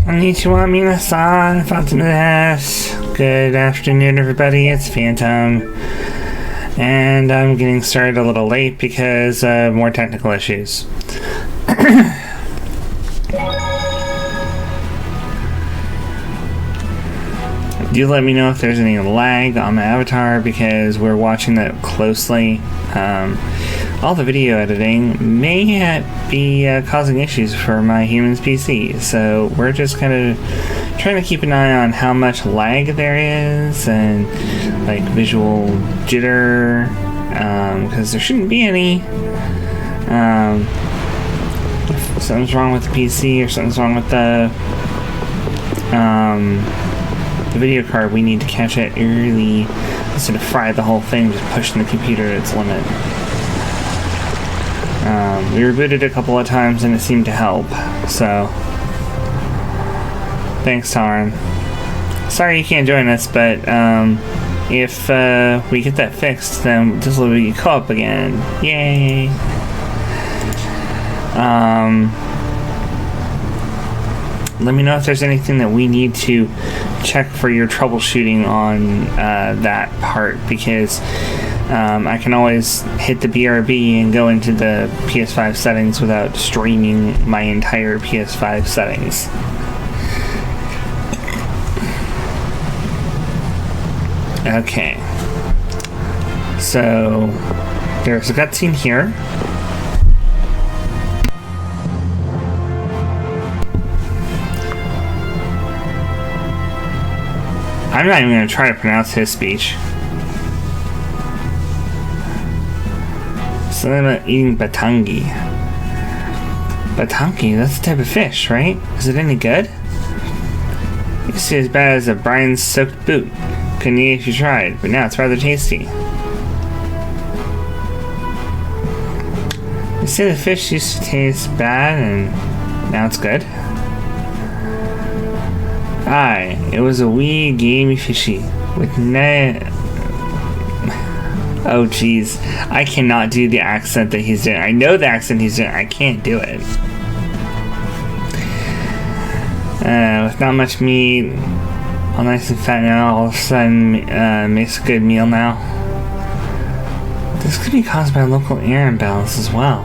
Konnichiwa minasan, Fatima desu. Good afternoon, everybody. It's Phantom. And I'm getting started a little late because of more technical issues. Do let me know if there's any lag on my avatar because we're watching that closely. All the video editing may be causing issues for my humans PC, so we're just kind of trying to keep an eye on how much lag there is and like visual jitter, because there shouldn't be any. If something's wrong with the PC or something's wrong with the video card, we need to catch it early instead of fry the whole thing, just pushing the computer to its limit. We rebooted a couple of times and it seemed to help, so thanks, Tarn. Sorry you can't join us, but if we get that fixed, then this will be co-op again. Yay! Let me know if there's anything that we need to check for your troubleshooting on that part, because I can always hit the BRB and go into the PS5 settings without streaming my entire PS5 settings. Okay. So, there's a cutscene here. I'm not even going to try to pronounce his speech. Something about eating batangi. Batangi? That's a type of fish, right? Is it any good? It's as bad as a brine-soaked boot. Couldn't eat if you tried, but now it's rather tasty. They say the fish used to taste bad and now it's good. Aye, it was a wee gamey fishy with oh jeez, I cannot do the accent that he's doing. I know the accent he's doing, I can't do it. With not much meat, all nice and fat now, all of a sudden makes a good meal now. This could be caused by a local air imbalance as well.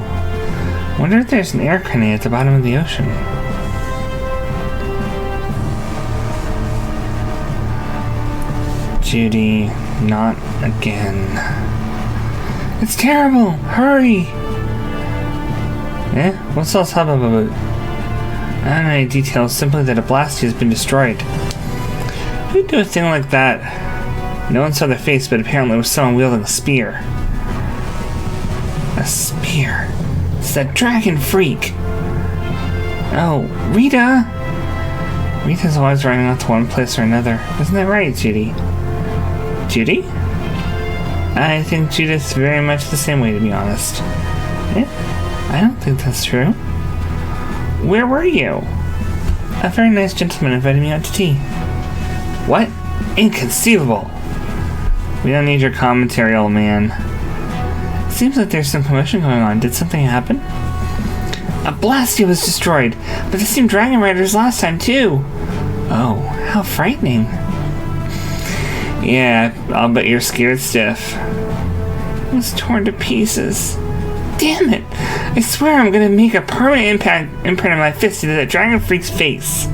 Wonder if there's an air grenade at the bottom of the ocean. Judy, not again. It's terrible! Hurry! Eh? What's all this hubbub about? I don't know any details, simply that a blasty has been destroyed. Who'd do a thing like that? No one saw their face, but apparently it was someone wielding a spear. A spear? It's that dragon freak! Oh, Rita! Rita's always running off to one place or another. Isn't that right, Judy? Judy? I think Judith's very much the same way, to be honest. Eh? I don't think that's true. Where were you? A very nice gentleman invited me out to tea. What? Inconceivable! We don't need your commentary, old man. It seems like there's some commotion going on. Did something happen? A blastia was destroyed, but the same dragon riders last time, too. Oh, how frightening. Yeah, I'll bet you're scared stiff. It was torn to pieces. Damn it! I swear I'm gonna make a permanent imprint of my fist into that dragon freak's face.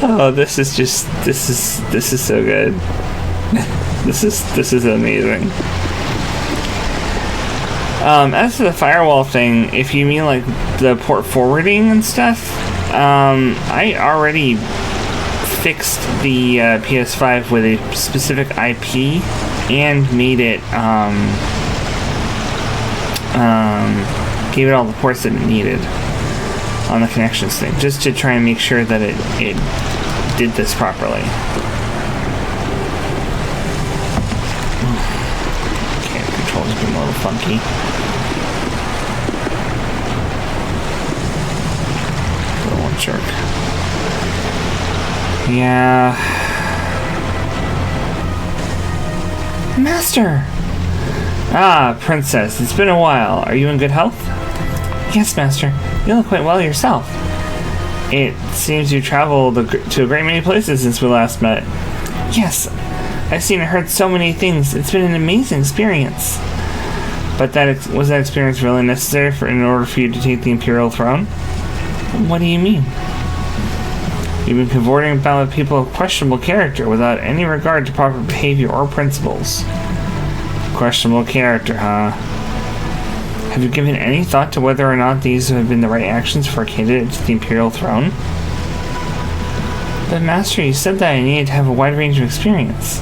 Oh, this is so good. This is amazing. As for the firewall thing, if you mean like the port forwarding and stuff, I already fixed the PS5 with a specific IP and made it gave it all the ports that it needed on the connections thing, just to try and make sure that it did this properly. Okay, the controls are getting a little funky. Little jerk. Yeah. Master! Ah, Princess, it's been a while. Are you in good health? Yes, Master. You look quite well yourself. It seems you traveled to a great many places since we last met. Yes, I've seen and heard so many things. It's been an amazing experience. But was that experience really necessary in order for you to take the Imperial throne? What do you mean? You've been cavorting about with people of questionable character without any regard to proper behavior or principles. Questionable character, huh? Have you given any thought to whether or not these have been the right actions for a candidate to the Imperial throne? But Master, you said that I needed to have a wide range of experience.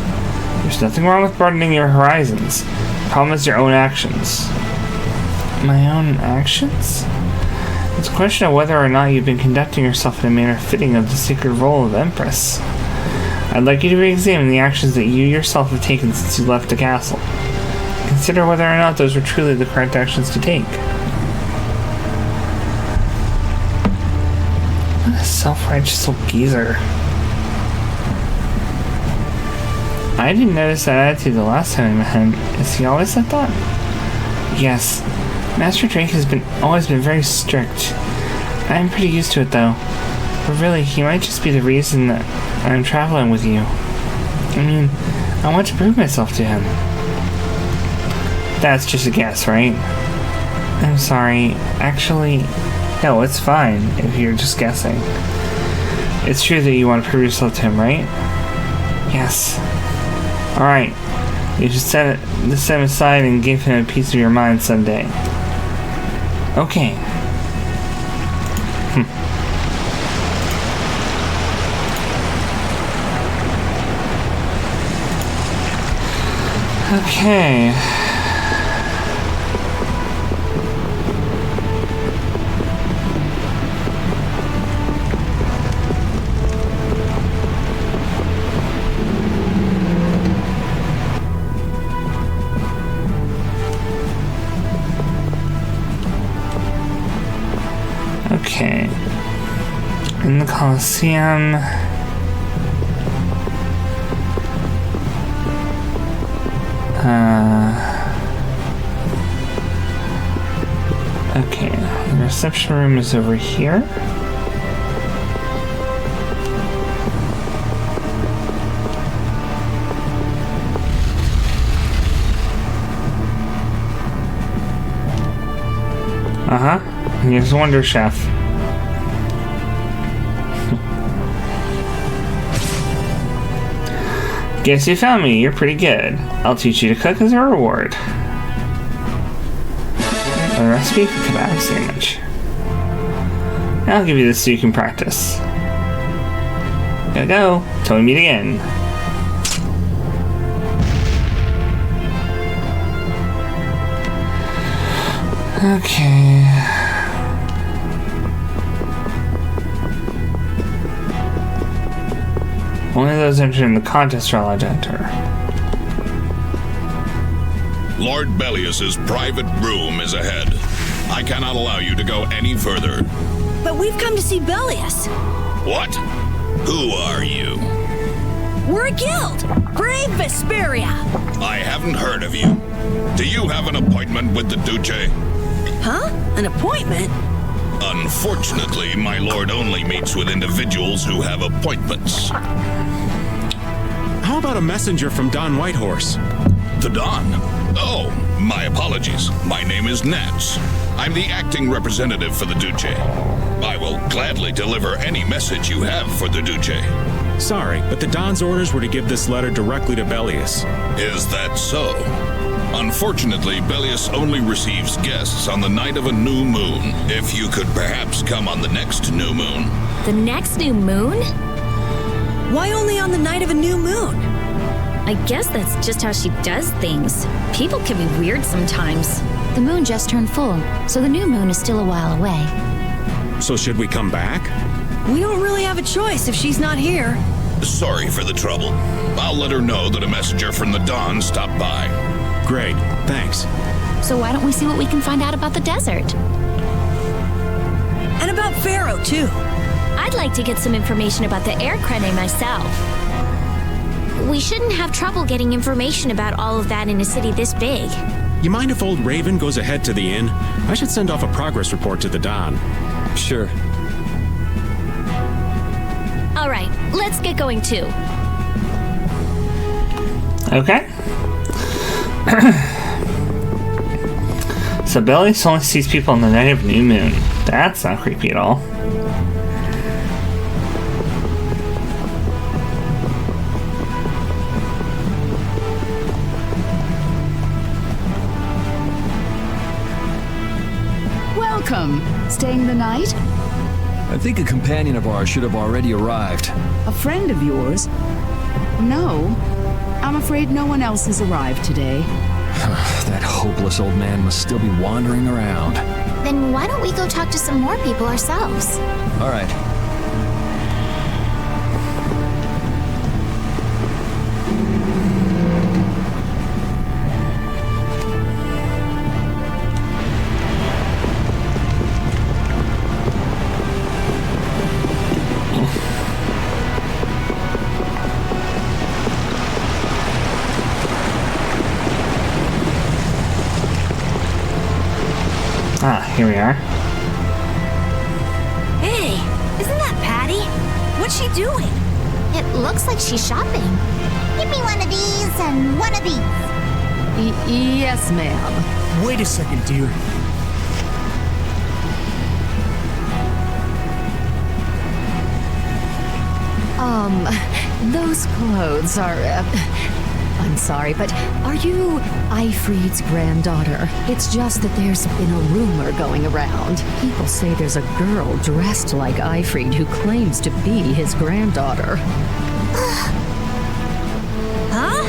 There's nothing wrong with broadening your horizons. The problem is your own actions. My own actions? It's a question of whether or not you've been conducting yourself in a manner fitting of the sacred role of Empress. I'd like you to re-examine the actions that you yourself have taken since you left the castle. Consider whether or not those were truly the correct actions to take. What a self-righteous old geezer. I didn't notice that attitude the last time I met him. Is he always like that? Yes. Master Drake has always been very strict. I'm pretty used to it though. But really, he might just be the reason that I'm traveling with you. I mean, I want to prove myself to him. That's just a guess, right? I'm sorry. Actually, no, it's fine if you're just guessing. It's true that you want to prove yourself to him, right? Yes. Alright. You should set him aside and give him a piece of your mind someday. Okay. Okay. Okay. In the Colosseum. Okay. The reception room is over here. Here's Wonder Chef. Guess you found me. You're pretty good. I'll teach you to cook as a reward. A recipe for kebab sandwich. I'll give you this so you can practice. Gotta go. Till we meet again. Okay. Only those entering the contest are allowed to enter. Lord Bellius's private room is ahead. I cannot allow you to go any further. But we've come to see Bellius. What? Who are you? We're a guild. Brave Vesperia. I haven't heard of you. Do you have an appointment with the Duce? Huh? An appointment? Unfortunately, my lord only meets with individuals who have appointments. How about a messenger from Don Whitehorse? The Don? Oh, my apologies. My name is Nats. I'm the acting representative for the Duce. I will gladly deliver any message you have for the Duce. Sorry, but the Don's orders were to give this letter directly to Bellius. Is that so? Unfortunately, Bellius only receives guests on the night of a new moon. If you could perhaps come on the next new moon. The next new moon? Why only on the night of a new moon? I guess that's just how she does things. People can be weird sometimes. The moon just turned full, so the new moon is still a while away. So should we come back? We don't really have a choice if she's not here. Sorry for the trouble. I'll let her know that a messenger from the Dawn stopped by. Great, thanks. So why don't we see what we can find out about the desert? And about Phaeroh, too. I'd like to get some information about the air crane myself. We shouldn't have trouble getting information about all of that in a city this big. You mind if old Raven goes ahead to the inn? I should send off a progress report to the Don. Sure. All right, let's get going too. Okay. So Billy only sees people on the night of new moon. That's not creepy at all. Welcome. Staying the night? I think a companion of ours should have already arrived. A friend of yours? No. I'm afraid no one else has arrived today. That hopeless old man must still be wandering around. Then why don't we go talk to some more people ourselves? All right. Ah, here we are. Hey, isn't that Patty? What's she doing? It looks like she's shopping. Give me one of these and one of these. Yes, ma'am. Wait a second, dear. Those clothes are... I'm sorry, but are you Ifrid's granddaughter? It's just that there's been a rumor going around. People say there's a girl dressed like Ifrid who claims to be his granddaughter. Huh?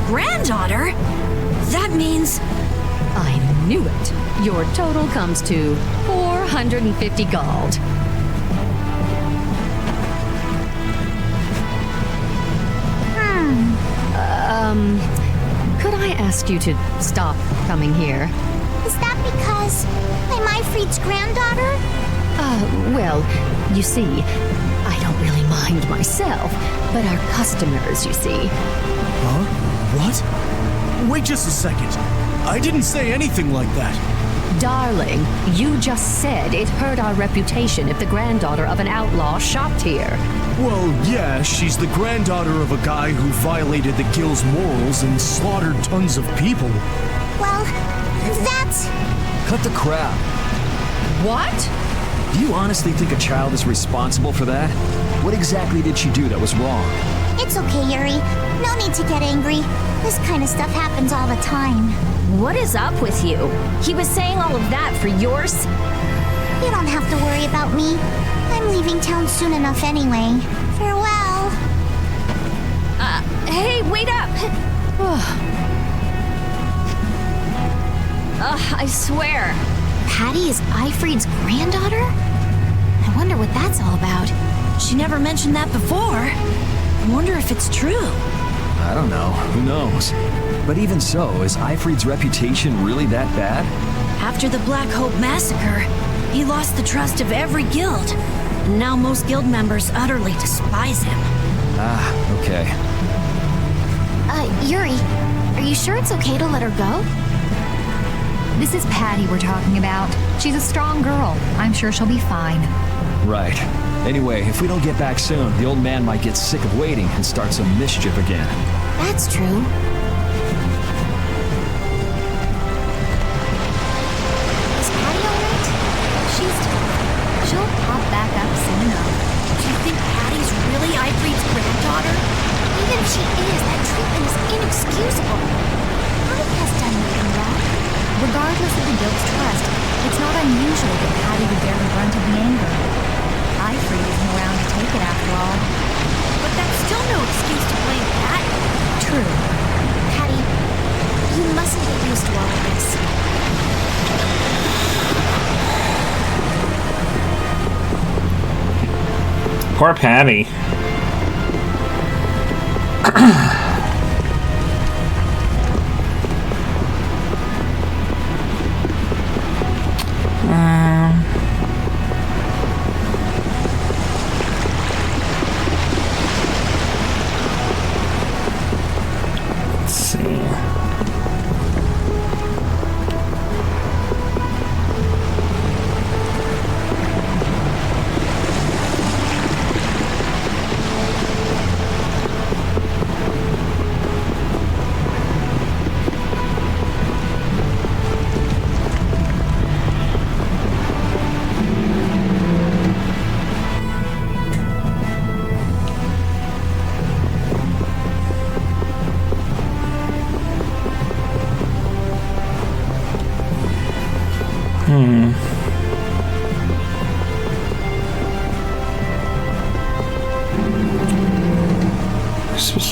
Granddaughter? That means... I knew it. Your total comes to 450 gold. Could I ask you to stop coming here? Is that because I'm Ifrid's granddaughter? Well, you see, I don't really mind myself, but our customers, you see. Huh? What? Wait just a second. I didn't say anything like that. Darling, you just said it hurt our reputation if the granddaughter of an outlaw shopped here. Well, yeah, she's the granddaughter of a guy who violated the guild's morals and slaughtered tons of people. Well, that's... Cut the crap. What? Do you honestly think a child is responsible for that? What exactly did she do that was wrong? It's okay, Yuri. No need to get angry. This kind of stuff happens all the time. What is up with you? He was saying all of that for yours? You don't have to worry about me. I'm leaving town soon enough anyway. Farewell. Hey, wait up! I swear. Patty is Ifrid's granddaughter? I wonder what that's all about. She never mentioned that before. I wonder if it's true. I don't know. Who knows? But even so, is Ifrid's reputation really that bad? After the Black Hope massacre, he lost the trust of every guild. And now most guild members utterly despise him. Ah, okay. Yuri, are you sure it's okay to let her go? This is Patty we're talking about. She's a strong girl. I'm sure she'll be fine. Right. Anyway, if we don't get back soon, the old man might get sick of waiting and start some mischief again. That's true. Is Patty alright? She'll pop back up soon enough. Do you think Patty's really Ifrid's granddaughter? Even if she is, that treatment is inexcusable. Patty has done nothing wrong. Regardless of the guild's trust, it's not unusual that Patty would bear the brunt of the anger. Ifrid isn't around to take it after all. But that's still no excuse to blame Patty. True. Patty, you mustn't get used to all of this. Poor Patty. Let's see.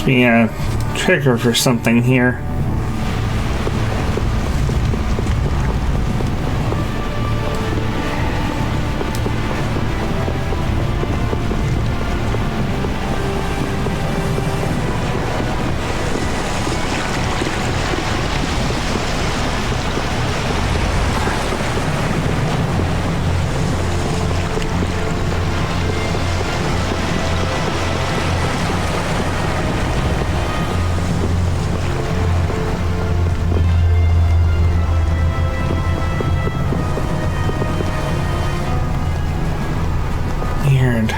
Supposed to be a trigger for something here. Weird.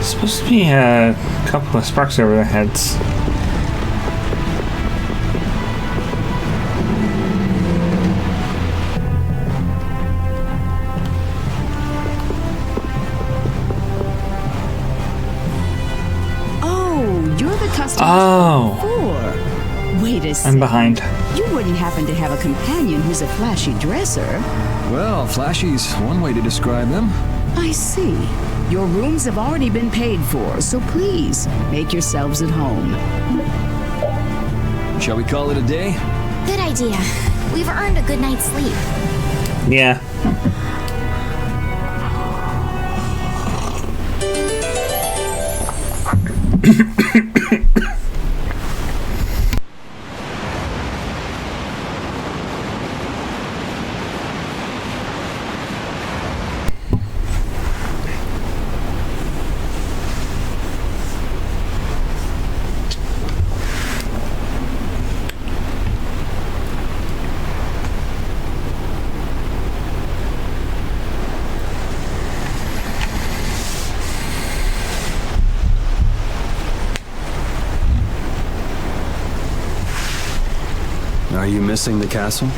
Supposed to be a couple of sparks over their heads. Oh, you're the customer before. Wait a second. I'm behind. You wouldn't happen to have a companion who's a flashy dresser? Well, flashy's one way to describe them. I see. Your rooms have already been paid for, so please, make yourselves at home. Shall we call it a day? Good idea. We've earned a good night's sleep. Yeah. Are you missing the castle?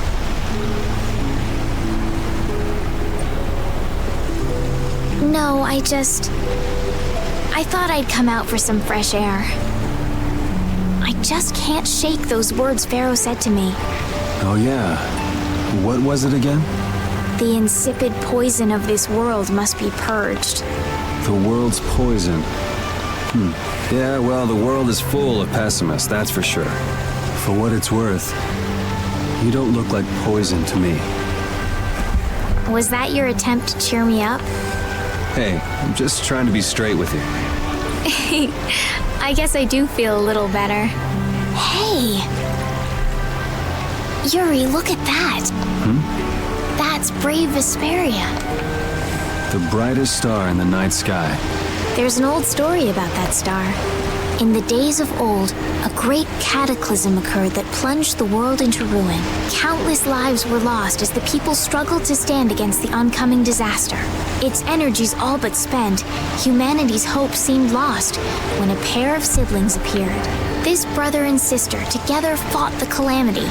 No, I thought I'd come out for some fresh air. I just can't shake those words Phaeroh said to me. Oh yeah. What was it again? The insipid poison of this world must be purged. The world's poison. Yeah, well, the world is full of pessimists, that's for sure. For what it's worth, you don't look like poison to me. Was that your attempt to cheer me up? Hey, I'm just trying to be straight with you. I guess I do feel a little better. Hey! Yuri, look at that! That's brave Vesperia. The brightest star in the night sky. There's an old story about that star. In the days of old, a great cataclysm occurred that plunged the world into ruin. Countless lives were lost as the people struggled to stand against the oncoming disaster. Its energies all but spent, humanity's hope seemed lost when a pair of siblings appeared. This brother and sister together fought the calamity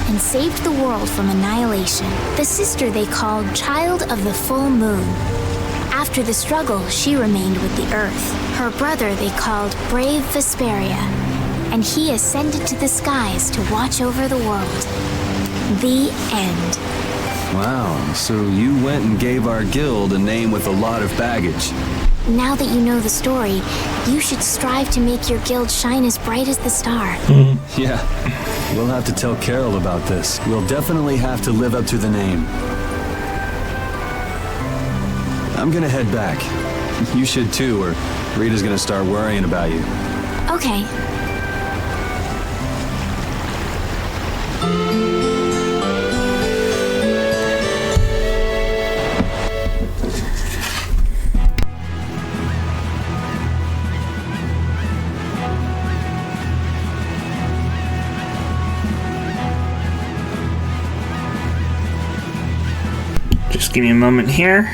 and saved the world from annihilation. The sister they called Child of the Full Moon. After the struggle, she remained with the Earth. Her brother they called Brave Vesperia, and he ascended to the skies to watch over the world. The end. Wow, so you went and gave our guild a name with a lot of baggage. Now that you know the story, you should strive to make your guild shine as bright as the star. Yeah, we'll have to tell Carol about this. We'll definitely have to live up to the name. I'm gonna head back. You should too, or Rita's gonna start worrying about you. Okay. Just give me a moment here.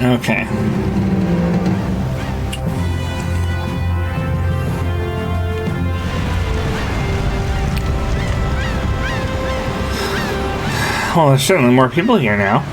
Okay. Well, there's certainly more people here now.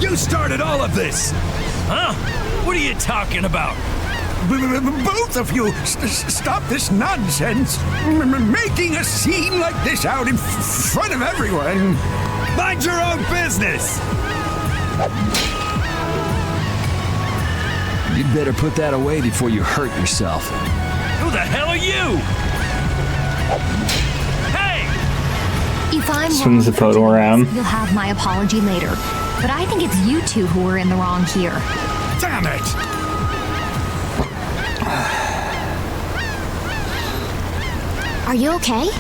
You started all of this! Huh? What are you talking about? Both of you, stop this nonsense! Making a scene like this out in front of everyone! Mind your own business! You'd better put that away before you hurt yourself. Who the hell are you? Hey! If I'm Swings the photo around. you'll have my apology later. But I think it's you two who are in the wrong here. Damn it! Are you okay?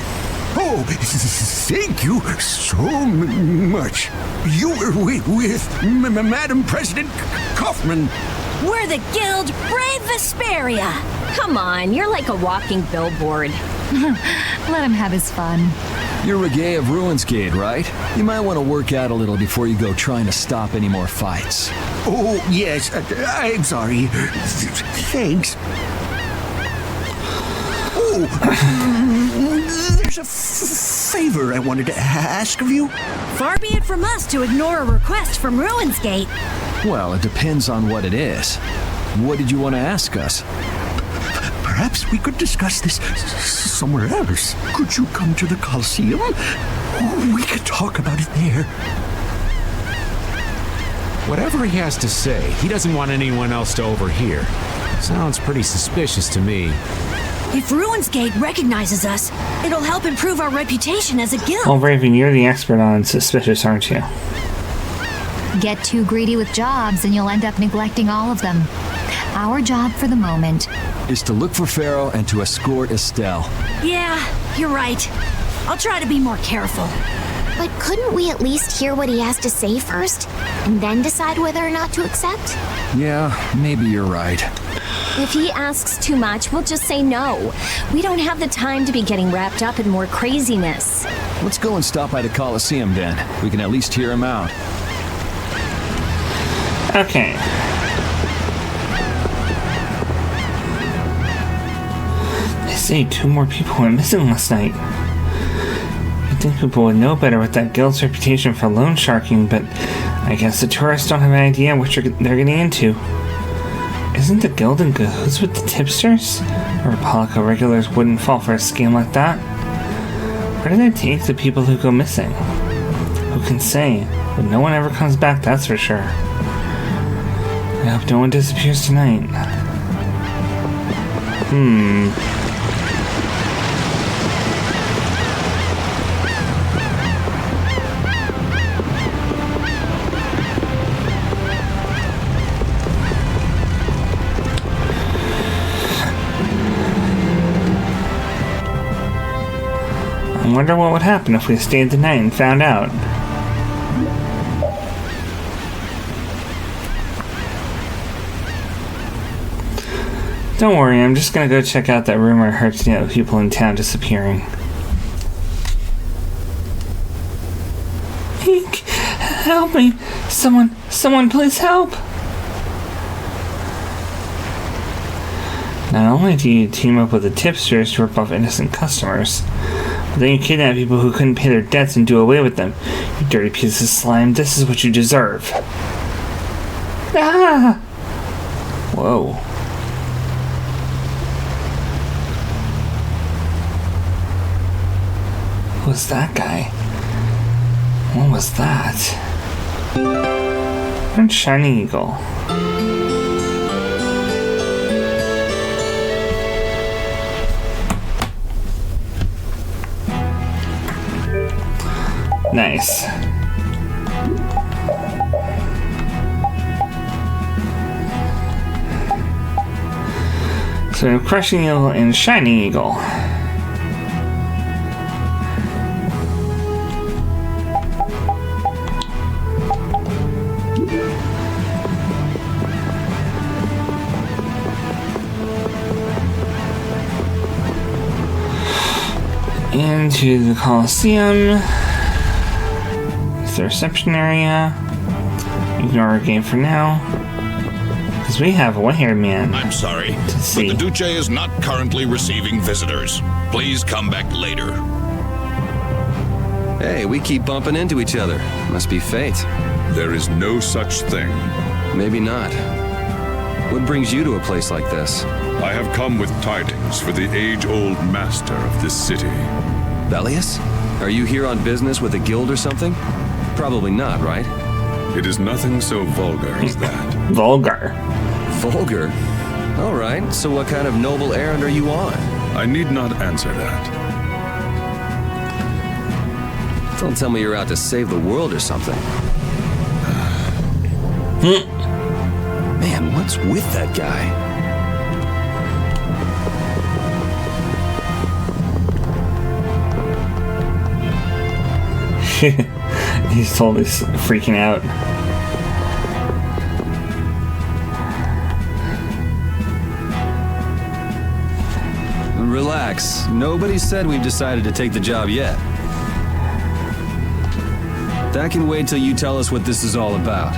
Oh, thank you so much. You were with Madam President Kaufman. We're the guild Brave Vesperia. Come on, you're like a walking billboard. Let him have his fun. You're Reggae of Ruinsgate, right? You might want to work out a little before you go trying to stop any more fights. Oh, yes, I'm sorry. Thanks. Oh, there's a favor I wanted to ask of you. Far be it from us to ignore a request from Ruinsgate. Well, it depends on what it is. What did you want to ask us? Perhaps we could discuss this somewhere else. Could you come to the Coliseum? We could talk about it there. Whatever he has to say, he doesn't want anyone else to overhear. Sounds pretty suspicious to me. If Ruinsgate recognizes us, it'll help improve our reputation as a guild. Well, Raven, you're the expert on suspicious, aren't you? Get too greedy with jobs and you'll end up neglecting all of them. Our job for the moment is to look for Phaeroh and to escort Estelle. Yeah, you're right. I'll try to be more careful. But couldn't we at least hear what he has to say first, and then decide whether or not to accept? Yeah, maybe you're right. If he asks too much, we'll just say no. We don't have the time to be getting wrapped up in more craziness. Let's go and stop by the Coliseum then. We can at least hear him out. Okay. They say 2 more people went missing last night. You'd think people would know better with that guild's reputation for loan sharking, but I guess the tourists don't have an idea what they're getting into. Isn't the guild in cahoots with the tipsters? Or Polico regulars wouldn't fall for a scam like that. Where do they take the people who go missing? Who can say? But no one ever comes back, that's for sure. I hope no one disappears tonight. I wonder what would happen if we stayed the night and found out. Don't worry, I'm just gonna go check out that rumor I heard today of people in town disappearing. Help me! Someone please help! Not only do you team up with the tipsters to rip off innocent customers, but then you kidnap people who couldn't pay their debts and do away with them. You dirty piece of slime, this is what you deserve. Ah! Whoa. Who was that guy? What was that? And Shiny Eagle. Nice. So we have Crushing Eagle and Shiny Eagle. into the Coliseum. It's the reception area. Ignore our game for now. Because we have a white-haired man. I'm sorry, but the Duce is not currently receiving visitors. Please come back later. Hey, we keep bumping into each other. Must be fate. There is no such thing. Maybe not. What brings you to a place like this? I have come with tidings for the age-old master of this city. Bellius? Are you here on business with a guild or something? Probably not, right? It is nothing so vulgar as that. Vulgar. Vulgar? All right, so what kind of noble errand are you on? I need not answer that. Don't tell me you're out to save the world or something. Man, what's with that guy? He's totally freaking out. Relax. Nobody said we've decided to take the job yet. That can wait till you tell us what this is all about.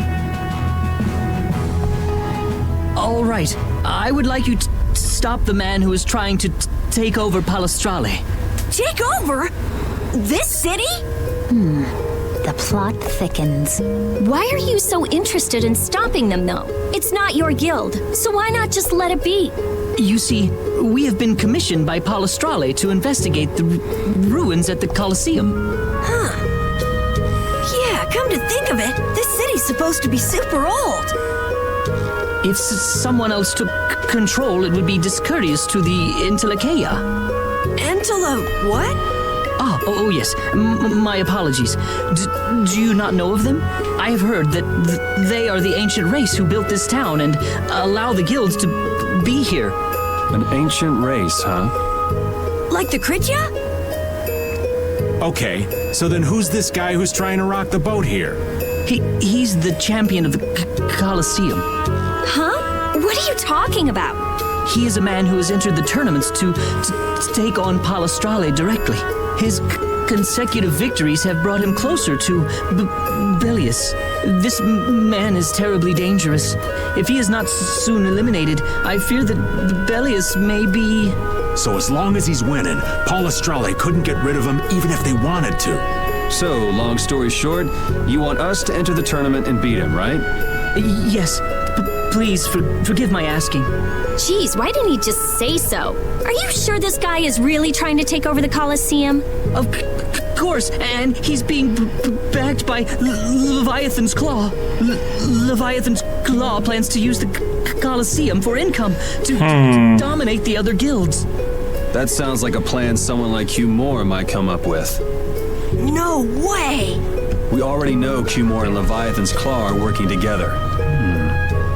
All right. I would like you to stop the man who is trying to take over Palestrale. Take over? This city? The plot thickens. Why are you so interested in stopping them, though? It's not your guild, so why not just let it be? You see, we have been commissioned by Palestrale to investigate the ruins at the Colosseum. Huh. Yeah, come to think of it, this city's supposed to be super old. If someone else took control, it would be discourteous to the Entelecheia. What? Oh yes. My apologies. Do you not know of them? I have heard that they are the ancient race who built this town and allow the guilds to be here. An ancient race, huh? Like the Kritya? Okay, so then who's this guy who's trying to rock the boat here? He's the champion of the Colosseum. Huh? What are you talking about? He is a man who has entered the tournaments to take on Palestrale directly. His consecutive victories have brought him closer to Bellius. This man is terribly dangerous. If he is not soon eliminated, I fear that Bellius may be... So as long as he's winning, Palestrale couldn't get rid of him even if they wanted to. So, long story short, you want us to enter the tournament and beat him, right? Yes. Please, forgive my asking. Jeez, why didn't he just say so? Are you sure this guy is really trying to take over the Colosseum? Of course, and he's being backed by Leviathan's Claw. Leviathan's Claw plans to use the Colosseum for income to dominate the other guilds. That sounds like a plan someone like Q-More might come up with. No way! We already know Q-More and Leviathan's Claw are working together.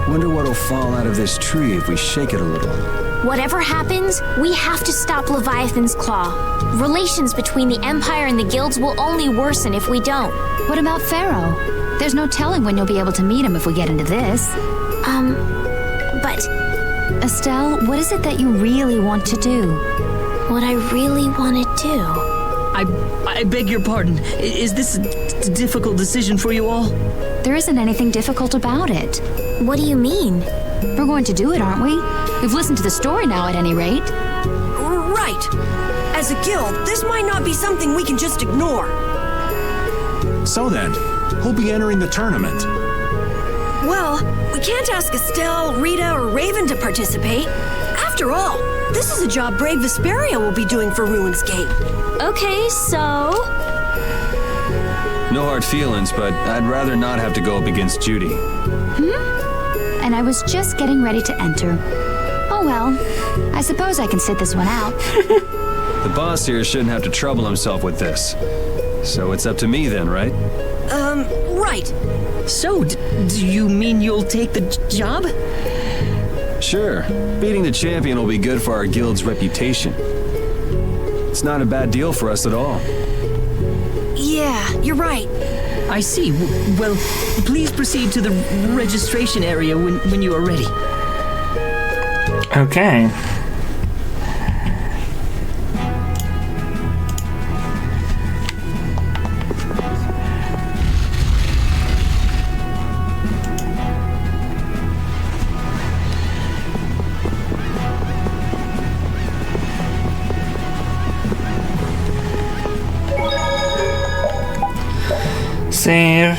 Wonder what'll fall out of this tree if we shake it a little. Whatever happens, we have to stop Leviathan's Claw. Relations between the Empire and the guilds will only worsen if we don't. What about Phaeroh? There's no telling when you'll be able to meet him if we get into this. But... Estelle, what is it that you really want to do? What I really want to do? I beg your pardon. Is this a difficult decision for you all? There isn't anything difficult about it. What do you mean? We're going to do it, aren't we? We've listened to the story now, at any rate. Right. As a guild, this might not be something we can just ignore. So then, who'll be entering the tournament? Well, we can't ask Estelle, Rita, or Raven to participate. After all, this is a job brave Vesperia will be doing for Ruins Gate. Okay, so... No hard feelings, but I'd rather not have to go up against Judy. And I was just getting ready to enter. Oh well, I suppose I can sit this one out. The boss here shouldn't have to trouble himself with this. So it's up to me then, right? Right. So, do you mean you'll take the job? Sure. Beating the champion will be good for our guild's reputation. It's not a bad deal for us at all. Yeah, you're right. I see. Well, please proceed to the registration area when you are ready. Okay. Save.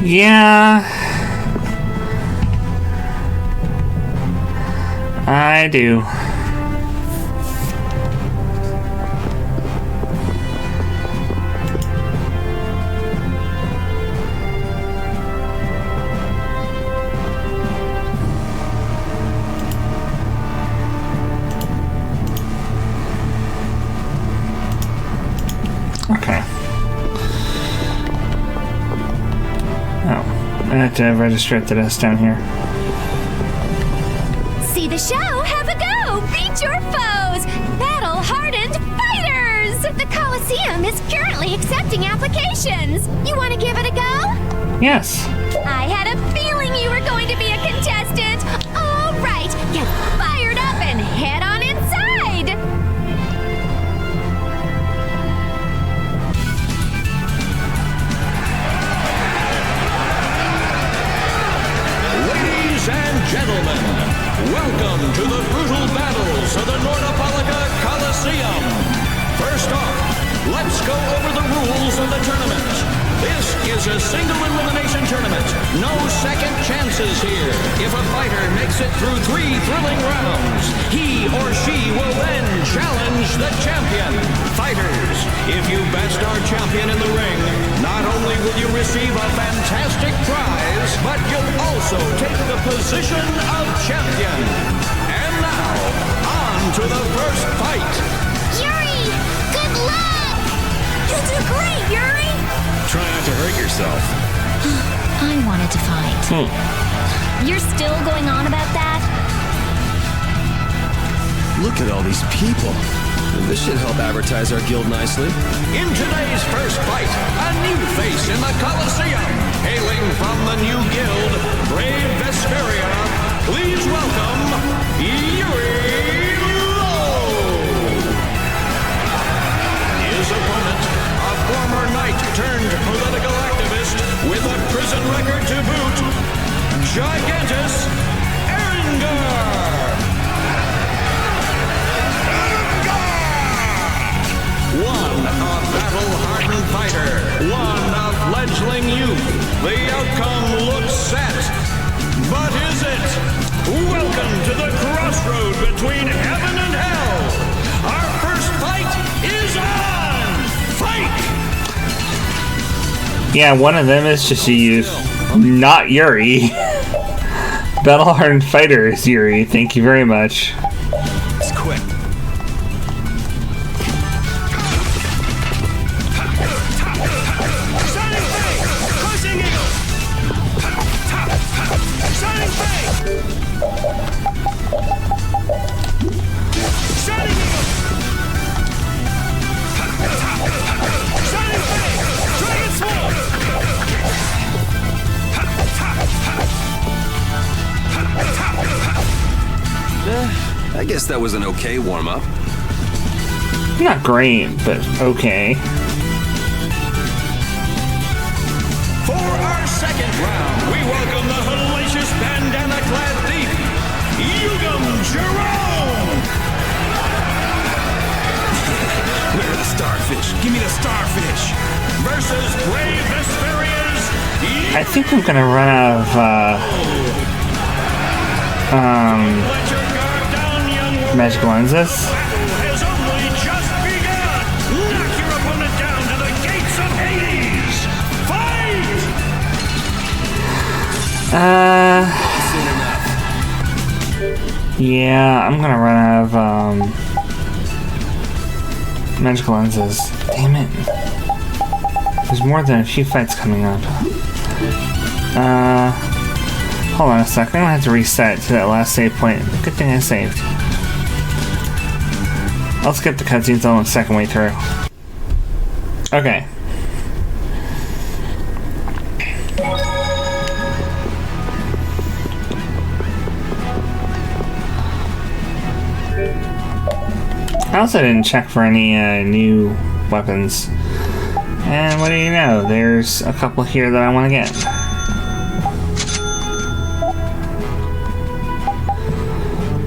Yeah, I do. Okay. I have to register at the desk down here. See the show, have a go! Beat your foes! Battle-hardened fighters! The Coliseum is currently accepting applications. You want to give it a go? Yes. I had a feeling you were going to be a contestant. All right, get fired up and head on inside. Ladies and gentlemen, welcome to the brutal battles of the Nordopolica Coliseum. First off, let's go over the rules of the tournament. This is a single elimination tournament. No second chances here. If a fighter makes it through 3 thrilling rounds, he or she will then challenge the champion. Fighters, if you best our champion in the ring, not only will you receive a fantastic prize, but you'll also take the position of champion. And now, on to the first fight. Yuri, good luck! You'll do great, Yuri! Try not to hurt yourself. I wanted to fight. You're still going on about that? Look at all these people. This should help advertise our guild nicely. In today's first fight, a new face in the Coliseum. Hailing from the new guild, Brave Vesperia, please welcome Yuri Lowe. His opponent, a former knight turned political activist with a prison record to boot, Gigantus Erengor. One, a battle-hardened fighter. One, a fledgling youth. The outcome looks set. But is it? Welcome to the crossroad between heaven and hell. Our first fight is on! Fight! Yeah, one of them is just a youth. Not Yuri. Battle-hardened fighter is Yuri. Thank you very much. It's quick. I guess that was an okay warm-up. Not great, but okay. For our second round, we welcome the hellacious bandana-clad thief, Yugam Jerome! Where are the starfish? Give me the starfish! Versus Brave Vesperia's... I think I'm gonna run out of, magic lenses. ...has only just begun! Knock your opponent down to the gates of Hades! Fight! Yeah, I'm gonna run out of, magical lenses. Damn it. There's more than a few fights coming up. Hold on a second. I'm gonna have to reset to that last save point. Good thing I saved. I'll skip the cutscenes on the second way through. Okay. I also didn't check for any new weapons. And what do you know? There's a couple here that I want to get.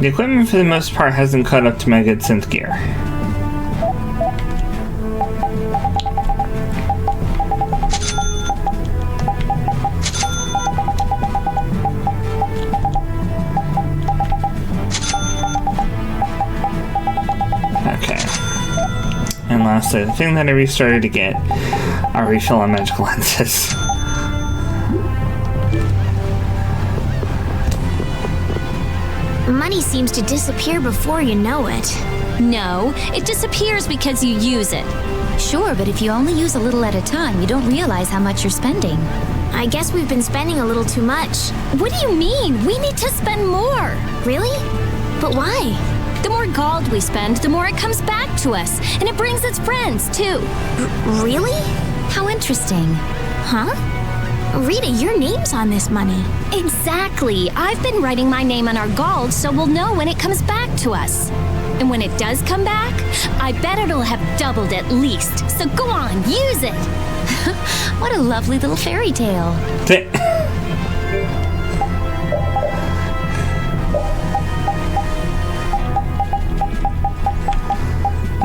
The equipment for the most part hasn't caught up to my good synth gear. And lastly, the thing that I restarted to get are refill on magical lenses. Money seems to disappear before you know it. No, it disappears because you use it. Sure, but if you only use a little at a time, you don't realize how much you're spending. I guess we've been spending a little too much. What do you mean? We need to spend more. Really? But why? The more gold we spend, the more it comes back to us. And it brings its friends, too. Really? How interesting. Huh? Rita, your name's on this money. Exactly. I've been writing my name on our gold so we'll know when it comes back to us. And when it does come back, I bet it'll have doubled at least. So go on, use it. What a lovely little fairy tale.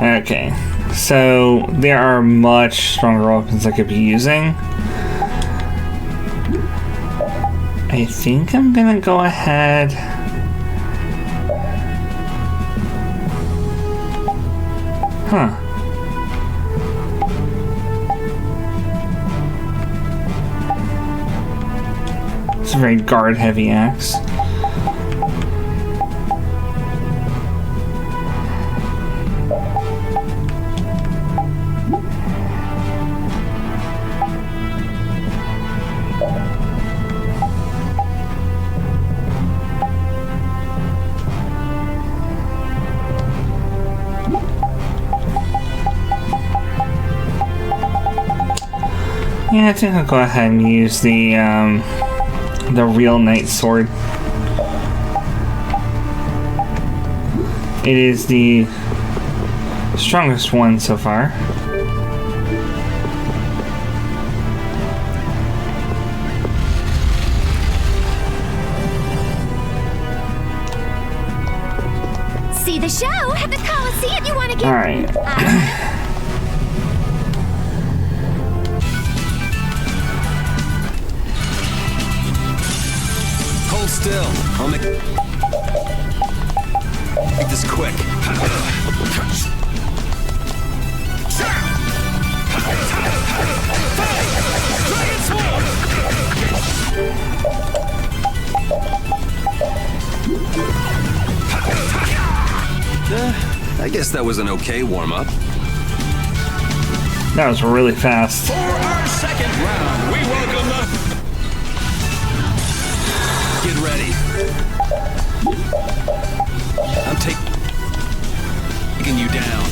Okay, so there are much stronger weapons I could be using. I think I'm gonna go ahead. Huh. It's a very guard-heavy axe. Yeah, I think I'll go ahead and use the real knight sword. It is the strongest one so far. See the show at the Coliseum. You want to get? All right. Still, I'll make this quick. I guess that was an okay warm-up. That was really fast. For our second round, we welcome the... Get ready. I'm taking you down.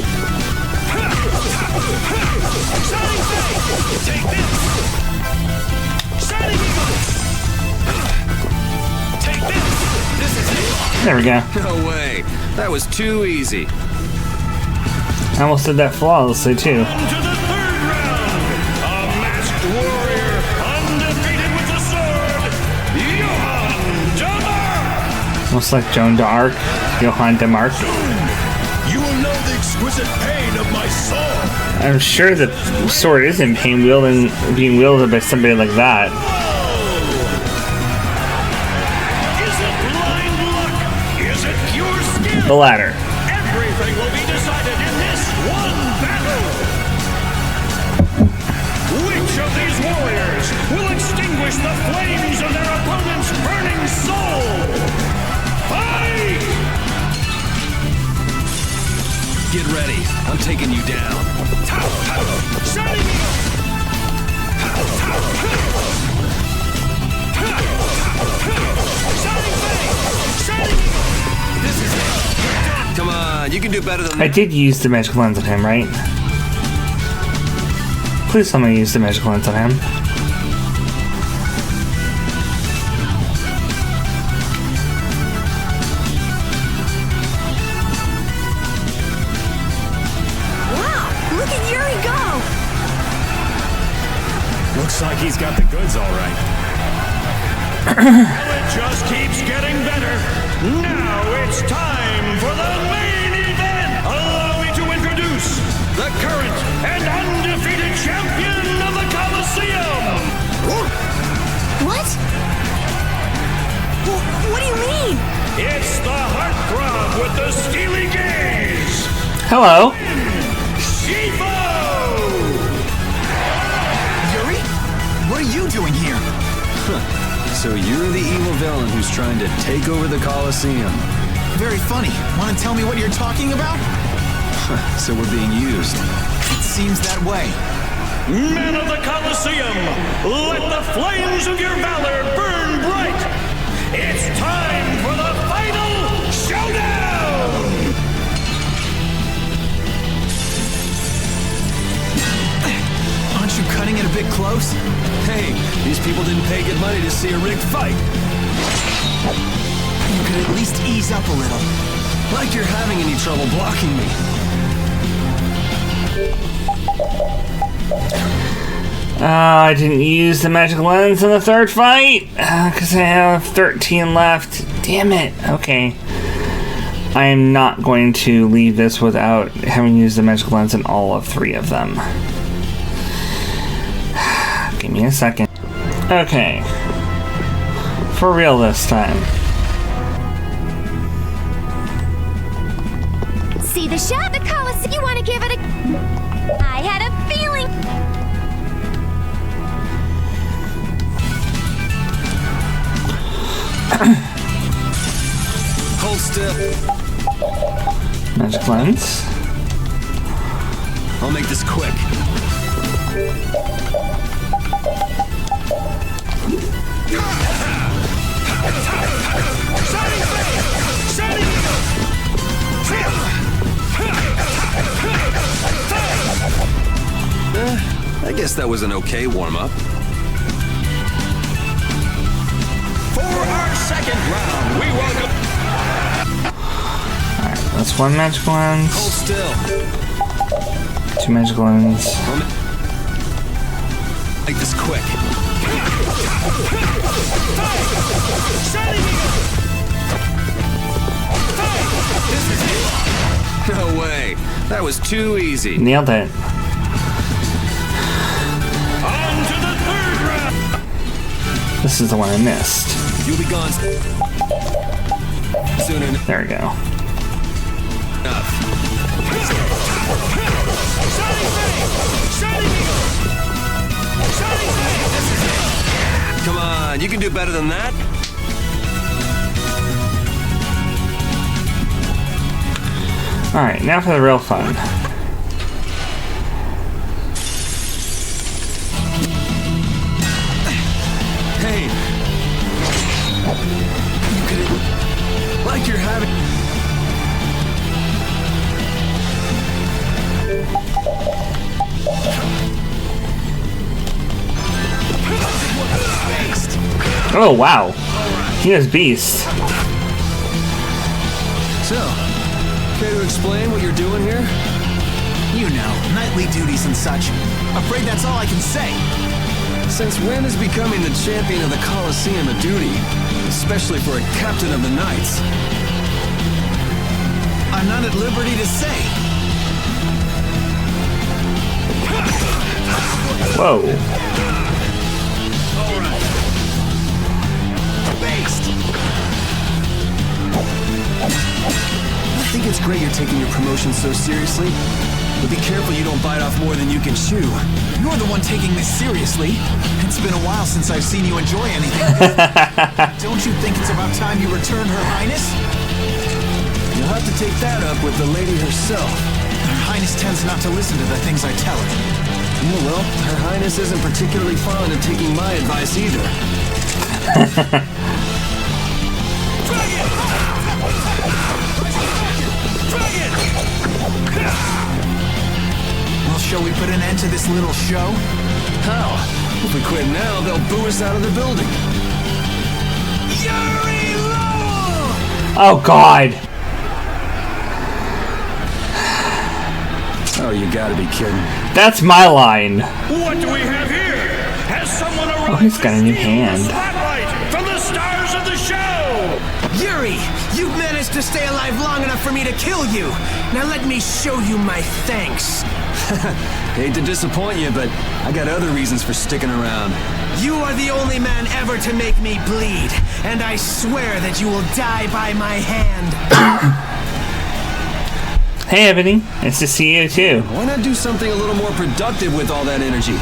Take this! Shining Eagle! Take this! This is it! There we go. No way. That was too easy. I almost did that flawlessly, too. On to the third round! A masked warrior, undefeated with the sword, Johann d'Arc! Almost like Joan d'Arc. Johann d'Arc. You will know the exquisite pain of my sword! I'm sure the sword is in pain being wielded by somebody like that. The latter. Everything will be decided in this one battle! Which of these warriors will extinguish the flames of their opponent's burning soul? Fight! Get ready. I'm taking you down. Shining Eagle! Shining Flame! Shining Eagle! This is it. Come on, you can do better than that. I did use the magic lens on him, right? Please tell me I used the magic lens on him. Wow, look at Yuri go! Looks like he's got the goods all right. Well, it just keeps getting better. Now it's time for the main event. Allow me to introduce the current and undefeated champion of the Coliseum. What? What do you mean? It's the heartthrob with the steely gaze. Hello. Shifu! Yuri? What are you doing here? So you're the evil villain who's trying to take over the Coliseum. Very funny. Want to tell me what you're talking about? So we're being used. It seems that way. Men of the Coliseum, let the flames of your valor burn bright. It's time for the final showdown! Aren't you cutting it a bit close? Hey, these people didn't pay good money to see a rigged fight. You could at least ease up a little. Like you're having any trouble blocking me. I didn't use the magic lens in the third fight because I have 13 left. Damn it. Okay. I am not going to leave this without having used the magic lens in all of 3 of them. Give me a second. Okay. For real this time. See the shot, the Coliseum. You want to give it a... I had a feeling. Hold still. Magic lens. I'll make this quick. I guess that was an okay warm-up. For our second round, we welcome... Alright, that's 1 magic lens. Hold still. 2 magic lens. Make this quick. No way. That was too easy. Nailed it. On to the third round. This is the one I missed. You'll be gone soon enough. There we go. Come on, you can do better than that. Alright, now for the real fun. Hey! You could... Like you're having... Oh, wow. He is beast. So, care to explain what you're doing here? You know, nightly duties and such. Afraid that's all I can say. Since when is becoming the champion of the Coliseum a duty? Especially for a captain of the knights. I'm not at liberty to say. Whoa. I think it's great you're taking your promotion so seriously, but be careful you don't bite off more than you can chew. You're the one taking this seriously. It's been a while since I've seen you enjoy anything. Don't you think it's about time you return Her Highness? You'll have to take that up with the lady herself. Her Highness tends not to listen to the things I tell her. Yeah, well, Her Highness isn't particularly fond of taking my advice either. Well, shall we put an end to this little show? How? If we quit now, they'll boo us out of the building. Yuri Lowell! Oh, God. Oh, you gotta be kidding. That's my line. What do we have here? someone Oh, he's got a new hand. spotlight from the stars of the show! Yuri, you've managed to stay alive long enough for me to kill you. Now let me show you my thanks. Hate to disappoint you, but I got other reasons for sticking around. You are the only man ever to make me bleed, and I swear that you will die by my hand. Hey, Ebony. Nice to see you, too. Why not do something a little more productive with all that energy?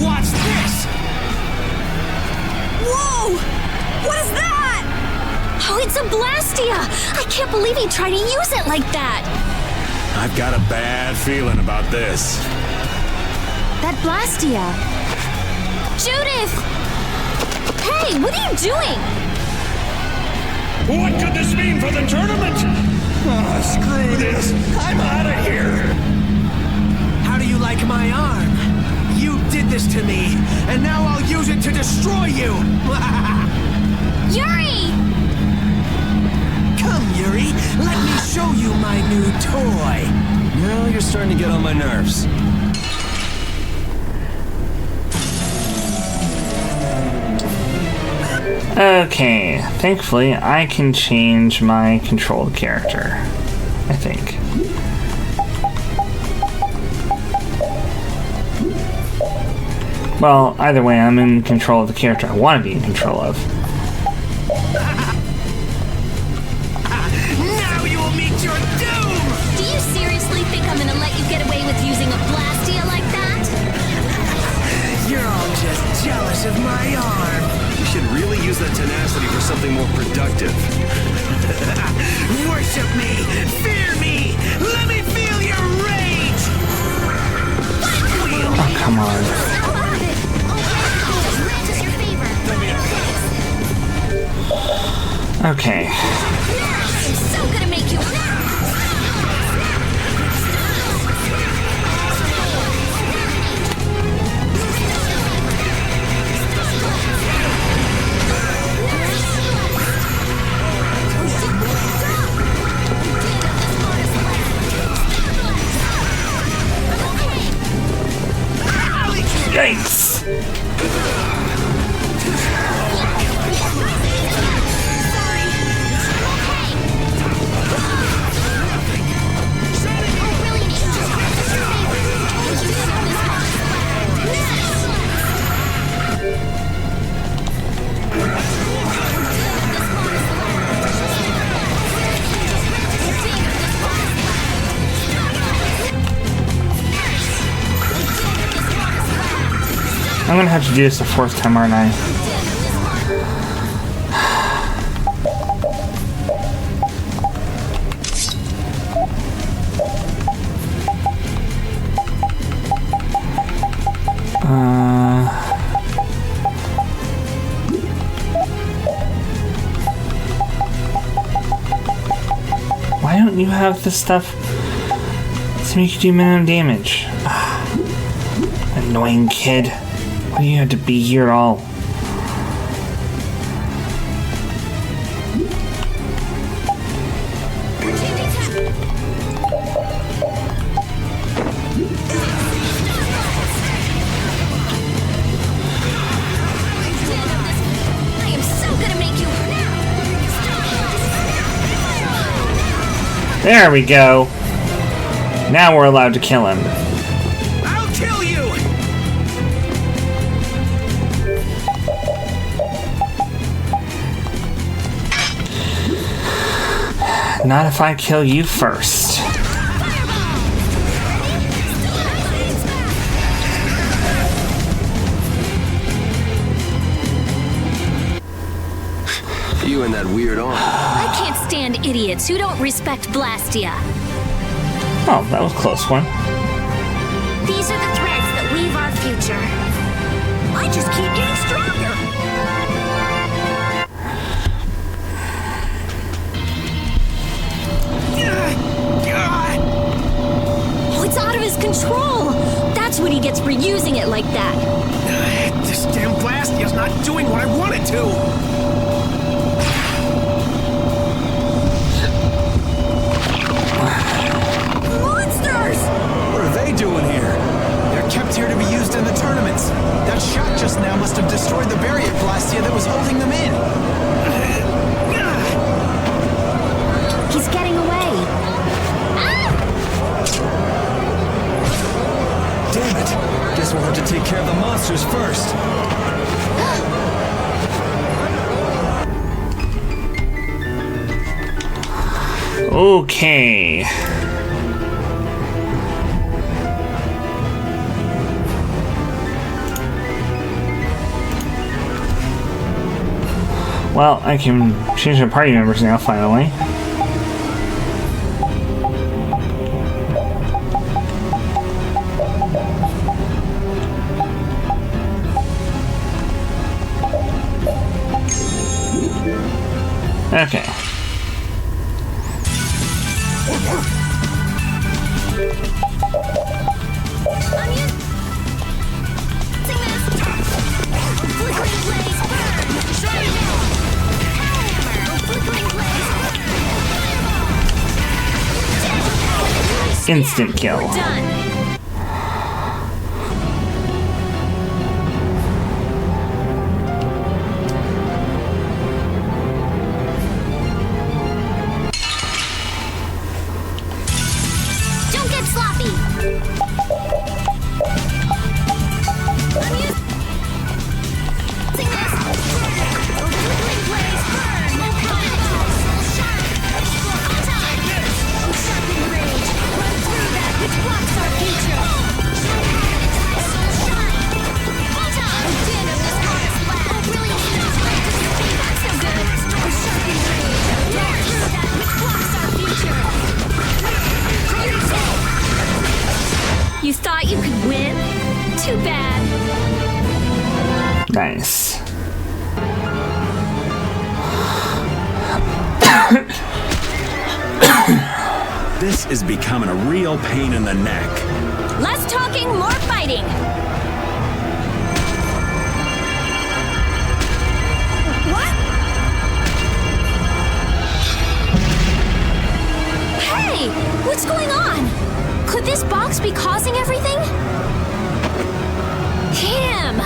Watch this! Whoa! What is that? Oh, it's a Blastia! I can't believe he tried to use it like that! I've got a bad feeling about this. That Blastia... Judith! Hey, what are you doing? What could this mean for the tournament? Oh, screw this. I'm out of here. How do you like my arm? You did this to me, and now I'll use it to destroy you! Yuri! Come, Yuri, let me show you my new toy. Now you're starting to get on my nerves. Okay, thankfully I can change my controlled character, I think. Well, either way, I'm in control of the character I want to be in control of. Now you will meet your doom! Do you seriously think I'm gonna let you get away with using a Blastia like that? You're all just jealous of my arm. You should really use that tenacity for something more productive. Worship me! Fear me! Let me feel your rage! Oh, come on. Okay. I'm so gonna make you... Yikes! I'm gonna have to do this the fourth time, aren't I? Why don't you have this stuff to make you do minimum damage? Annoying kid. Why do you have to be here at all? I am so gonna make you... There we go. Now we're allowed to kill him. I'll kill you! Not if I kill you first. You and that weird arm. I can't stand idiots who don't respect Blastia. Oh, that was a close one. These are the threads that weave our future. I just keep getting stronger. Oh, it's out of his control. That's what he gets for using it like that. This damn Blastia's not doing what I want it to. Monsters! What are they doing here? They're kept here to be used in the tournaments. That shot just now must have destroyed the barrier blastia that was holding them in. He's getting away. Damn it! Guess we'll have to take care of the monsters first. Okay. Well, I can change the party members now, finally. Okay. Instant kill. Don't get sloppy. You thought you could win? Too bad. Nice. This is becoming a real pain in the neck. Less talking, more fighting. What? Hey! What's going on? Could this box be causing everything? Him!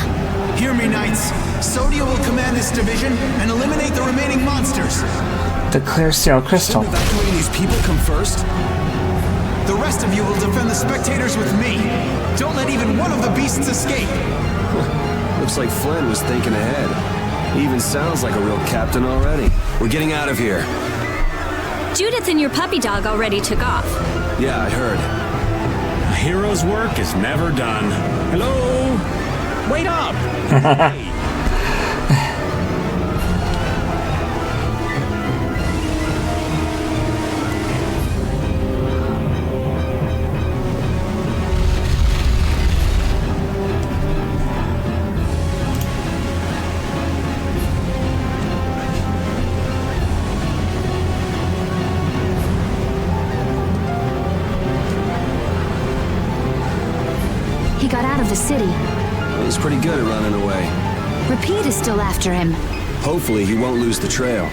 Hear me, Knights. Sodia will command this division and eliminate the remaining monsters. The clear steel crystal. Evacuating these people come first. The rest of you will defend the spectators with me. Don't let even one of the beasts escape. Looks like Flynn was thinking ahead. He even sounds like a real captain already. We're getting out of here. Judith and your puppy dog already took off. Yeah, I heard. A hero's work is never done. Hello? Wait up! Hey. He got out of the city. He's pretty good at running away. Repeat is still after him. Hopefully he won't lose the trail.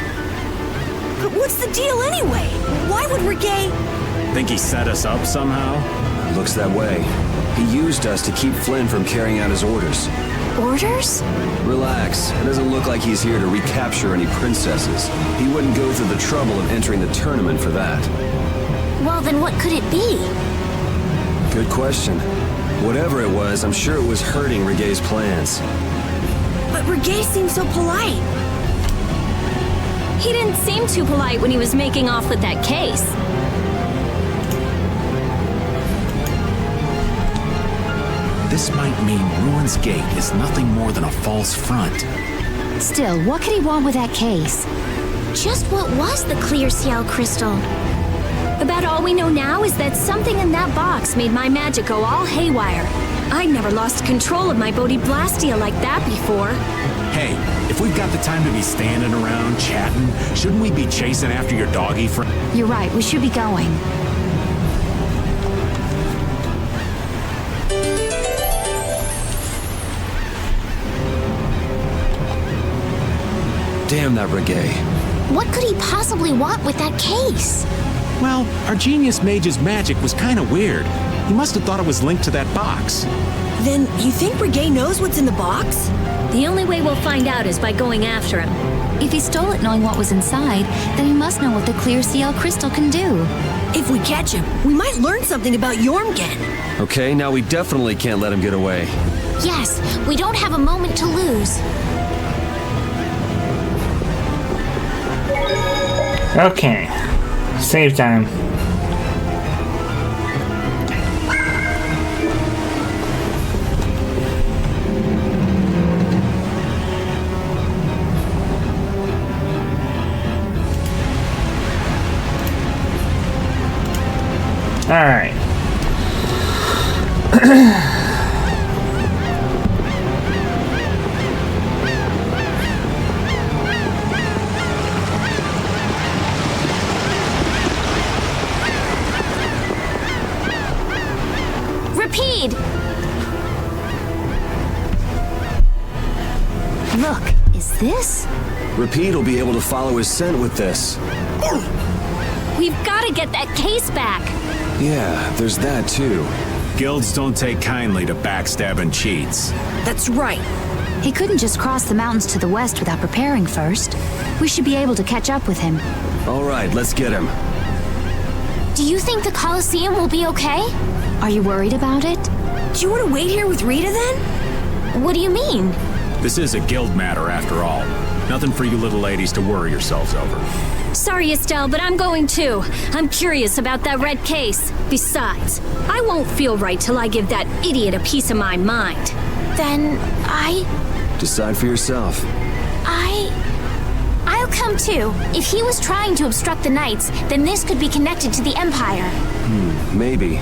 But what's the deal anyway? Why would Reggae... Think he set us up somehow? Looks that way. He used us to keep Flynn from carrying out his orders. Orders? Relax. It doesn't look like he's here to recapture any princesses. He wouldn't go through the trouble of entering the tournament for that. Well, then what could it be? Good question. Whatever it was, I'm sure it was hurting Reggae's plans. But Reggae seemed so polite. He didn't seem too polite when he was making off with that case. This might mean Ruin's Gate is nothing more than a false front. Still, what could he want with that case? Just what was the clear ciel crystal? About all we know now is that something in that box made my magic go all haywire. I'd never lost control of my Bodhi Blastia like that before. Hey, if we've got the time to be standing around chatting, shouldn't we be chasing after your doggy friend? You're right, we should be going. Damn that Reggae. What could he possibly want with that case? Well, our genius mage's magic was kind of weird. He must have thought it was linked to that box. Then you think Brigade knows what's in the box? The only way we'll find out is by going after him. If he stole it knowing what was inside, then he must know what the clear CL crystal can do. If we catch him, we might learn something about Jormungand. Okay, now we definitely can't let him get away. Yes, we don't have a moment to lose. Okay. Save time. Alright. Repeat! Look, is this? Repeat will be able to follow his scent with this. We've got to get that case back. Yeah, there's that too. Guilds don't take kindly to backstabbing cheats. That's right. He couldn't just cross the mountains to the west without preparing first. We should be able to catch up with him. All right, let's get him. Do you think the Colosseum will be okay? Are you worried about it? Do you want to wait here with Rita then? What do you mean? This is a guild matter after all. Nothing for you little ladies to worry yourselves over. Sorry, Estelle, but I'm going too. I'm curious about that red case. Besides, I won't feel right till I give that idiot a piece of my mind. Then Decide for yourself. I'll come too. If he was trying to obstruct the Knights, then this could be connected to the Empire. Maybe.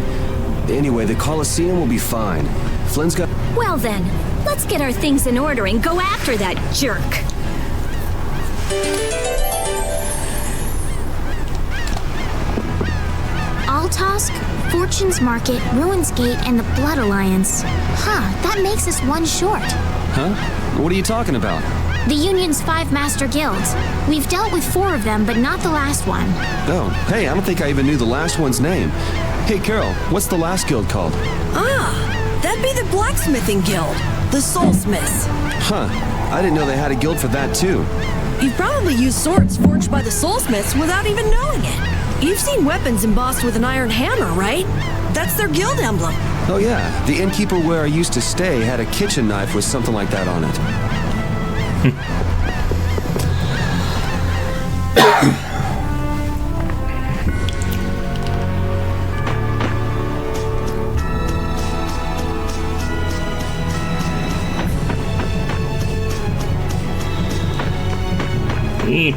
Anyway, the Colosseum will be fine. Flynn's got... Well then, let's get our things in order and go after that jerk. Altosk, Fortune's Market, Ruin's Gate, and the Blood Alliance. Huh, that makes us one short. Huh? What are you talking about? The Union's 5 master guilds. We've dealt with 4 of them, but not the last one. Oh, hey, I don't think I even knew the last one's name. Hey, Carol, what's the last guild called? Ah, that'd be the Blacksmithing Guild, the Soulsmiths. Huh, I didn't know they had a guild for that, too. You've probably used swords forged by the Soulsmiths without even knowing it. You've seen weapons embossed with an iron hammer, right? That's their guild emblem. Oh, yeah, the innkeeper where I used to stay had a kitchen knife with something like that on it. Eep.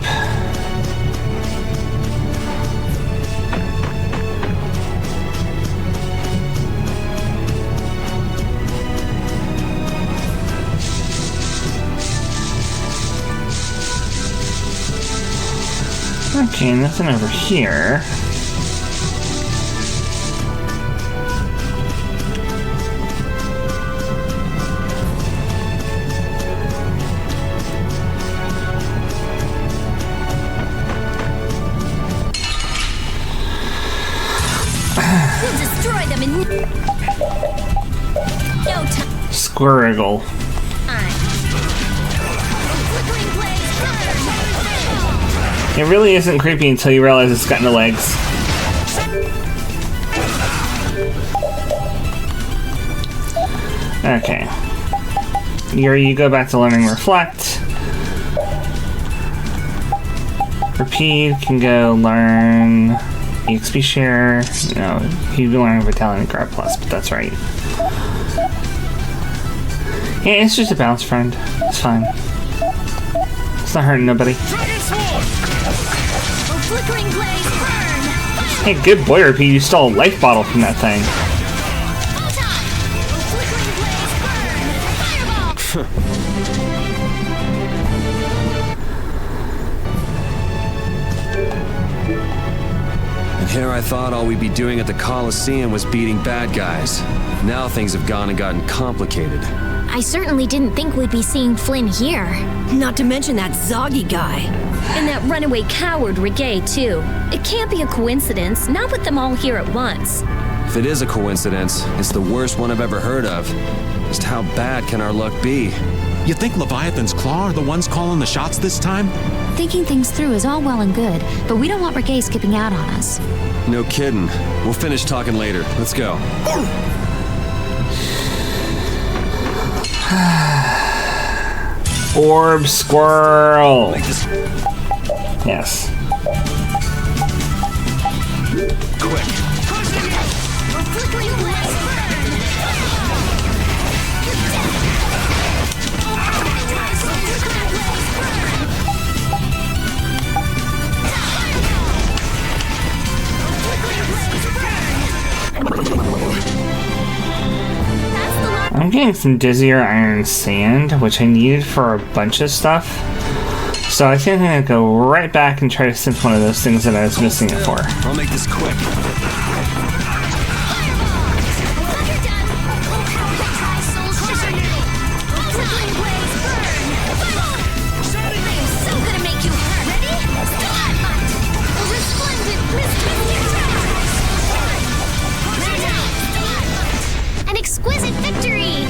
Okay, nothing over here. We'll destroy them in no time. Squirgle. It really isn't creepy until you realize it's got no legs. Okay. You go back to learning Reflect. Repeat can go learn EXP share. No, you can learn Vitality and Guard Plus, but that's right. Yeah, it's just a bounce friend. It's fine. It's not hurting nobody. Flickering blaze burn! Hey, good boy, Repeat. You stole a life bottle from that thing. And here I thought all we'd be doing at the Colosseum was beating bad guys. Now things have gone and gotten complicated. I certainly didn't think we'd be seeing Flynn here. Not to mention that Zoggy guy. And that runaway coward Regay, too. It can't be a coincidence, not with them all here at once. If it is a coincidence, it's the worst one I've ever heard of. Just how bad can our luck be? You think Leviathan's Claw are the ones calling the shots this time? Thinking things through is all well and good, but we don't want Reggae skipping out on us. No kidding. We'll finish talking later. Let's go. Orb squirrel. Yes. Quick. I'm getting some dizzier iron sand, which I needed for a bunch of stuff. So I think I'm gonna go right back and try to synth one of those things that I was missing it for. I'll make this quick. An exquisite victory!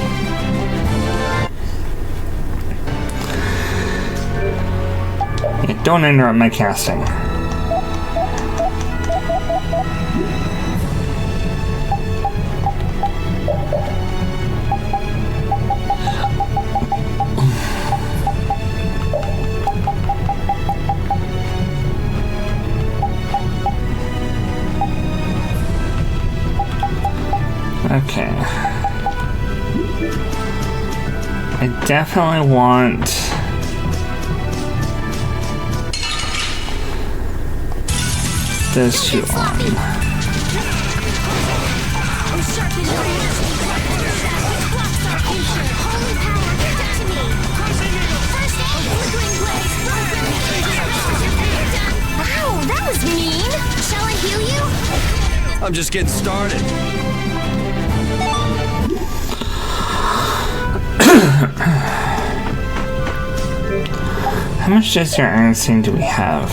Yeah, don't interrupt my casting. Okay. I definitely want those two on. Wow, that was mean! Shall I heal you? I'm just getting started. How much Dizzier Iron Sand do we have?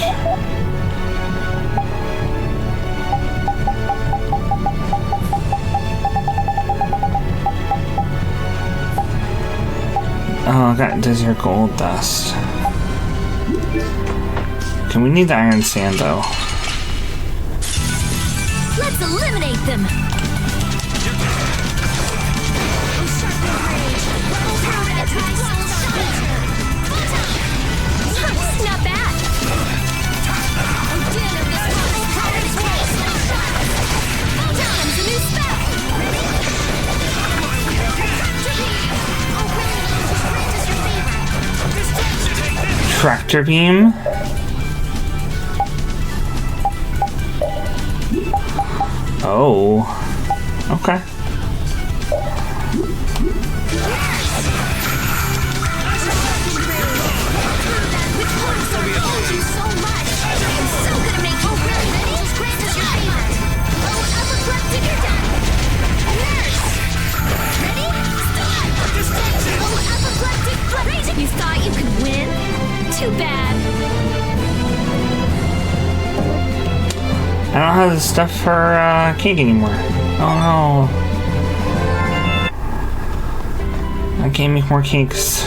Oh, I got Dizzier Gold Dust. Okay, we need the Iron Sand though. Let's eliminate them! Not bad! Photon's a new spell! Tractor Beam? Oh. Okay. You thought you could win? Too bad. I don't have the stuff for cake anymore. Oh no. I can't make more cakes.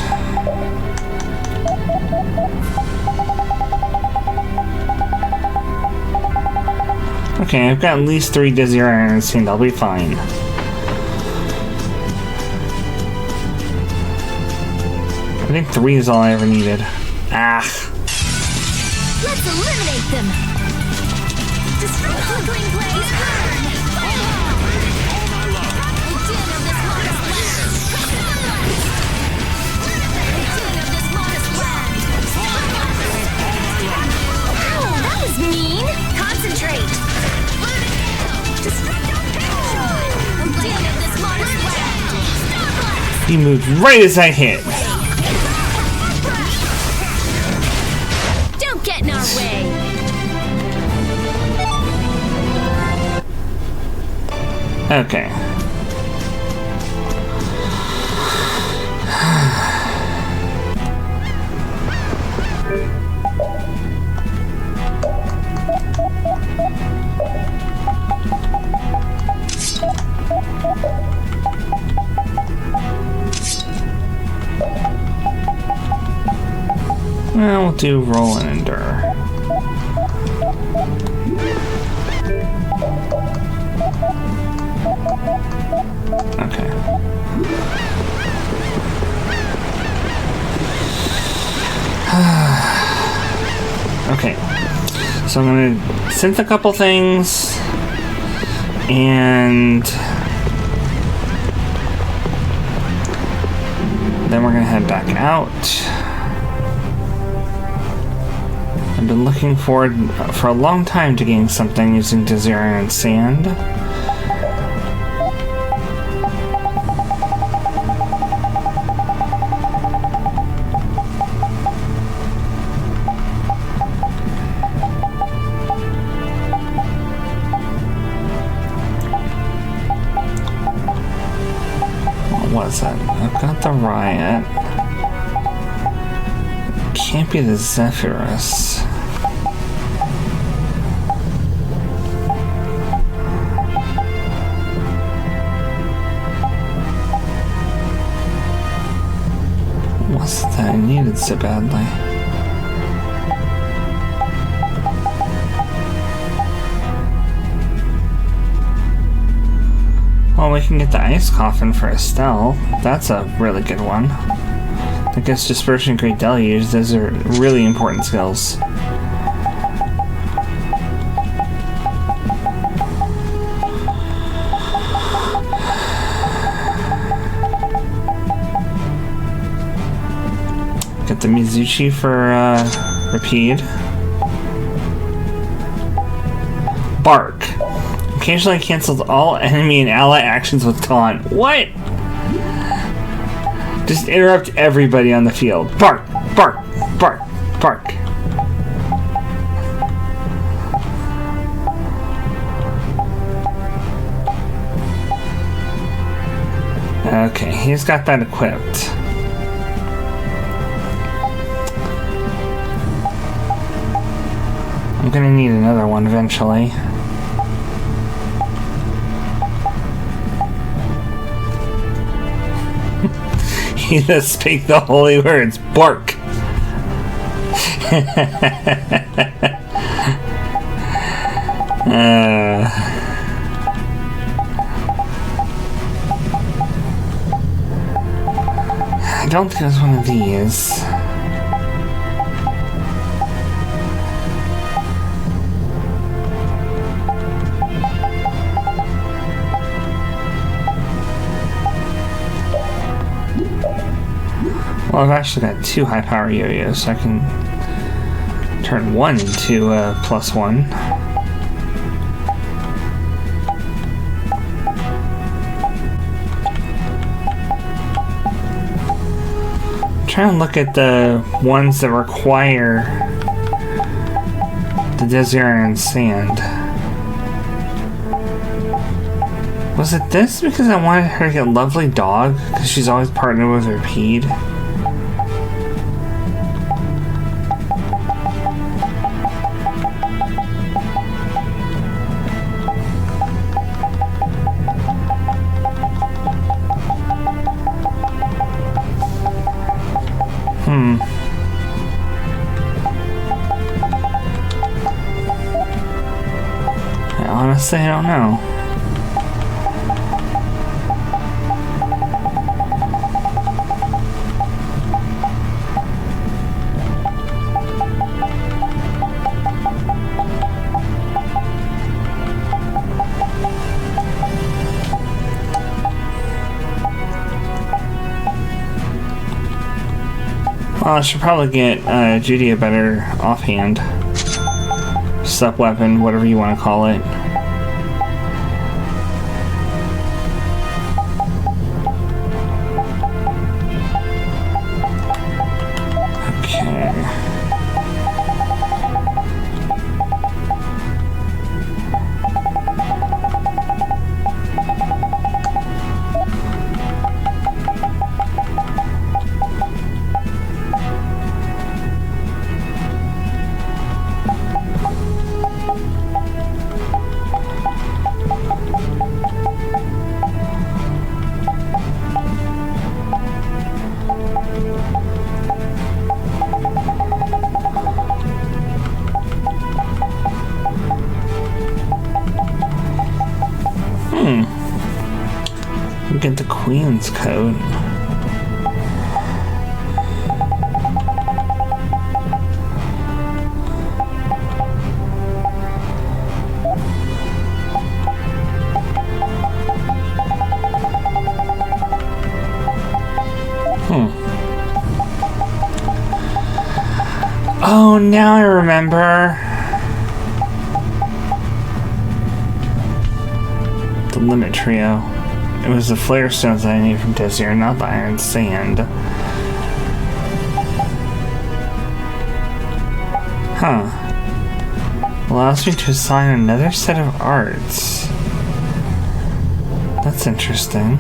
Okay, I've got at least 3 Dizzier Iron Sand. I'll be fine. I think 3 is all I ever needed. Ah. Let's eliminate them. Destroy flickering blaze. Ow, that was mean. Concentrate. He moved right as I hit. Don't get in our way. Okay. Well, we'll do roll and endure. Okay. Okay. So I'm gonna synth a couple things, and then we're gonna head back out. I've been looking forward for a long time to getting something using Desire and Sand. What was it? I've got the Riot. Can't be the Zephyrus. What's that I needed so badly? Well, we can get the Ice Coffin for Estelle. That's a really good one. I guess Dispersion, Great Deluge, those are really important skills. Get the Mizuchi for Repeat. Bark. Occasionally cancels all enemy and ally actions with Taunt. What? Just interrupt everybody on the field. Bark! Bark! Bark! Bark! Okay, he's got that equipped. I'm gonna need another one eventually. He that speak the holy words, bark. I don't think it's one of these. Well, I've actually got 2 high power yo-yos, so I can turn one into a +1. Try and look at the ones that require the Desire and Sand. Was it this because I wanted her to get Lovely Dog? Because she's always partnered with her Pede? Honestly, I don't know. Well, I should probably get Judy a better offhand. Sup weapon, whatever you want to call it. Ruins coat. Oh, now I remember. The Limit Trio. It was the flare stones that I need from Desir, not the iron sand. Huh. Allows me to assign another set of arts. That's interesting.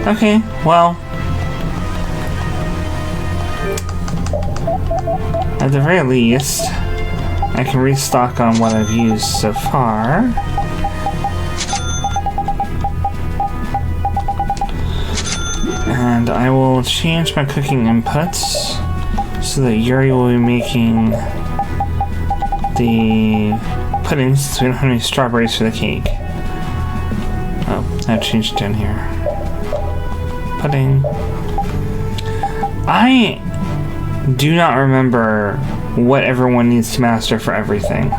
Okay, well. At the very least, I can restock on what I've used so far. And I will change my cooking inputs so that Yuri will be making the puddings since we don't have any strawberries for the cake. Oh, I changed it down here. Pudding. I do not remember what everyone needs to master for everything.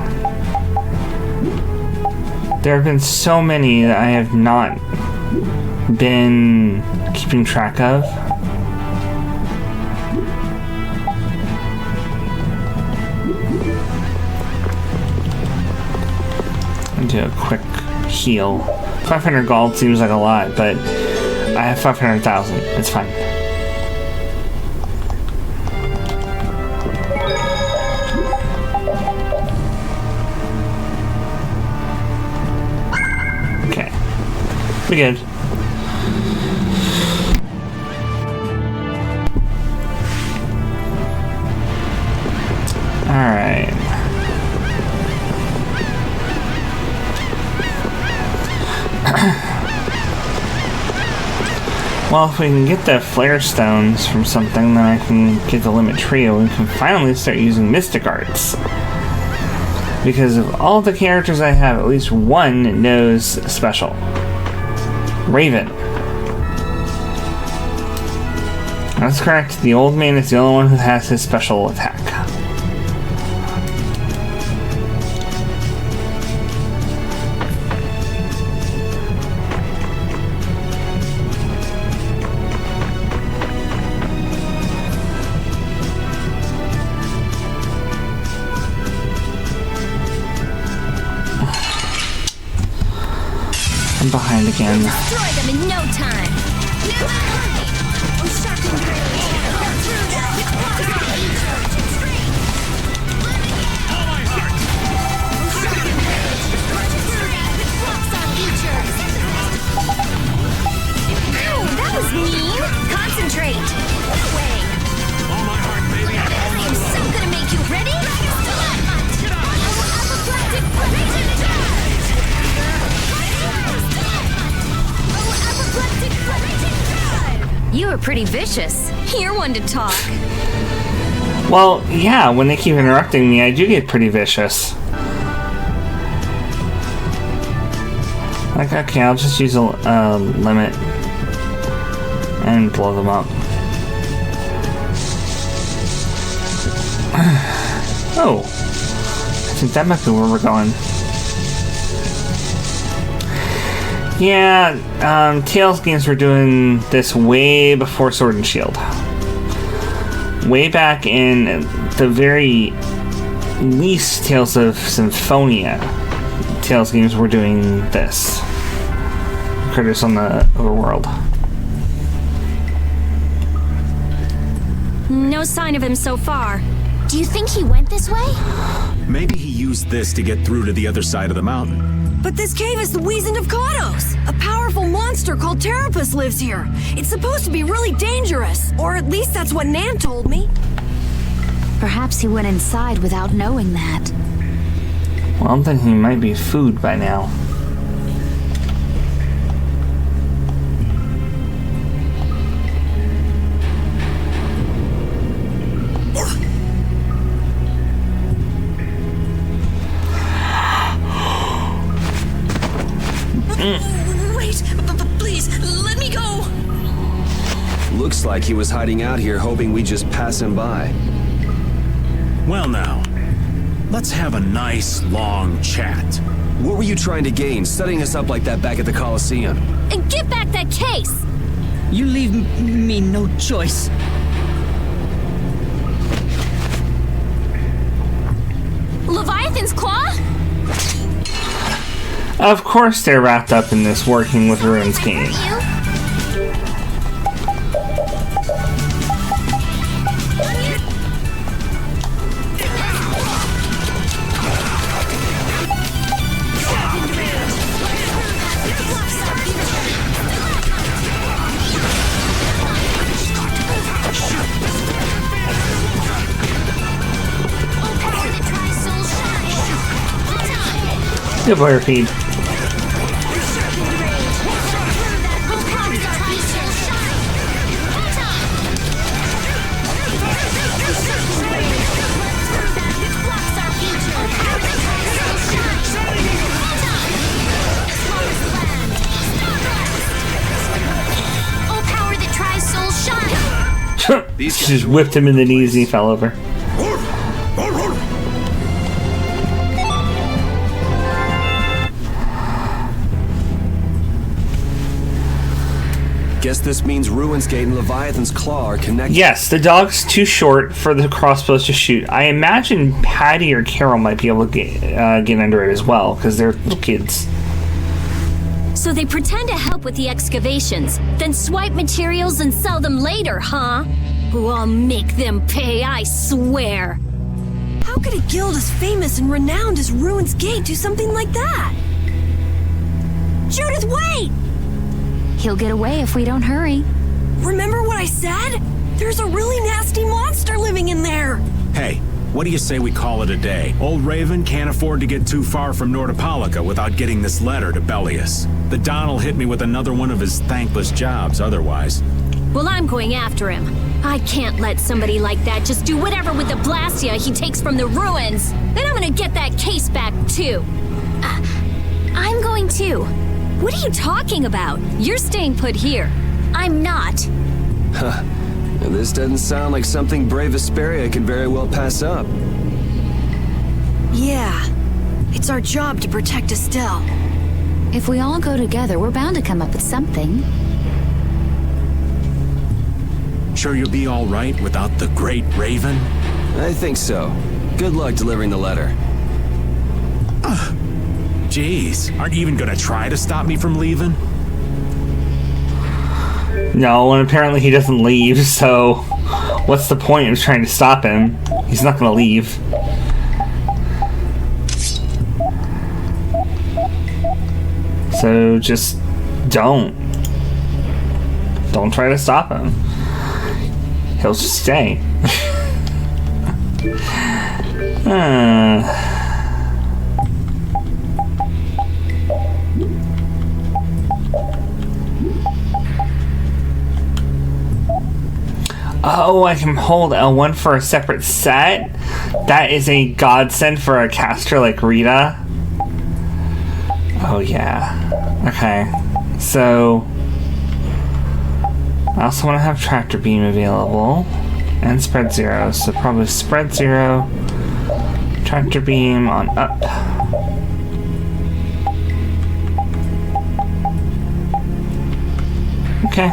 There have been so many that I have not been keeping track of. I'll do a quick heal. 500 gold seems like a lot, but I have 500,000. It's fine. We good. Alright. Well, if we can get the flare stones from something, then I can get the Limit Trio and we can finally start using Mystic Arts. Because of all the characters I have, at least one knows special. Raven. That's correct. The old man is the only one who has his special attack. I'm behind again. Destroy them in no time. Ow, that was mean. Concentrate. That way. All my heart, baby. I am so gonna make you ready. You were pretty vicious. You're one to talk. Well, yeah, when they keep interrupting me, I do get pretty vicious. Like, okay, I'll just use a limit and blow them up. Oh, I think that might be where we're going. Yeah, Tales games were doing this way before Sword and Shield. Way back in the very least Tales of Symphonia, Tales games were doing this. Critters on the overworld. No sign of him so far. Do you think he went this way? Maybe he used this to get through to the other side of the mountain. But this cave is the Wizened of Kados. A powerful monster called Terapus lives here. It's supposed to be really dangerous. Or at least that's what Nan told me. Perhaps he went inside without knowing that. Well, I'm thinking he might be food by now. Wait, please, Looks like he was hiding out here hoping we'd just pass him by. Well now, let's have a nice, long chat. What were you trying to gain, setting us up like that back at the Coliseum? And give back that case! You leave me no choice. Leviathan's Claw? Of course they're wrapped up in this working with Ruins Gate. Good player feed. She just whipped him in the knees and he fell over. Guess this means Ruins Gate and Leviathan's Claw are connected. Yes, the dog's too short for the crossbows to shoot. I imagine Patty or Carol might be able to get under it as well, because they're little kids. So they pretend to help with the excavations, then swipe materials and sell them later, huh? Oh, I'll make them pay, I swear. How could a guild as famous and renowned as Ruins Gate do something like that? Judith, wait! He'll get away if we don't hurry. Remember what I said? There's a really nasty monster living in there. Hey, what do you say we call it a day? Old Raven can't afford to get too far from Nordopolica without getting this letter to Bellius. The Don'll hit me with another one of his thankless jobs otherwise. Well, I'm going after him. I can't let somebody like that just do whatever with the Blastia he takes from the ruins. Then I'm gonna get that case back, too. I'm going too. What are you talking about? You're staying put here. I'm not. Huh. This doesn't sound like something brave Vesperia can very well pass up. Yeah. It's our job to protect Estelle. If we all go together, we're bound to come up with something. Sure you'll be all right without the Great Raven? I think so. Good luck delivering the letter. Jeez, aren't you even gonna try to stop me from leaving? No, and apparently he doesn't leave, so what's the point of trying to stop him? He's not gonna leave. So just don't try to stop him. He'll just stay. Oh, I can hold L1 for a separate set? That is a godsend for a caster like Rita. Oh yeah. Okay. So I also want to have Tractor Beam available. And Spread 0. So probably Spread 0. Tractor Beam on up. Okay.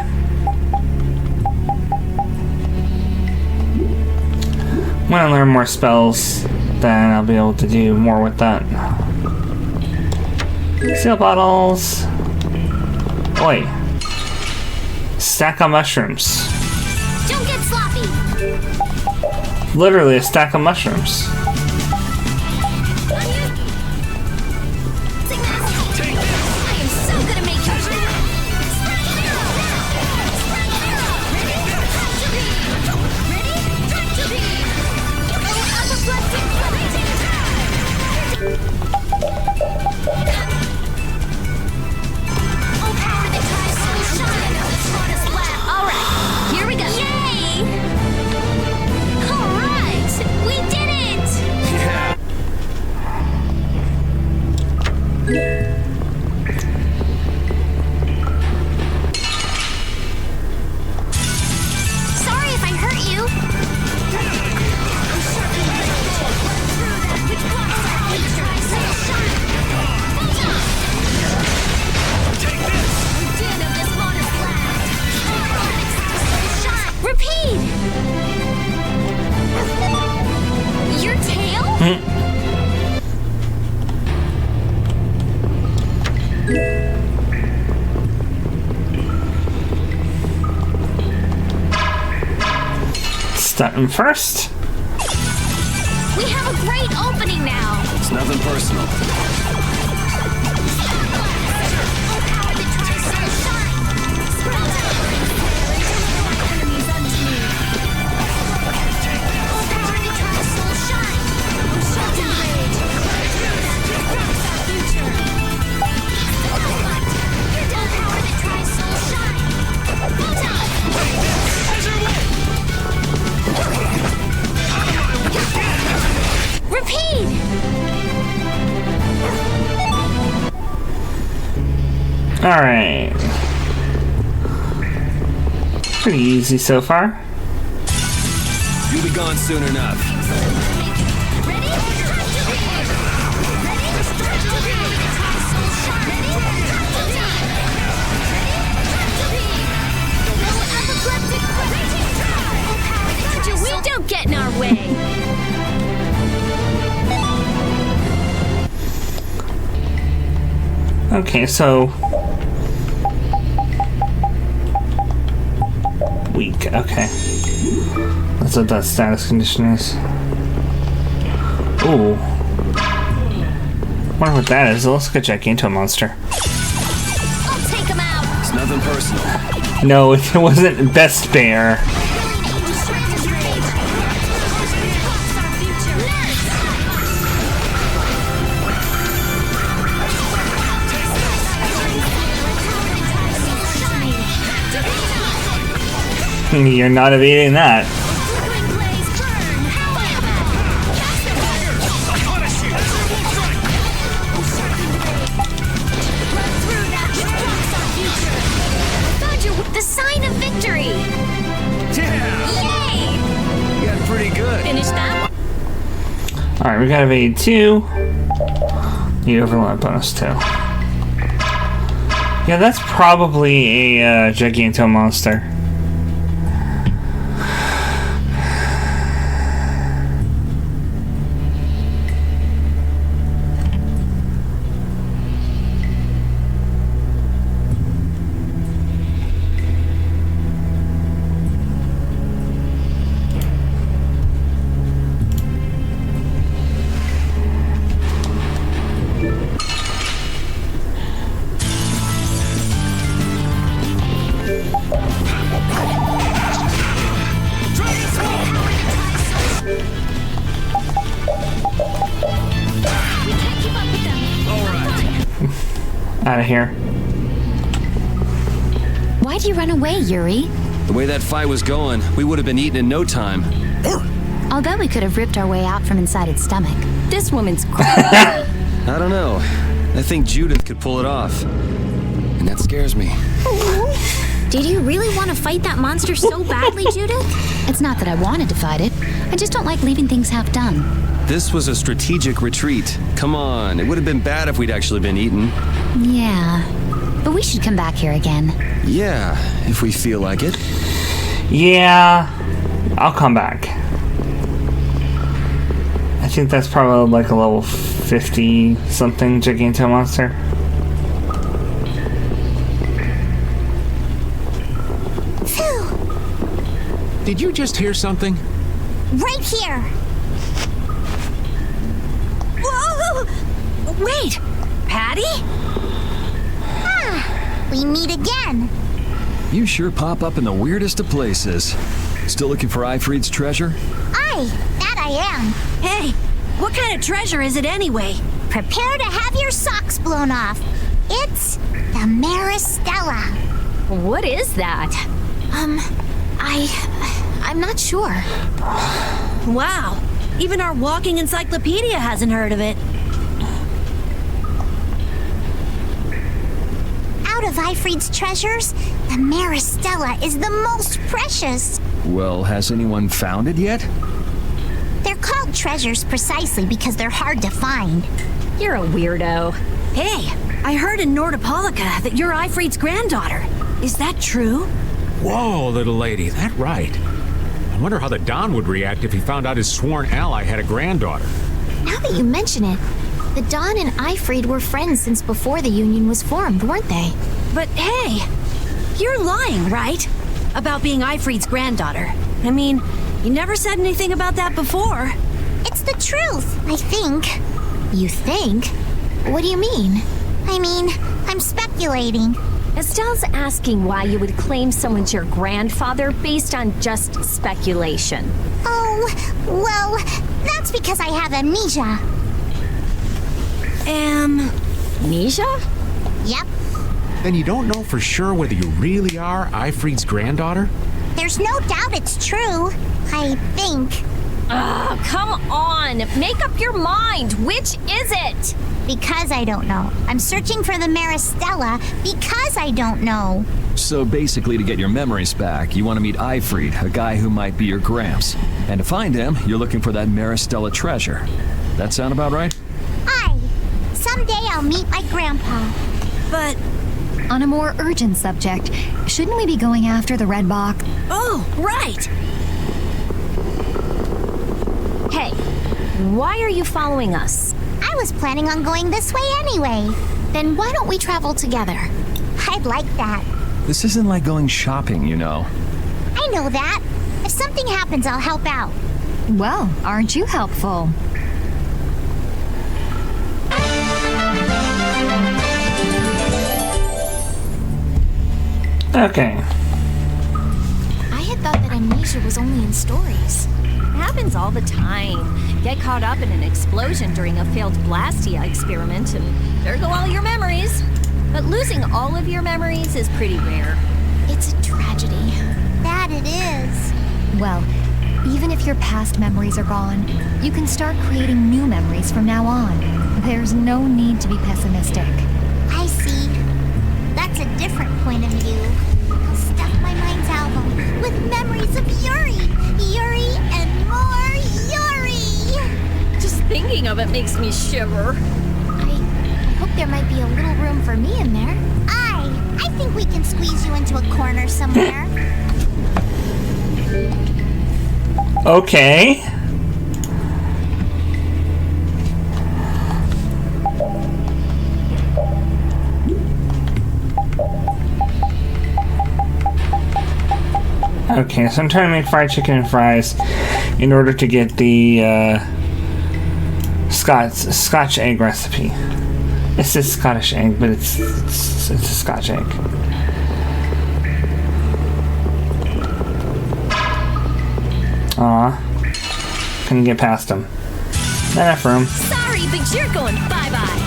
When I learn more spells, then I'll be able to do more with that. Seal bottles. Oi. Stack of mushrooms. Don't get sloppy. Literally a stack of mushrooms. Here we go. Yay! All right, we did it! Starting first. We have a great opening now. It's nothing personal. Alright. Pretty easy so far. You'll be gone soon enough. We don't get in our way. Okay, so weak. Okay, that's what that status condition is. Ooh, wonder what that is. It looks like a Giganto-monster. I'll take him out. It's nothing personal. No, it wasn't Vesperia. You're not evading that. The sign of victory. Yeah. Yay! You got pretty good. Finish that. Alright, we got evade 2. The overlap bonus 2. Yeah, that's probably a Giganto-monster. Out of here. Why'd you run away, Yuri? The way that fight was going, we would have been eaten in no time. I'll bet we could have ripped our way out from inside its stomach. This woman's I don't know. I think Judith could pull it off. And that scares me. Did you really want to fight that monster so badly, Judith? It's not that I wanted to fight it. I just don't like leaving things half done. This was a strategic retreat. Come on, it would have been bad if we'd actually been eaten. Yeah, but we should come back here again. Yeah, if we feel like it. Yeah, I'll come back. I think that's probably like a level 50 something Giganto monster. Did you just hear something? Right here. Whoa! Wait, Patty? Ah, we meet again. You sure pop up in the weirdest of places. Still looking for Ifrit's treasure? Aye, that I am. Hey, what kind of treasure is it anyway? Prepare to have your socks blown off. It's the Maristella. What is that? I'm not sure. Wow, even our walking encyclopedia hasn't heard of it. Out of Ifrit's treasures, the Maristella is the most precious. Well, has anyone found it yet? They're called treasures precisely because they're hard to find. You're a weirdo. Hey, I heard in Nordopolica that you're Ifrit's granddaughter. Is that true? Whoa, little lady, that right. I wonder how the Don would react if he found out his sworn ally had a granddaughter. Now that you mention it, the Dawn and Ifrid were friends since before the Union was formed, weren't they? But hey, you're lying, right? About being Ifrid's granddaughter. I mean, you never said anything about that before. It's the truth, I think. You think? What do you mean? I mean, I'm speculating. Estelle's asking why you would claim someone's your grandfather based on just speculation. Oh, well, that's because I have amnesia. Amnesia? Yep. Then you don't know for sure whether you really are Ifrid's granddaughter? There's no doubt it's true. I think. Oh, come on! Make up your mind! Which is it? Because I don't know. I'm searching for the Maristella because I don't know. So basically, to get your memories back, you want to meet Ifrid, a guy who might be your gramps. And to find him, you're looking for that Maristella treasure. That sound about right? Aye. Someday I'll meet my grandpa. But... On a more urgent subject, shouldn't we be going after the red box? Oh, right! Hey, why are you following us? I was planning on going this way anyway. Then why don't we travel together? I'd like that. This isn't like going shopping, you know. I know that. If something happens, I'll help out. Well, aren't you helpful? Okay. I had thought that amnesia was only in stories. It happens all the time. Get caught up in an explosion during a failed Blastia experiment, and there go all your memories. But losing all of your memories is pretty rare. It's a tragedy. That it is. Well, even if your past memories are gone, you can start creating new memories from now on. There's no need to be pessimistic. I see. That's a different point of view. I'll stuff my mind's album with memories of Yuri. Yuri and more Yuri. Just thinking of it makes me shiver. I hope there might be a little room for me in there. I think we can squeeze you into a corner somewhere. Okay. Okay, so I'm trying to make fried chicken and fries in order to get the Scotch egg recipe. It says Scottish egg, but it's a Scotch egg. Aw, couldn't get past him. Not enough room. Sorry, but you're going bye-bye.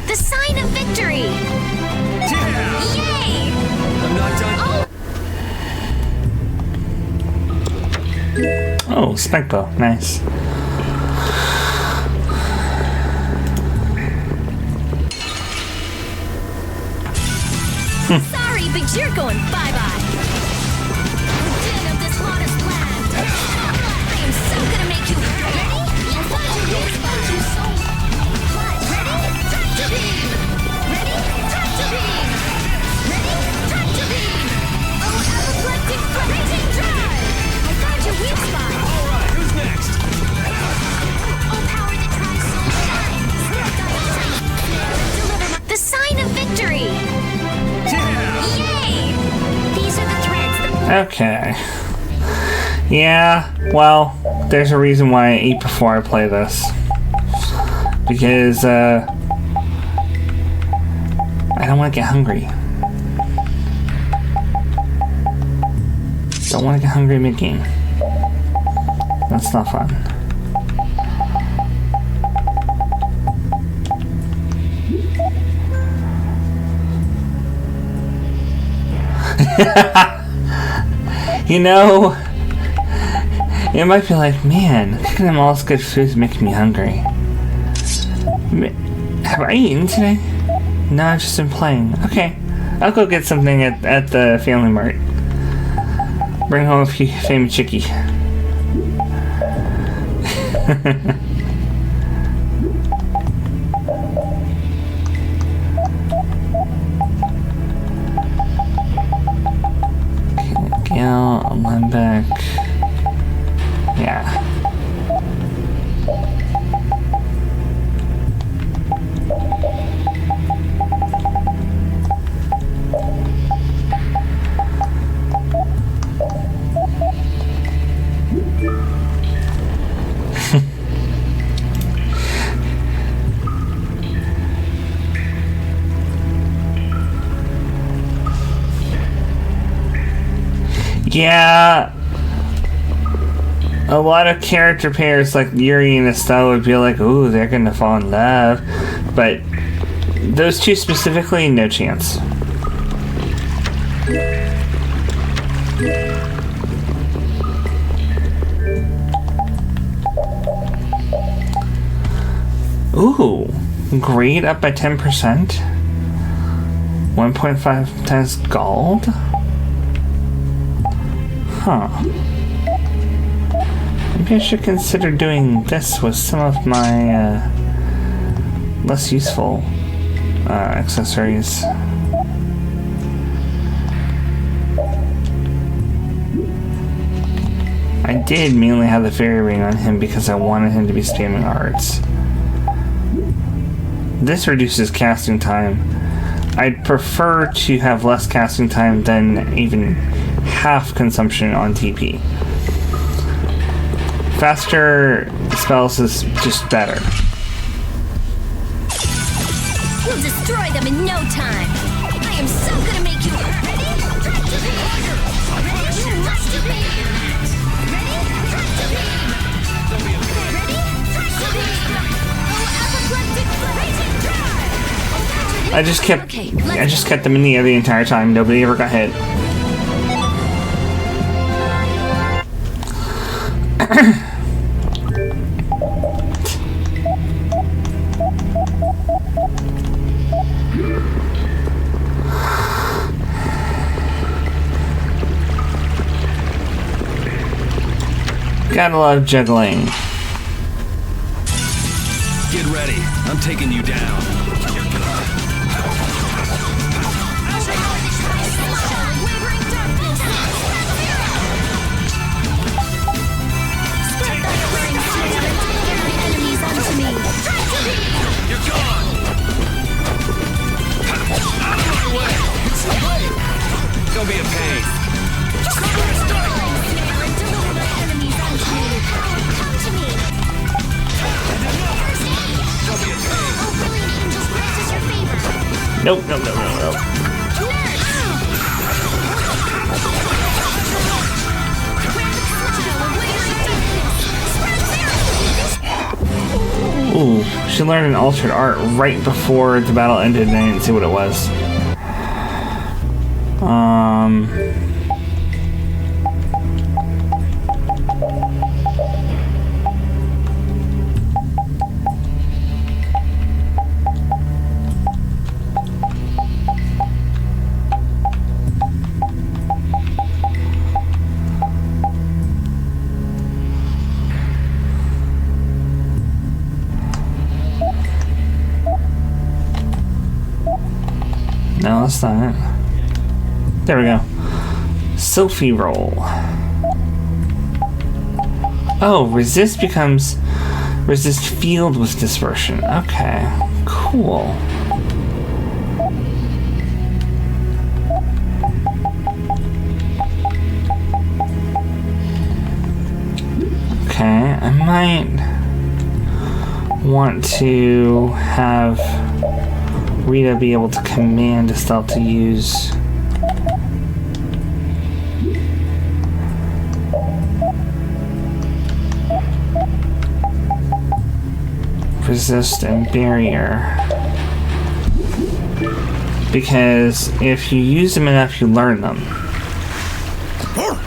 The sign of victory! Yeah! Yay! I'm not done. Oh, spike bow. Nice. Sorry, but you're going bye-bye. Din of this modest land. I am so gonna make you ready. You'll find your spot you so much. Ready? Tractor beam. Ready? Tractor beam. Ready? Tractor beam. Oh, apoplectic raging drive. I found your weak spot. All right, who's next? Oh, power that tries so shine. Deliver the sign of victory. Yay! These are the threads that... Okay. Yeah, well, there's a reason why I ate before I play this. Because, I don't want to get hungry. Don't want to get hungry mid-game. That's not fun. You know, it might be like, man, cooking them all this good food is making me hungry. Have I eaten today? No, I've just been playing. Okay. I'll go get something at the Family Mart. Bring home a few famous chicky. Gil, Lembeck. Yeah. Yeah, a lot of character pairs like Yuri and Estelle would be like, ooh, they're gonna fall in love, but those two specifically, no chance. Ooh, grade up by 10%. 1.5 times gold. Huh. Maybe I should consider doing this with some of my less useful accessories. I did mainly have the fairy ring on him because I wanted him to be spamming arts. This reduces casting time. I'd prefer to have less casting time than even half consumption on TP. Faster spells is just better. We'll destroy them in no time. I am so gonna make you hurt. Ready? You must obey that. Ready? Ready? I just kept them in the air the entire time. Nobody ever got hit. Gotta love juggling. Get ready. I'm taking you down. You're gone! Out of my way! Don't be a pain. Nope. Ooh, she learned an altered art right before the battle ended and I didn't see what it was. No, that's not it. There we go. Sophie roll. Oh, resist becomes resist field with dispersion. Okay, cool. Okay, I might want to have Rita be able to command Estelle to use resist and barrier, because if you use them enough you learn them. Help!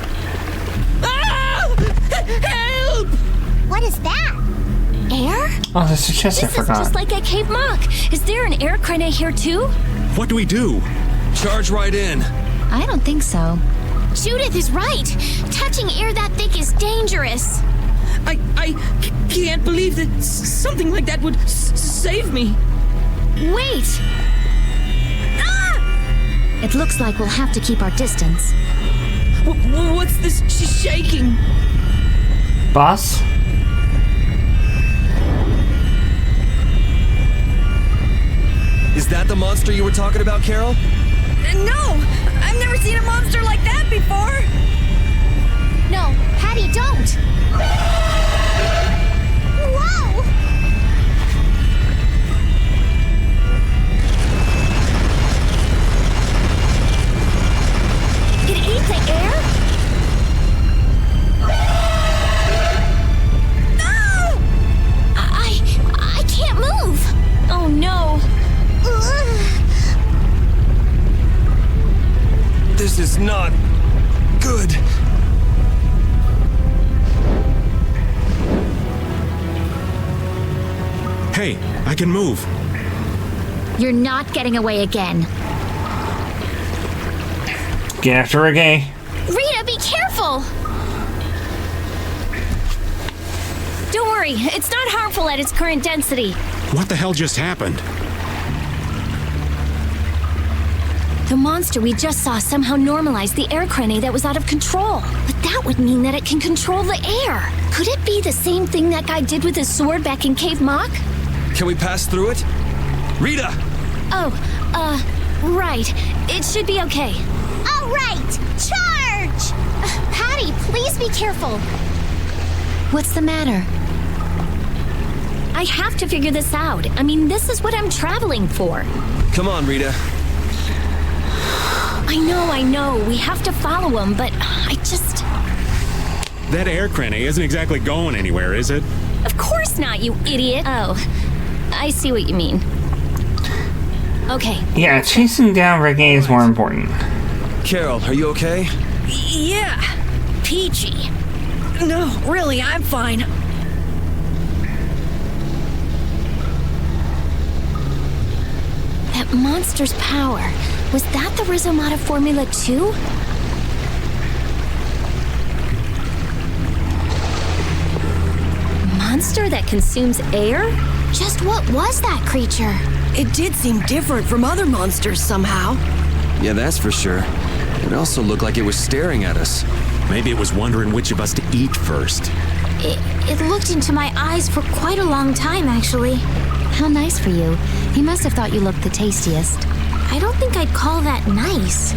What is that? Air? Oh, there's a chest I This is forgot. just like at Cave Mock. Is there an air crane here too? What do we do? Charge right in. I don't think so. Judith is right. Touching air that thick is dangerous. I can't believe that something like that would save me. Wait! Ah! It looks like we'll have to keep our distance. What's this shaking? Boss? Is that the monster you were talking about, Carol? No! I've never seen a monster like that before! No, Patty, don't! Whoa! It ate the air? No! I can't move! Oh no! This is not good. Hey, I can move. You're not getting away again. Get after Reggae. Rita, be careful! Don't worry, it's not harmful at its current density. What the hell just happened? The monster we just saw somehow normalized the air crane that was out of control. But that would mean that it can control the air. Could it be the same thing that guy did with his sword back in Cave Mock? Can we pass through it? Rita! Right. It should be okay. All right, charge! Patty, please be careful. What's the matter? I have to figure this out. I mean, this is what I'm traveling for. Come on, Rita. I know. We have to follow him, but I just... That air crane isn't exactly going anywhere, is it? Of course not, you idiot. Oh, I see what you mean. Okay. Yeah, chasing down Reggae is more important. Carol, are you okay? Yeah, peachy. No, really, I'm fine. That monster's power. Was that the Rhizomata Formula 2? Monster that consumes air? Just what was that creature? It did seem different from other monsters somehow. Yeah, that's for sure. It also looked like it was staring at us. Maybe it was wondering which of us to eat first. It looked into my eyes for quite a long time, actually. How nice for you. He must have thought you looked the tastiest. I don't think I'd call that nice.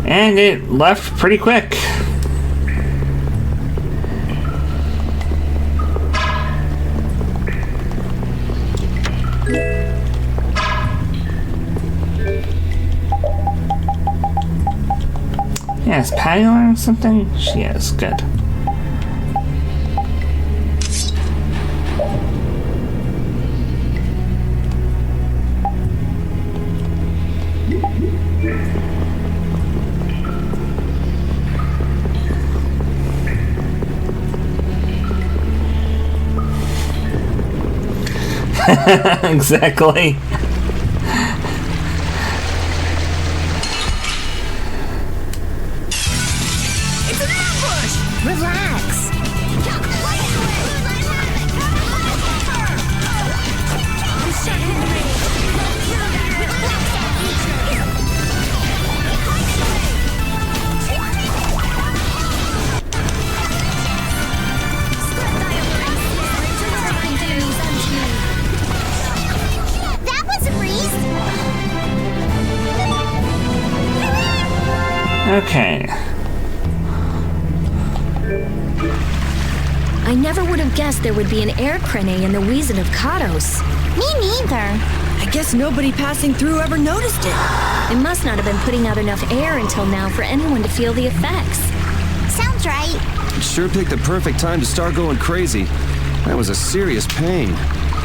And it left pretty quick. Yeah, is Patty learning something? She is. Good. Exactly. Relax. That was a breeze. Okay. I never would have guessed there would be an air crane in the Wheezin of Kados. Me neither. I guess nobody passing through ever noticed it. It must not have been putting out enough air until now for anyone to feel the effects. Sounds right. Sure picked the perfect time to start going crazy. That was a serious pain.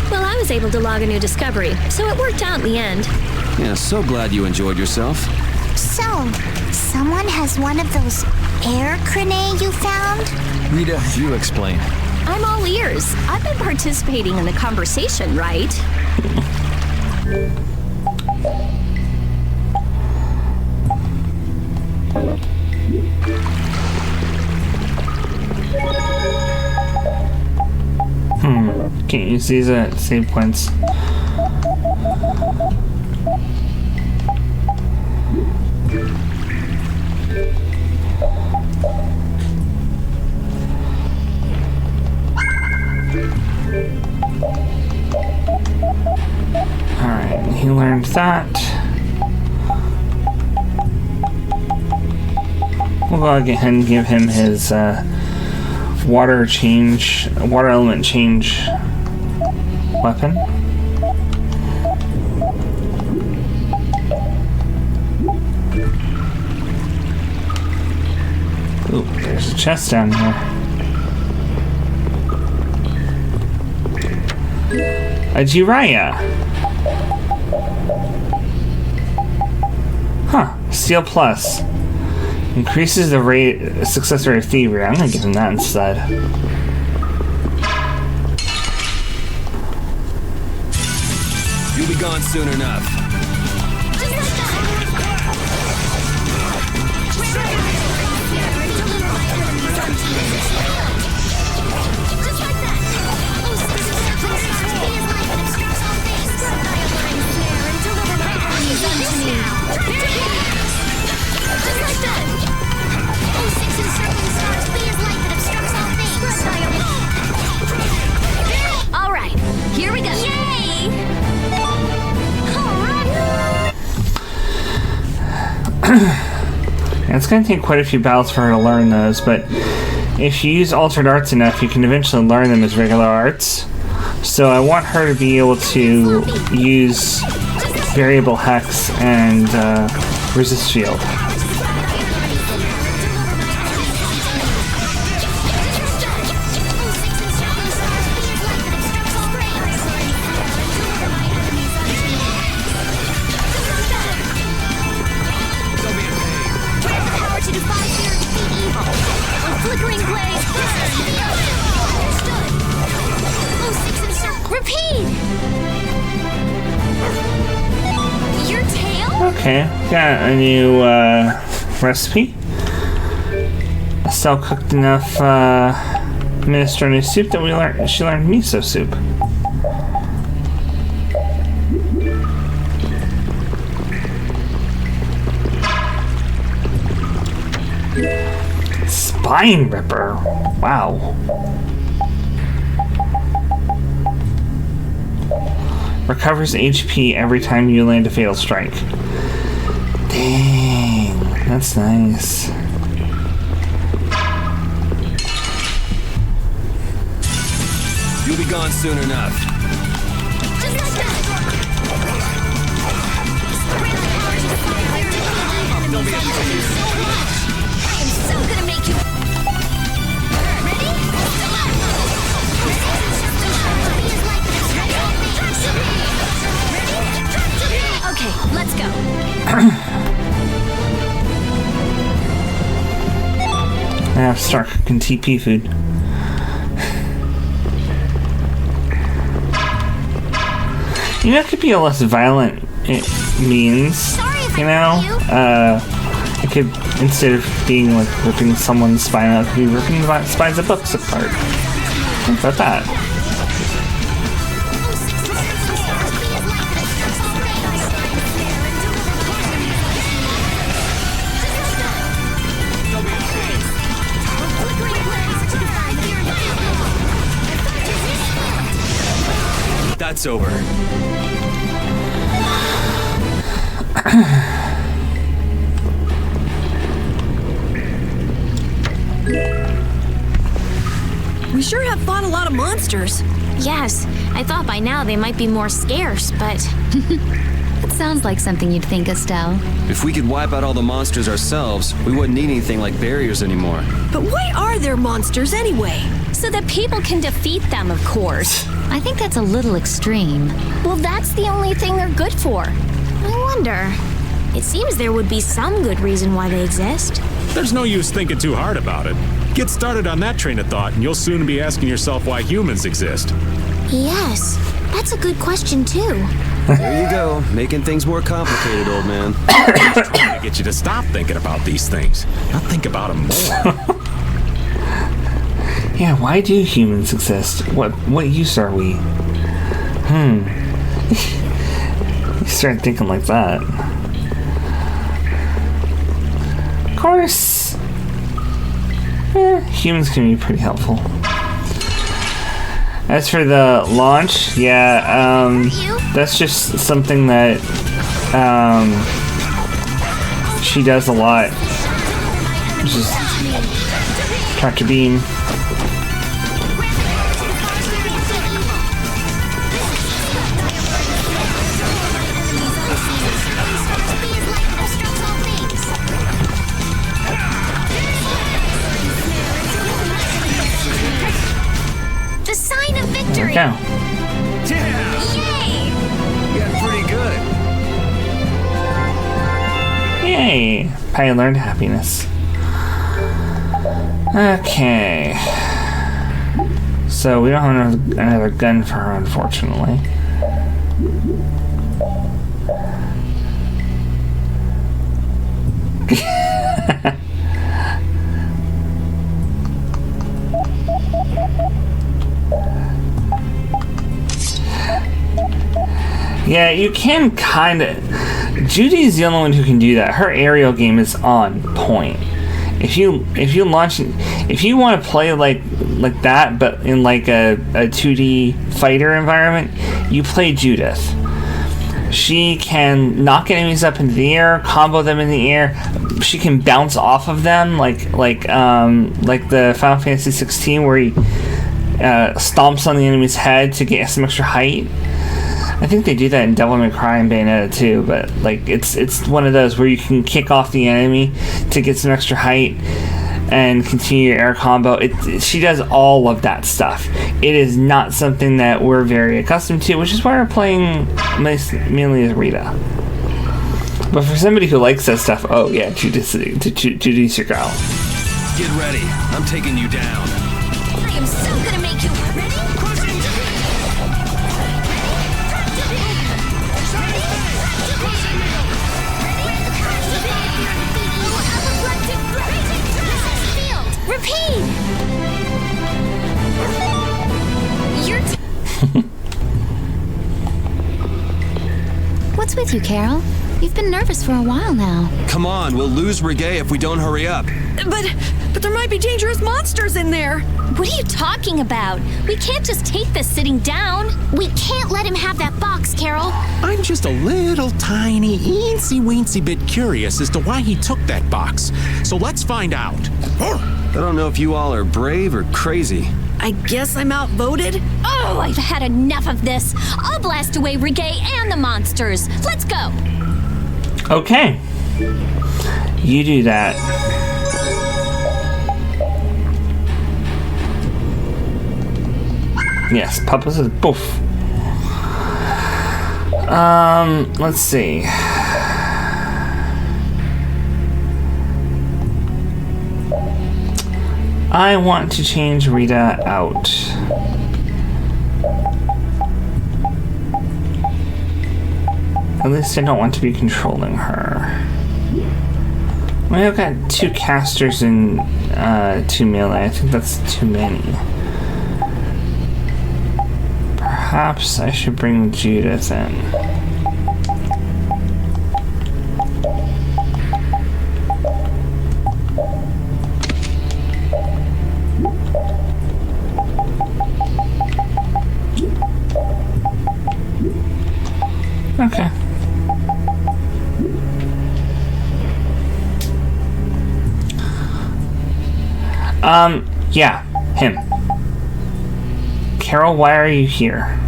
Well, I was able to log a new discovery, so it worked out in the end. Yeah, so glad you enjoyed yourself. So, someone has one of those air crane you found? Rita, you explain. I'm all ears. I've been participating in the conversation, right? Can't use these save points. Alright, he learned that. We'll go ahead and give him his water element change weapon. Ooh, there's a chest down here. A Jiraiya. Huh. Steel Plus. Increases the success rate of thievery. I'm gonna give him that instead. You'll be gone soon enough. All right, here we go. Yay! It's going to take quite a few battles for her to learn those, but if you use altered arts enough, you can eventually learn them as regular arts. So I want her to be able to use variable hex and resist shield. Okay, got a new recipe. Estelle cooked enough minestrone soup that she learned miso soup. Spine Ripper. Wow. Recovers HP every time you land a fatal strike. Dang, that's nice. You'll be gone soon enough. I'm so gonna make you. Okay, let's go. I have to start cooking TP food. You know, it could be a less violent means. You know, it could, instead of being like ripping someone's spine out, it could be ripping the spines of books apart. Think about that. That's over. We sure have fought a lot of monsters. Yes, I thought by now they might be more scarce, but... It sounds like something you'd think, Estelle. If we could wipe out all the monsters ourselves, we wouldn't need anything like barriers anymore. But why are there monsters anyway? So that people can defeat them, of course. I think that's a little extreme. Well, that's the only thing they're good for. I wonder... It seems there would be some good reason why they exist. There's no use thinking too hard about it. Get started on that train of thought, and you'll soon be asking yourself why humans exist. Yes, that's a good question, too. There you go, making things more complicated, old man. I'm just trying to get you to stop thinking about these things. Now think about them more. Yeah, why do humans exist? What use are we? You start thinking like that. Of course, humans can be pretty helpful. As for the launch, that's just something that she does a lot. Just tractor beam. Yeah. Yay! You got pretty good. Yay! I learned happiness. Okay. So we don't have another gun for her, unfortunately. Yeah, you can kind of. Judy's the only one who can do that. Her aerial game is on point. If you want to play like that, but in like a 2D fighter environment, you play Judith. She can knock enemies up into the air, combo them in the air. She can bounce off of them, like the Final Fantasy 16, where he stomps on the enemy's head to get some extra height. I think they do that in Devil May Cry and Bayonetta too, but like it's one of those where you can kick off the enemy to get some extra height and continue your air combo. She does all of that stuff. It is not something that we're very accustomed to, which is why we're playing mainly as Rita. But for somebody who likes that stuff, oh yeah, Judy's your girl. Get ready, I'm taking you down. I am so gonna make you ready. Repeat! What's with you, Carol? You've been nervous for a while now. Come on, we'll lose Reggae if we don't hurry up. But there might be dangerous monsters in there. What are you talking about? We can't just take this sitting down. We can't let him have that box, Carol. I'm just a little tiny, eensy-weensy bit curious as to why he took that box. So let's find out. I don't know if you all are brave or crazy. I guess I'm outvoted? Oh, I've had enough of this. I'll blast away Reggae and the monsters. Let's go. Okay. You do that. Yes, Papa says boof. Let's see. I want to change Rita out. At least I don't want to be controlling her. I've got 2 casters and 2 melee. I think that's too many. Perhaps I should bring Judith in. Okay. Yeah, him. Carol, why are you here?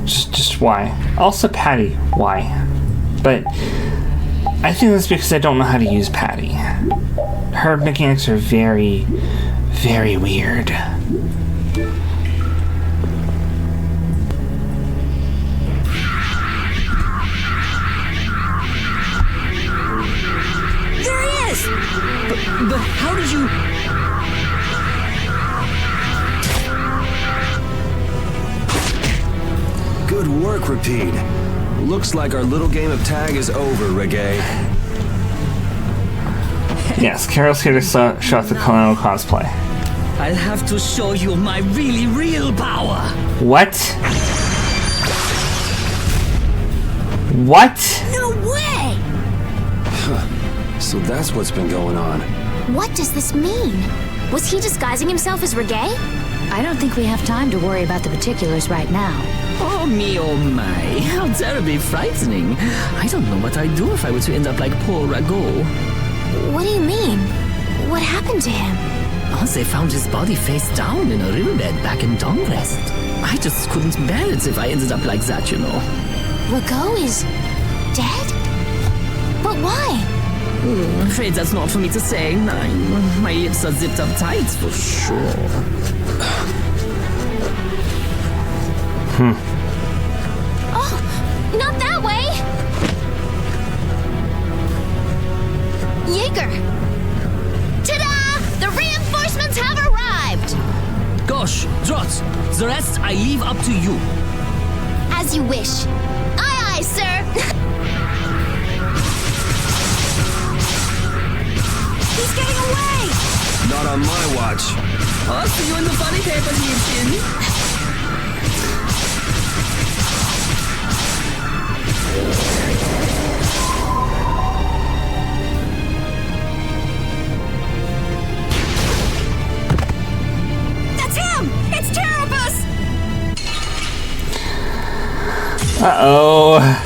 Just why? Also Patty, why? But I think that's because I don't know how to use Patty. Her mechanics are very, very weird. Good work, Repeat. Looks like our little game of tag is over, Reggae. Yes, Carol's here to show off the Colonel cosplay. I'll have to show you my really real power. What? What? No way! So that's what's been going on. What does this mean? Was he disguising himself as Reggae? I don't think we have time to worry about the particulars right now. Oh me, oh my. How terribly frightening. I don't know what I'd do if I were to end up like poor Rago. What do you mean? What happened to him? Oh, they found his body face down in a riverbed back in Dongrest. I just couldn't bear it if I ended up like that, you know. Rago is dead? But why? I'm afraid that's not for me to say. My lips are zipped up tight for sure. Oh, not that way! Jaeger! Ta-da! The reinforcements have arrived! Gosh, Drot, the rest I leave up to you. As you wish. Aye, aye, sir! He's getting away! Not on my watch. I'll see you in the funny paper, Liebchen. That's him! It's Terrabus! Uh-oh.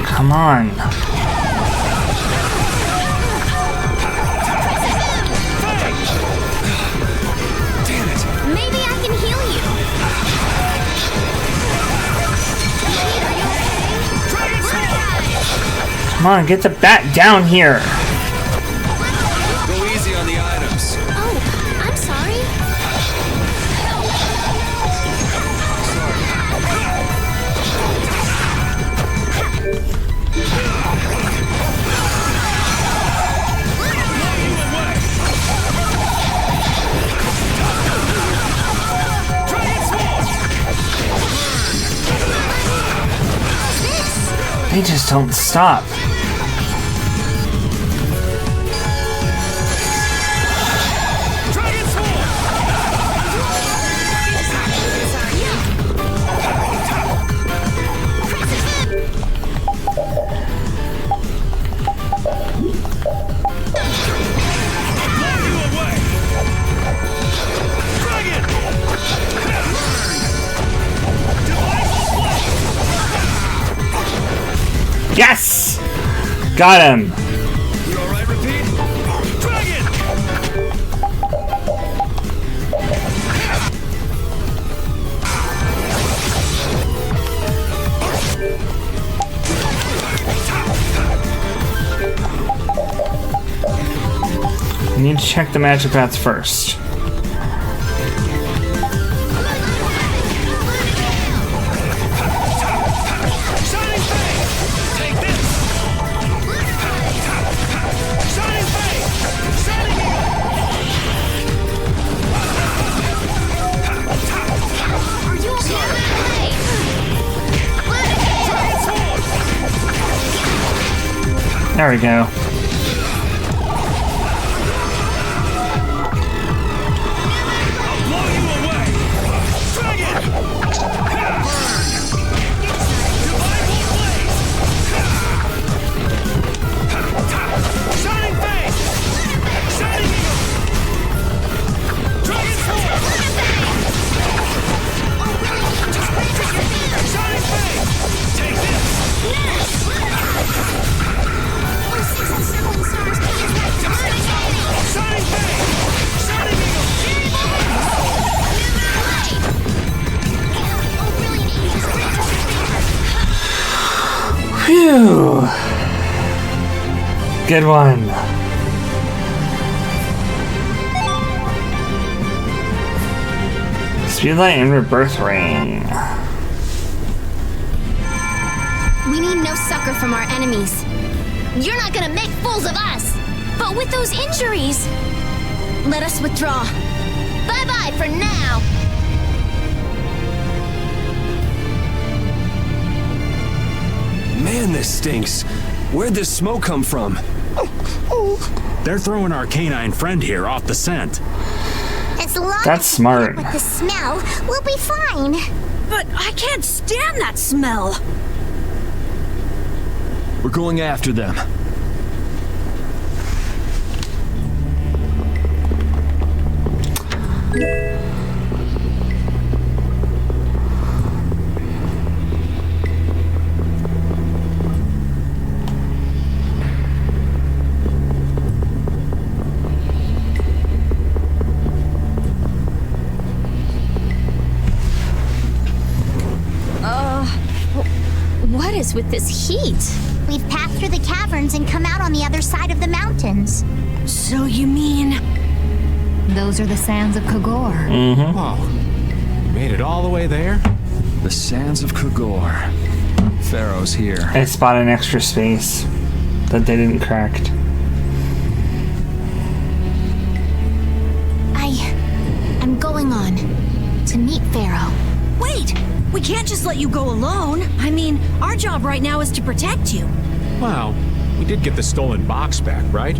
Come on. Damn it! Maybe I can heal you. Come on, get the bat down here. Go easy on the items. Oh, I'm sorry. They just don't stop. Yes! Got him! You alright, Repeat? Dragon! We need to check the magic bats first. There we go. Phew. Good one. Speedlight and Rebirth Ring. We need no succor from our enemies. You're not gonna make fools of us! But with those injuries, let us withdraw. Bye-bye for now! Man, this stinks. Where'd this smoke come from? They're throwing our canine friend here off the scent. As long That's smart. with the smell, we'll be fine. But I can't stand that smell. We're going after them. What is with this heat? We've passed through the caverns and come out on the other side of the mountains. So you mean... Those are the sands of Kogor. Mm-hmm. Oh, made it all the way there? The sands of Kogor. Phaeroh's here. I spot an extra space that they didn't correct. I'm going on to meet Phaeroh. Wait! We can't just let you go alone. I mean, our job right now is to protect you. Well, we did get the stolen box back, right?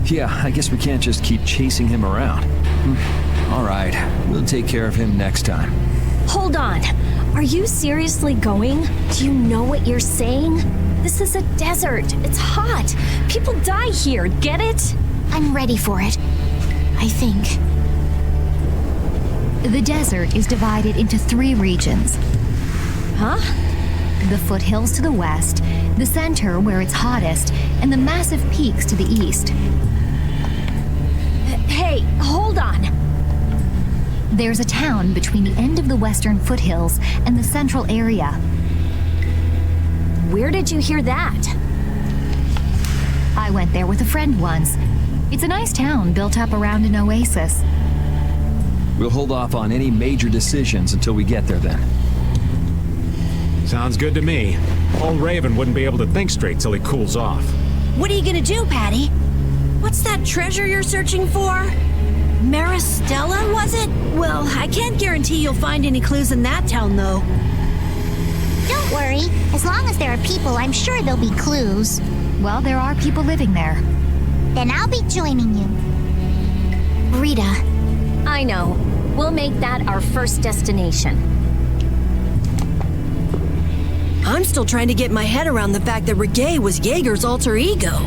Yeah, I guess we can't just keep chasing him around. All right, we'll take care of him next time. Hold on. Are you seriously going? Do you know what you're saying? This is a desert. It's hot. People die here. Get it? I'm ready for it. I think. The desert is divided into 3 regions. Huh? The foothills to the west, the center where it's hottest, and the massive peaks to the east. Hey, hold on. There's a town between the end of the western foothills and the central area. Where did you hear that? I went there with a friend once. It's a nice town built up around an oasis. We'll hold off on any major decisions until we get there then. Sounds good to me. Old Raven wouldn't be able to think straight till he cools off. What are you gonna do, Patty? What's that treasure you're searching for? Maristella, was it? Well, I can't guarantee you'll find any clues in that town, though. Don't worry. As long as there are people, I'm sure there'll be clues. Well, there are people living there. Then I'll be joining you. Rita. I know. We'll make that our first destination. I'm still trying to get my head around the fact that Reggae was Jaeger's alter ego.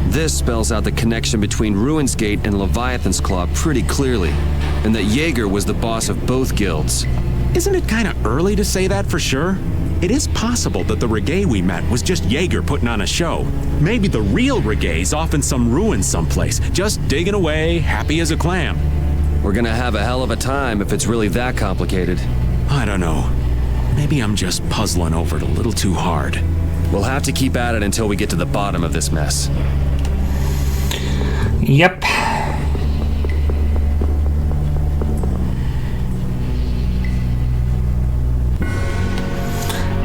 This spells out the connection between Ruins Gate and Leviathan's Claw pretty clearly, and that Jaeger was the boss of both guilds. Isn't it kind of early to say that for sure? It is possible that the Reggae we met was just Jaeger putting on a show. Maybe the real Reggae's off in some ruins someplace, just digging away, happy as a clam. We're gonna have a hell of a time if it's really that complicated. I don't know. Maybe I'm just puzzling over it a little too hard. We'll have to keep at it until we get to the bottom of this mess. Yep.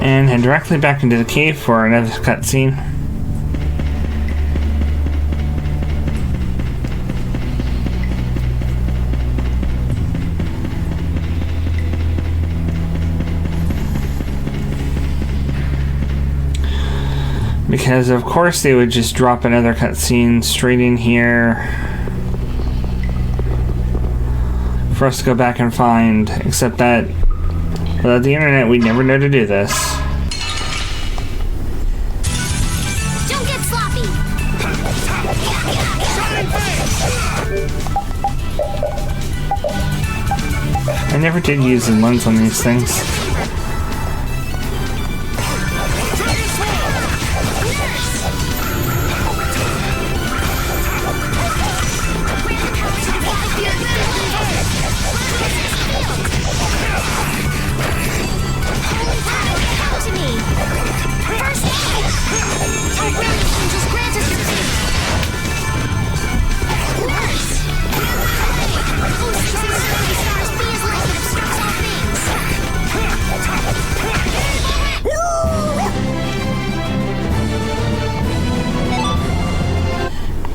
And head directly back into the cave for another cutscene. Because of course they would just drop another cutscene straight in here for us to go back and find, except that without the internet we'd never know to do this. Don't get sloppy! I never did use the lens on these things.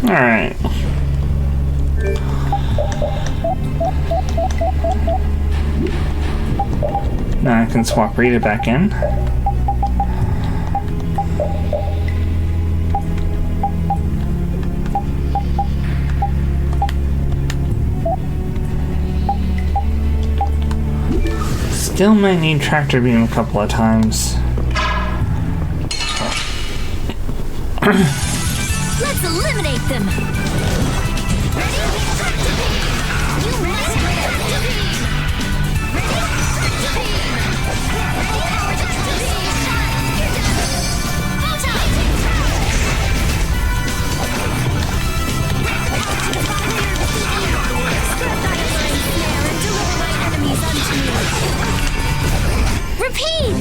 Alright. Now I can swap Rita back in. Still might need tractor beam a couple of times. Let's eliminate them! Repeat!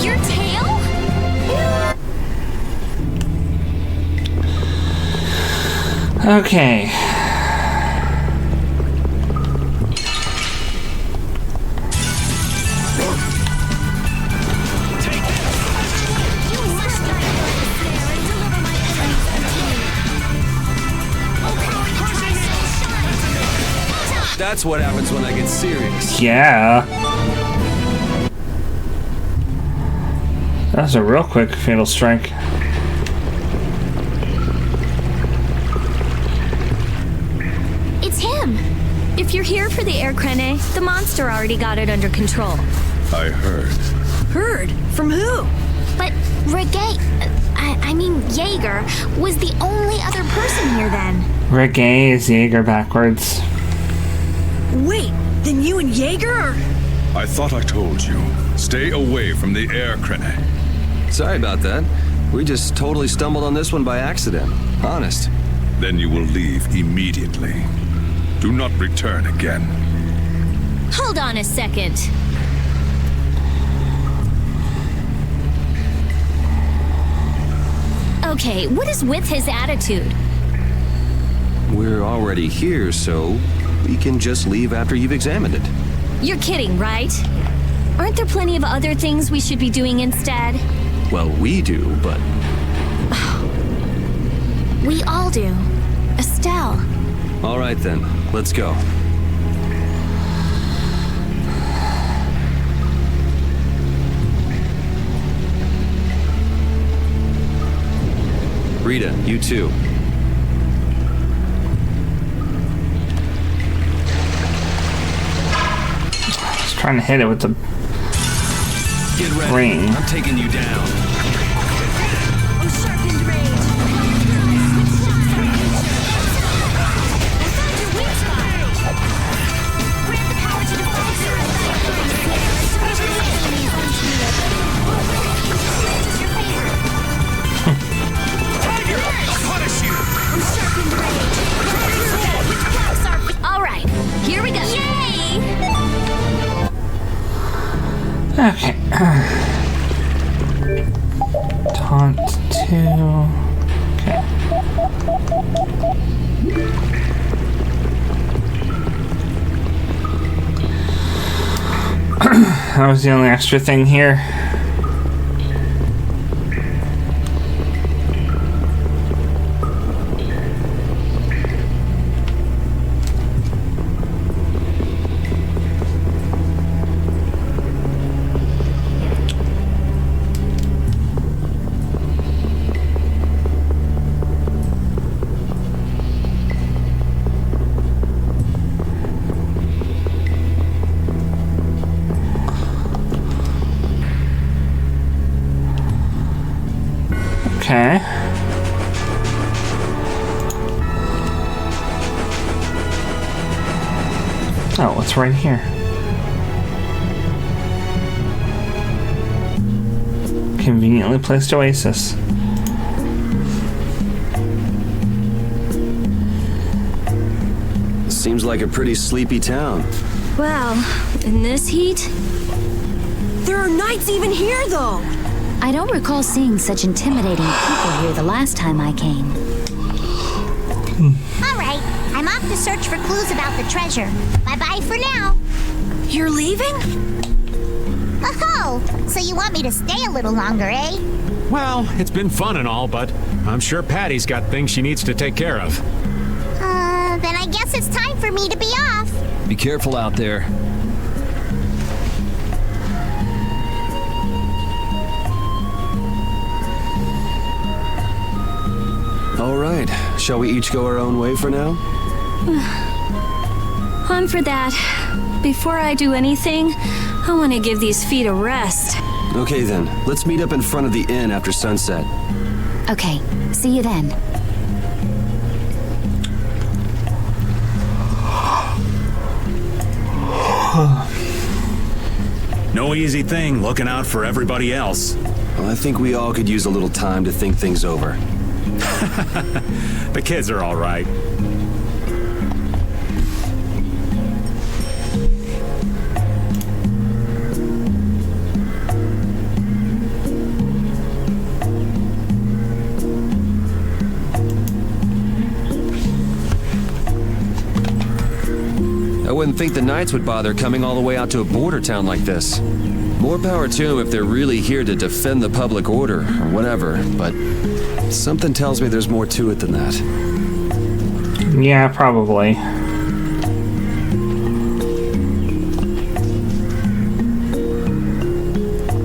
Your tail? Okay. That's what happens when I get serious. Yeah. That was a real quick fatal strike. It's him. If you're here for the air crane, the monster already got it under control. I heard. Heard? From who? But I mean Jaeger, was the only other person here then. Reggae is Jaeger backwards. Wait, then you and Jaeger are... I thought I told you. Stay away from the air crane. Sorry about that. We just totally stumbled on this one by accident. Honest. Then you will leave immediately. Do not return again. Hold on a second. Okay, what is with his attitude? We're already here, so we can just leave after you've examined it. You're kidding, right? Aren't there plenty of other things we should be doing instead? Well, we do, but... We all do. Estelle. All right then, let's go. Rita, you too. Just trying to hit it with the Get ready. ring. I'm taking you down. All right, here we go. Yay! Okay. Taunt 2. Okay. That was the only extra thing here. Okay. Oh, it's right here. Conveniently placed oasis. Seems like a pretty sleepy town. Well, in this heat? There are knights even here, though! I don't recall seeing such intimidating people here the last time I came. Alright, I'm off to search for clues about the treasure. Bye-bye for now. You're leaving? Oh, so you want me to stay a little longer, eh? Well, it's been fun and all, but I'm sure Patty's got things she needs to take care of. Then I guess it's time for me to be off. Be careful out there. All right, shall we each go our own way for now? On for that. Before I do anything, I want to give these feet a rest. Okay then, let's meet up in front of the inn after sunset. Okay, see you then. No easy thing looking out for everybody else. Well, I think we all could use a little time to think things over. The kids are all right. I wouldn't think the Knights would bother coming all the way out to a border town like this. More power to them if they're really here to defend the public order or whatever, but something tells me there's more to it than that. Yeah, probably.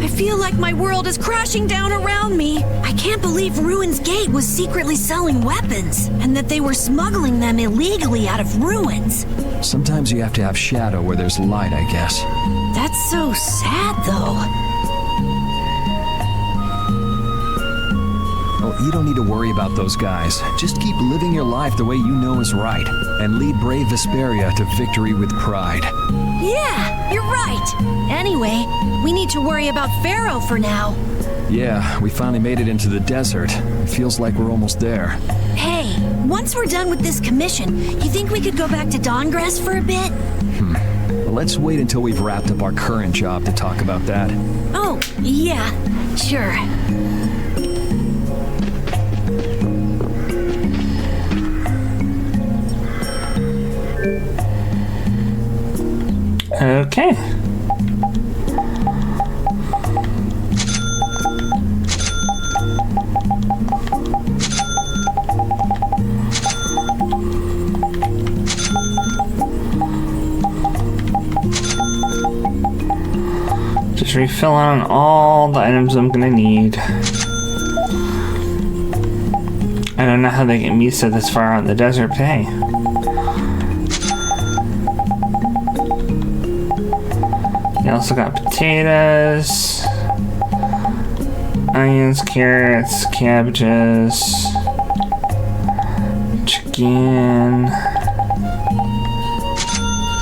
I feel like my world is crashing down around me. I can't believe Ruin's Gate was secretly selling weapons, and that they were smuggling them illegally out of ruins. Sometimes you have to have shadow where there's light, I guess. That's so sad, though. Oh, you don't need to worry about those guys. Just keep living your life the way you know is right, and lead brave Vesperia to victory with pride. Yeah, you're right. Anyway, we need to worry about Phaeroh for now. Yeah, we finally made it into the desert. It feels like we're almost there. Hey, once we're done with this commission, you think we could go back to Dawngrass for a bit? Well, let's wait until we've wrapped up our current job to talk about that. Oh, yeah, sure. Okay. Just refill on all the items I'm gonna need. I don't know how they get Misa this far out in the desert, but hey. You also got potatoes, onions, carrots, cabbages, chicken.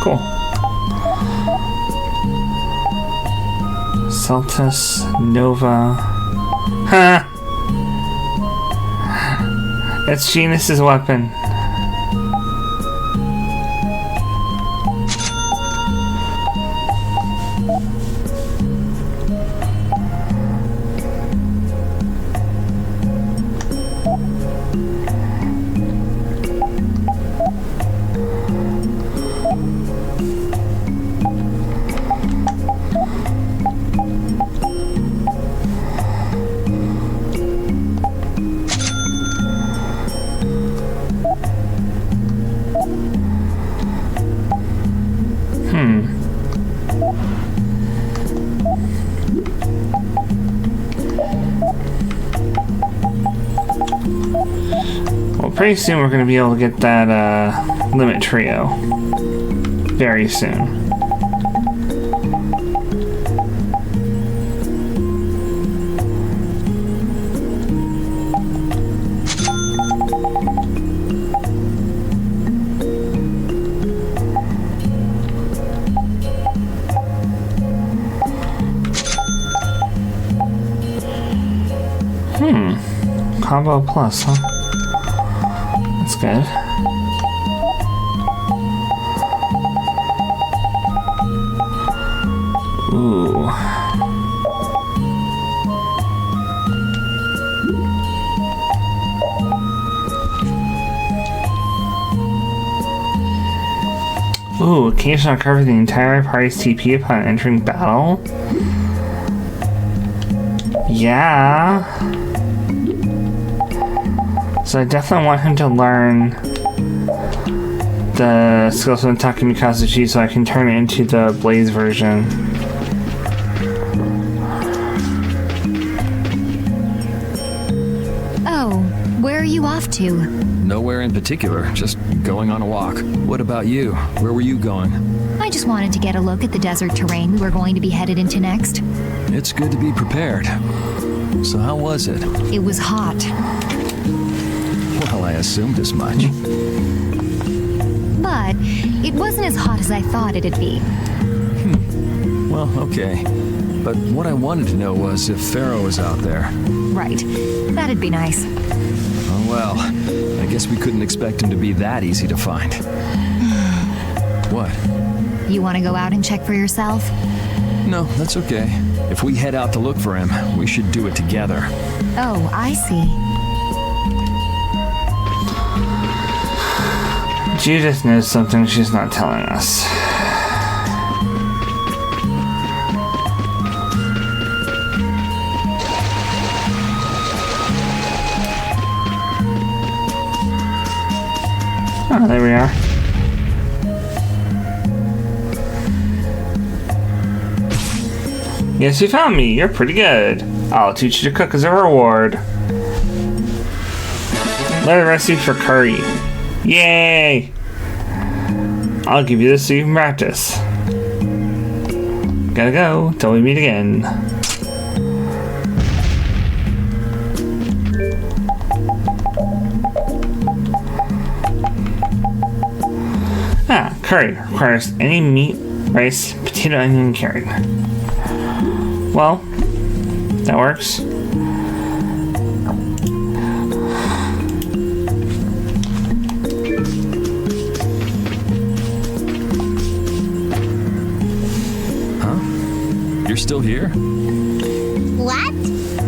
Cool. Celtus Nova. Ha! That's Genus's weapon. Pretty soon we're going to be able to get that limit trio. Very soon. Combo plus, huh? That's good. Ooh. Ooh, occasionally cover the entire party's TP upon entering battle. Yeah. So I definitely want him to learn the skills from Takumi Kazuchi so I can turn it into the Blaze version. Oh, where are you off to? Nowhere in particular, just going on a walk. What about you? Where were you going? I just wanted to get a look at the desert terrain we were going to be headed into next. It's good to be prepared. So how was it? It was hot. Well, I assumed as much. But it wasn't as hot as I thought it'd be. Well, okay. But what I wanted to know was if Phaeroh was out there. Right. That'd be nice. Oh, well. I guess we couldn't expect him to be that easy to find. What? You want to go out and check for yourself? No, that's okay. If we head out to look for him, we should do it together. Oh, I see. Judith knows something she's not telling us. Oh, there we are. Yes, you found me. You're pretty good. I'll teach you to cook as a reward. Learn a recipe for curry. Yay! I'll give you this so you can practice. Gotta go till we meet again. Ah, curry requires any meat, rice, potato, onion, and carrot. Well, that works. You're still here? What?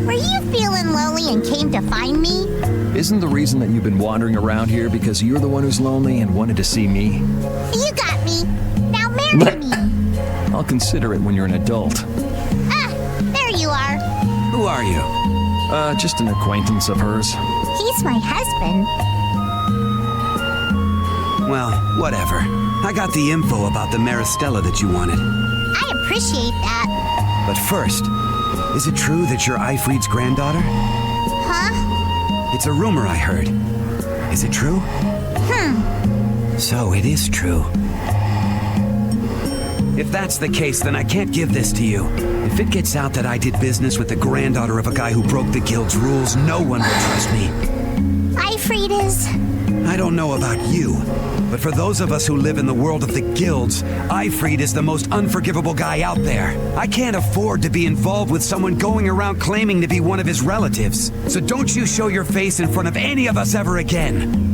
Were you feeling lonely and came to find me? Isn't the reason that you've been wandering around here because you're the one who's lonely and wanted to see me? You got me. Now marry me. I'll consider it when you're an adult. Ah, there you are. Who are you? Just an acquaintance of hers. He's my husband. Well, whatever. I got the info about the Maristella that you wanted. I appreciate that. But first, is it true that you're Eifried's granddaughter? Huh? It's a rumor I heard. Is it true? So it is true. If that's the case, then I can't give this to you. If it gets out that I did business with the granddaughter of a guy who broke the guild's rules, no one will trust me. Eifried is... I don't know about you, but for those of us who live in the world of the guilds, Eifried is the most unforgivable guy out there. I can't afford to be involved with someone going around claiming to be one of his relatives. So don't you show your face in front of any of us ever again.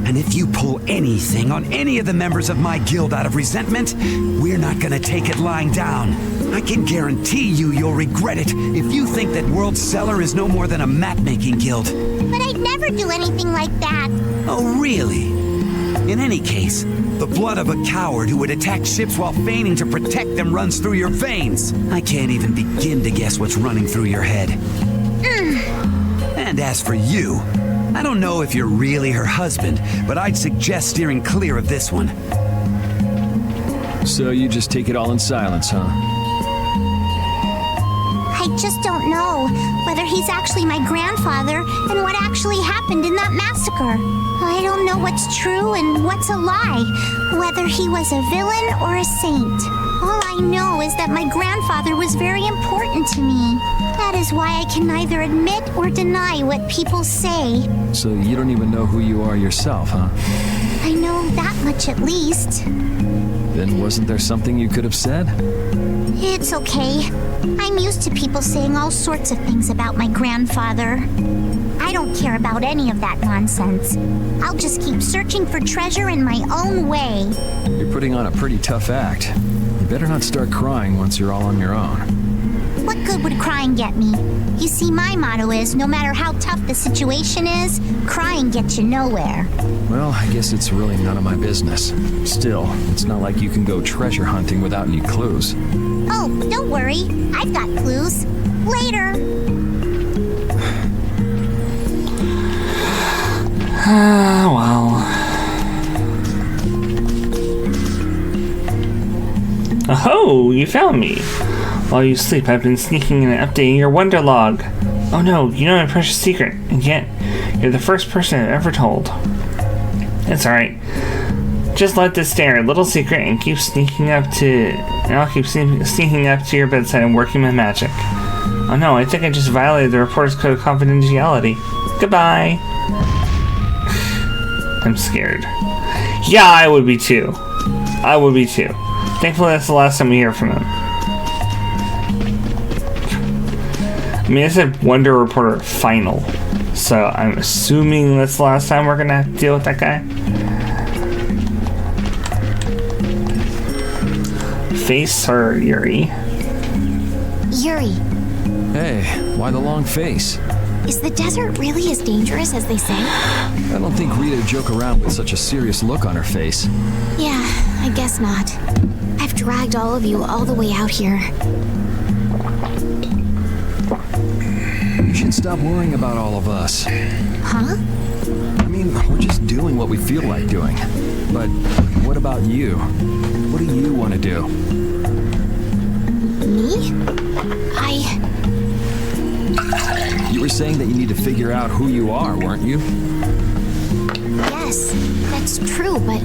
And if you pull anything on any of the members of my guild out of resentment, we're not gonna take it lying down. I can guarantee you'll regret it if you think that World Cellar is no more than a map-making guild. But I'd never do anything like that. Oh, really? In any case, the blood of a coward who would attack ships while feigning to protect them runs through your veins. I can't even begin to guess what's running through your head. And as for you, I don't know if you're really her husband, but I'd suggest steering clear of this one. So you just take it all in silence, huh? I just don't know whether he's actually my grandfather and what actually happened in that massacre. I don't know what's true and what's a lie, whether he was a villain or a saint. All I know is that my grandfather was very important to me. That is why I can neither admit or deny what people say. So you don't even know who you are yourself, huh? I know that much at least. Then Wasn't there something you could have said? It's okay. I'm used to people saying all sorts of things about my grandfather. I don't care about any of that nonsense. I'll just keep searching for treasure in my own way. You're putting on a pretty tough act. You better not start crying once you're all on your own. What good would crying get me? You see, my motto is, no matter how tough the situation is, crying gets you nowhere. Well, I guess it's really none of my business. Still, it's not like you can go treasure hunting without any clues. Oh, don't worry. I've got clues. Later. Well. Oh, you found me. While you sleep, I've been sneaking in and updating your wonder log. Oh no, you know my precious secret, and yet you're the first person I've ever told. It's alright. Just let this stay our little secret and keep sneaking up to... And I'll keep sneaking up to your bedside and working my magic. Oh no, I think I just violated the reporter's code of confidentiality. Goodbye. I'm scared. Yeah, I would be too. I would be too. Thankfully, that's the last time we hear from him. I mean, it said Wonder Reporter Final. So I'm assuming that's the last time we're gonna have to deal with that guy. Face or Yuri? Yuri, Hey, why the long face? is the desert really as dangerous as they say? I don't think Rita would joke around with such a serious look on her face. Yeah, I guess not. I've dragged all of you all the way out here. You should stop worrying about all of us. Huh? I mean, we're just doing what we feel like doing. But what about you? What do you want to do? Me? You were saying that you need to figure out who you are, weren't you? Yes, that's true, but...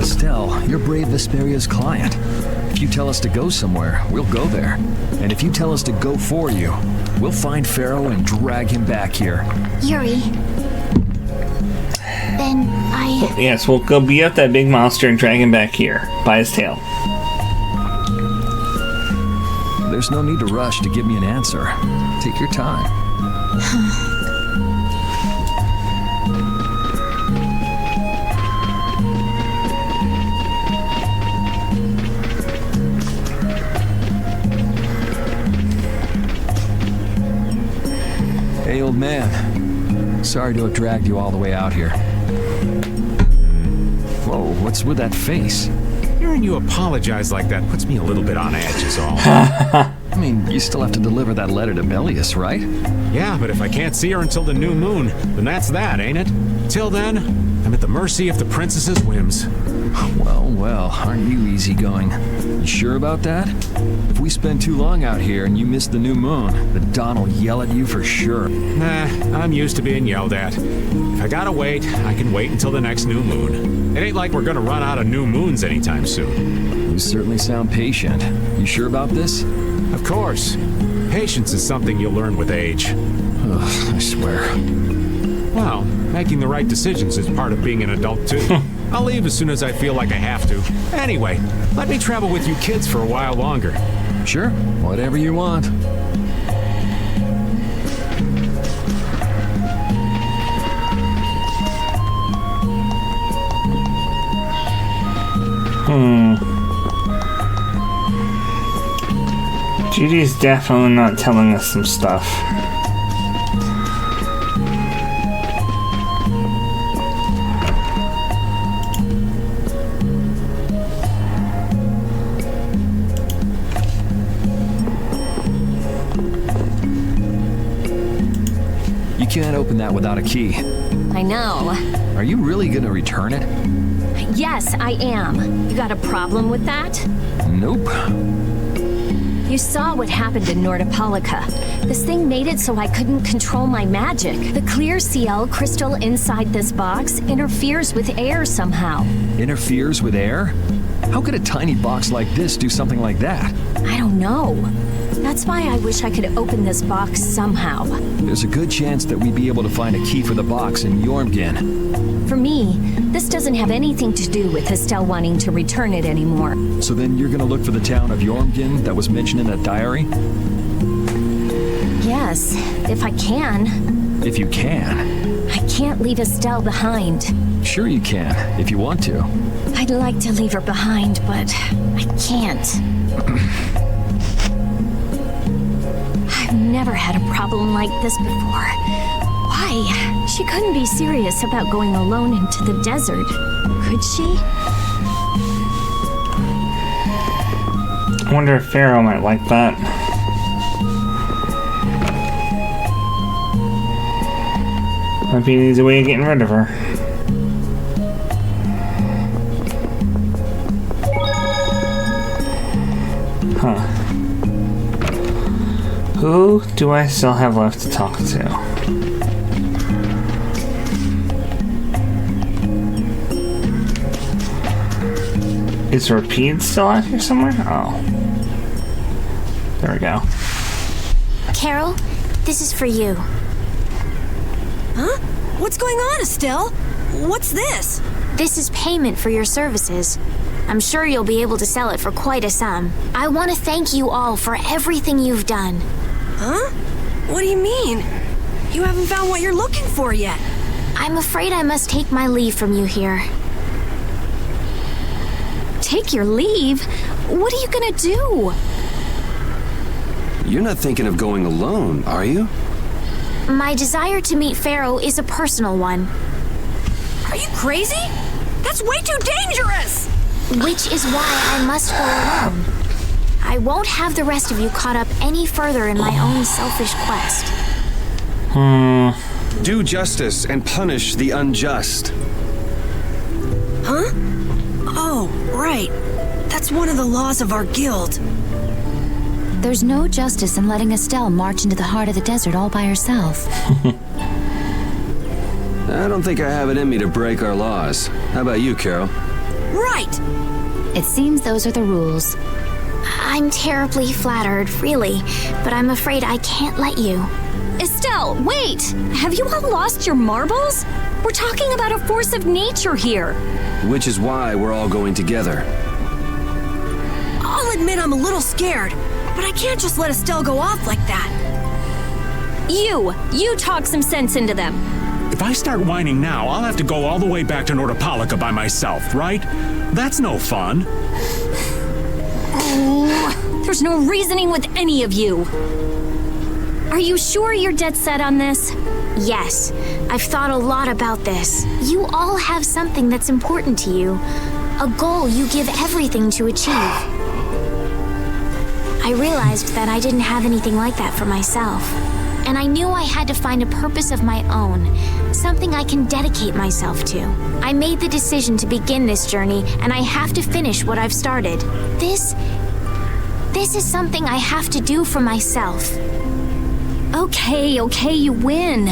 Estelle, you're Brave Vesperia's client. If you tell us to go somewhere, we'll go there. And if you tell us to go for you, we'll find Phaeroh and drag him back here. Yuri... Then I... Yes, we'll go beat up that big monster and drag him back here by his tail. There's no need to rush to give me an answer. Take your time. Hey, old man. Sorry to have dragged you all the way out here. Whoa, what's with that face? Hearing you apologize like that puts me a little bit on edge is all. I mean, you still have to deliver that letter to Belius, right? Yeah, but if I can't see her until the new moon, then that's that, ain't it? Till then, I'm at the mercy of the princess's whims. Well, aren't you easygoing? You sure about that? If we spend too long out here and you miss the new moon, the Don will yell at you for sure. Nah, I'm used to being yelled at. If I gotta wait, I can wait until the next new moon. It ain't like we're gonna run out of new moons anytime soon. You certainly sound patient. You sure about this? Of course. Patience is something you'll learn with age. Ugh, I swear. Well, making the right decisions is part of being an adult, too. I'll leave as soon as I feel like I have to. Anyway, let me travel with you kids for a while longer. Sure, whatever you want. Judy's definitely not telling us some stuff. You can't open that without a key. I know. Are you really gonna return it? Yes, I am. You got a problem with that? Nope. You saw what happened in Nordopolica. This thing made it so I couldn't control my magic. The clear CL crystal inside this box interferes with air somehow. Interferes with air? How could a tiny box like this do something like that? I don't know. That's why I wish I could open this box somehow. There's a good chance that we'd be able to find a key for the box in Jormungand. For me, this doesn't have anything to do with Estelle wanting to return it anymore. So then you're gonna look for the town of Jormungand that was mentioned in that diary? Yes, if I can. If you can. I can't leave Estelle behind. Sure you can, if you want to. I'd like to leave her behind, but I can't. I've never had a problem like this before. Why? She couldn't be serious about going alone into the desert, could she? I wonder if Phaeroh might like that. Might be an easy way of getting rid of her. Huh. Who do I still have left to talk to? Is Rapide still out here somewhere? Oh. There we go. Carol, this is for you. Huh? What's going on, Estelle? What's this? This is payment for your services. I'm sure you'll be able to sell it for quite a sum. I want to thank you all for everything you've done. Huh? What do you mean? You haven't found what you're looking for yet. I'm afraid I must take my leave from you here. Take your leave? What are you gonna do? You're not thinking of going alone, are you? My desire to meet Phaeroh is a personal one. Are you crazy? That's way too dangerous! Which is why I must go alone. I won't have the rest of you caught up any further in my own selfish quest. Do justice and punish the unjust. Huh? Oh, right. That's one of the laws of our guild. There's no justice in letting Estelle march into the heart of the desert all by herself. I don't think I have it in me to break our laws. How about you, Carol? Right! It seems those are the rules. I'm terribly flattered, really, but I'm afraid I can't let you. Estelle, wait! Have you all lost your marbles? We're talking about a force of nature here. Which is why we're all going together. I'll admit I'm a little scared, but I can't just let Estelle go off like that. You talk some sense into them. If I start whining now, I'll have to go all the way back to Nordopolica by myself, right? That's no fun. Oh, there's no reasoning with any of you. Are you sure you're dead set on this? Yes, I've thought a lot about this. You all have something that's important to you. A goal you give everything to achieve. I realized that I didn't have anything like that for myself. And I knew I had to find a purpose of my own, something I can dedicate myself to. I made the decision to begin this journey, and I have to finish what I've started. This is something I have to do for myself. Okay, you win.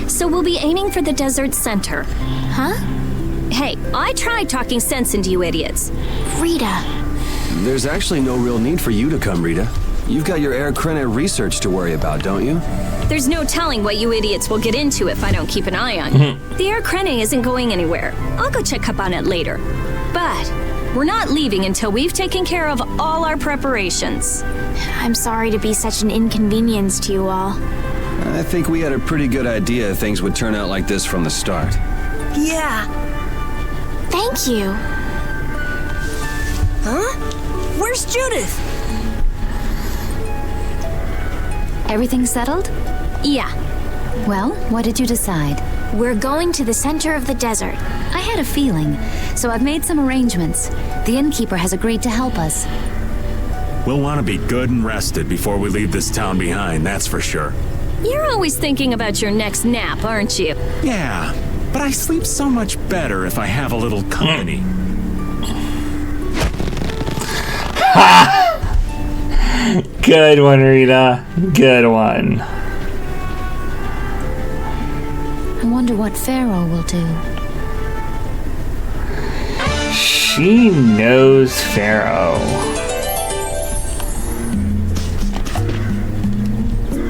So we'll be aiming for the desert center. Huh? Hey, I tried talking sense into you idiots. Rita. There's actually no real need for you to come, Rita. You've got your Air Krene research to worry about, don't you? There's no telling what you idiots will get into if I don't keep an eye on you. The Air Krene isn't going anywhere. I'll go check up on it later. But we're not leaving until we've taken care of all our preparations. I'm sorry to be such an inconvenience to you all. I think we had a pretty good idea things would turn out like this from the start. Yeah. Thank you. Huh? Where's Judith? Everything settled? Yeah. Well, what did you decide? We're going to the center of the desert. I had a feeling, so I've made some arrangements. The innkeeper has agreed to help us. We'll want to be good and rested before we leave this town behind, that's for sure. You're always thinking about your next nap, aren't you? Yeah, but I sleep so much better if I have a little company. Good one, Rita. Good one. I wonder what Phaeroh will do. She knows Phaeroh.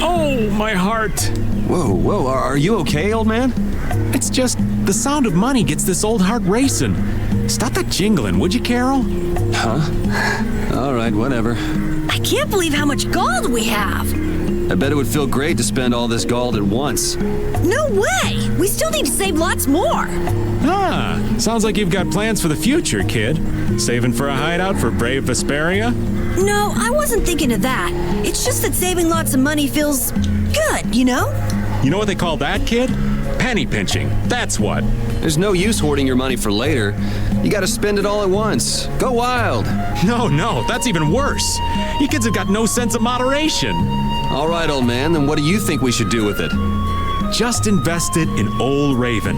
Oh, my heart. Whoa, are you okay, old man? It's just the sound of money gets this old heart racing. Stop that jingling, would you, Carol? Huh? All right, whatever. I can't believe how much gold we have. I bet it would feel great to spend all this gold at once. No way! We still need to save lots more. Ah, sounds like you've got plans for the future, kid. Saving for a hideout for brave Vesperia? No, I wasn't thinking of that. It's just that saving lots of money feels good, you know? You know what they call that, kid? Penny pinching. That's what. There's no use hoarding your money for later. You gotta spend it all at once. Go wild. No, that's even worse. You kids have got no sense of moderation. All right, old man, then what do you think we should do with it? Just invest it in Old Raven.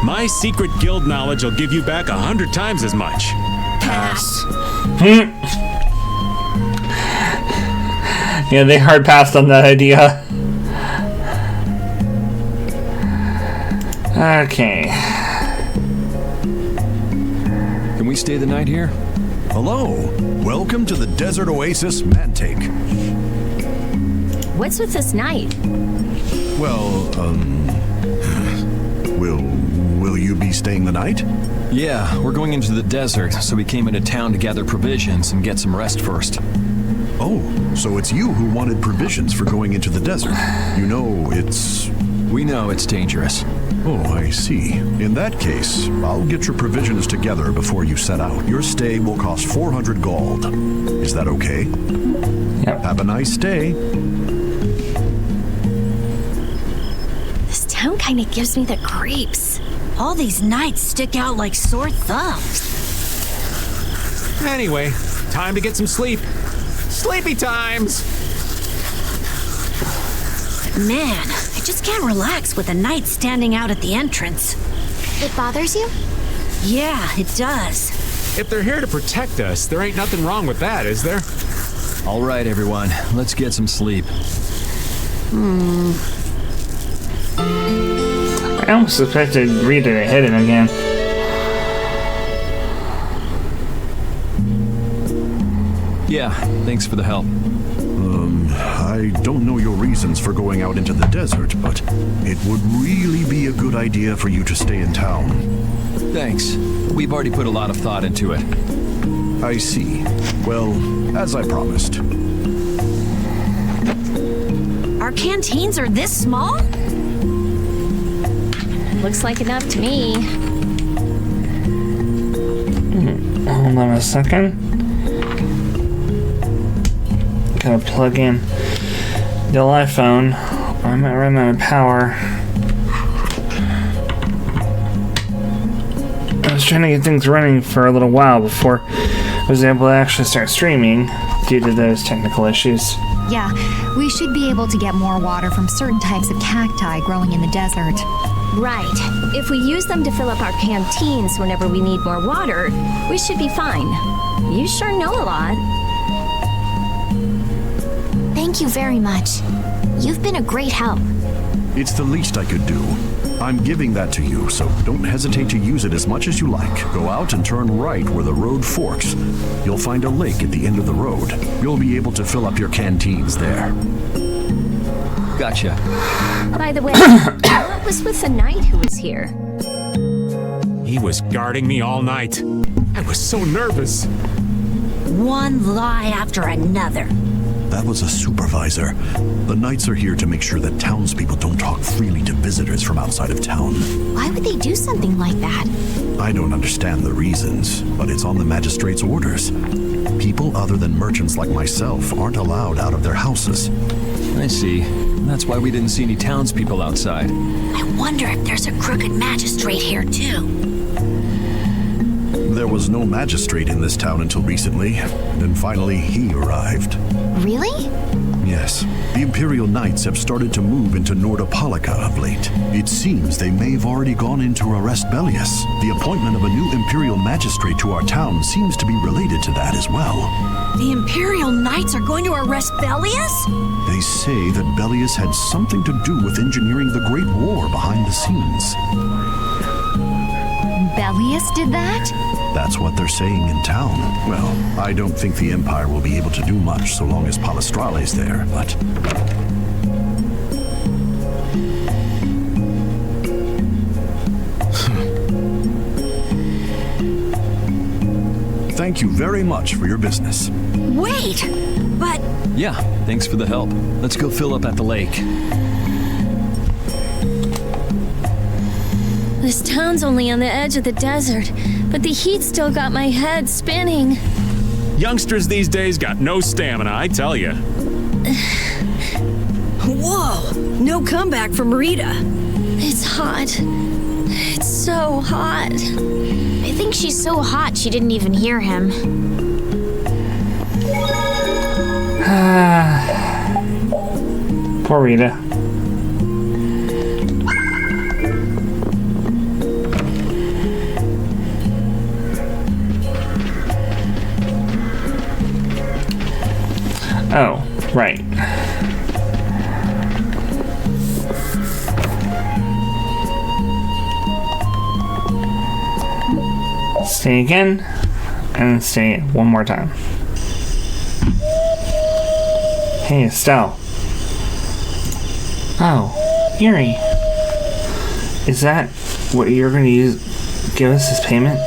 My secret guild knowledge will give you back 100 times as much. Pass. Yeah, they hard passed on that idea. Okay. Can we stay the night here? Hello. Welcome to the Desert Oasis Mantake. What's with this night? Well, will you be staying the night? Yeah, we're going into the desert, so we came into town to gather provisions and get some rest first. Oh, so it's you who wanted provisions for going into the desert. You know, We know it's dangerous. Oh, I see. In that case, I'll get your provisions together before you set out. Your stay will cost 400 gold. Is that okay? Yep. Have a nice day. This town kind of gives me the creeps. All these nights stick out like sore thumbs. Anyway, time to get some sleep. Sleepy times! Man, I just can't relax with the night standing out at the entrance. It bothers you? Yeah, it does. If they're here to protect us, there ain't nothing wrong with that, is there? All right, everyone, let's get some sleep. I almost expected Rita to hit it again. Yeah, thanks for the help. I don't know your reasons for going out into the desert, but it would really be a good idea for you to stay in town. Thanks. We've already put a lot of thought into it. I see. Well, as I promised. Our canteens are this small? Looks like enough to me. Hold on a second. Gotta plug in the iPhone, or I might run out of power. I was trying to get things running for a little while before I was able to actually start streaming due to those technical issues. Yeah, we should be able to get more water from certain types of cacti growing in the desert. Right. If we use them to fill up our canteens whenever we need more water, we should be fine. You sure know a lot. Thank you very much. You've been a great help. It's the least I could do. I'm giving that to you, so don't hesitate to use it as much as you like. Go out and turn right where the road forks. You'll find a lake at the end of the road. You'll be able to fill up your canteens there. Gotcha. By the way, what was with the knight who was here? He was guarding me all night. I was so nervous. One lie after another. That was a supervisor. The knights are here to make sure that townspeople don't talk freely to visitors from outside of town. Why would they do something like that? I don't understand the reasons, but it's on the magistrate's orders. People other than merchants like myself aren't allowed out of their houses. I see. That's why we didn't see any townspeople outside. I wonder if there's a crooked magistrate here too. There was no magistrate in this town until recently. Then finally he arrived. Really? Yes. The Imperial Knights have started to move into Nordopolica of late. It seems they may have already gone in to arrest Bellius. The appointment of a new Imperial Magistrate to our town seems to be related to that as well. The Imperial Knights are going to arrest Bellius? They say that Bellius had something to do with engineering the Great War behind the scenes. Bellius did that? That's what they're saying in town. Well, I don't think the Empire will be able to do much so long as Palestrale's there, but... thank you very much for your business. Wait! But... Yeah, thanks for the help. Let's go fill up at the lake. This town's only on the edge of the desert, but the heat still got my head spinning. Youngsters these days got no stamina, I tell you. Whoa! No comeback from Rita. It's hot. It's so hot. I think she's so hot she didn't even hear him. Poor Rita. Oh, right. Stay again, and stay one more time. Hey, Estelle. Oh, Yuri. Is that what you're going to give us as payment?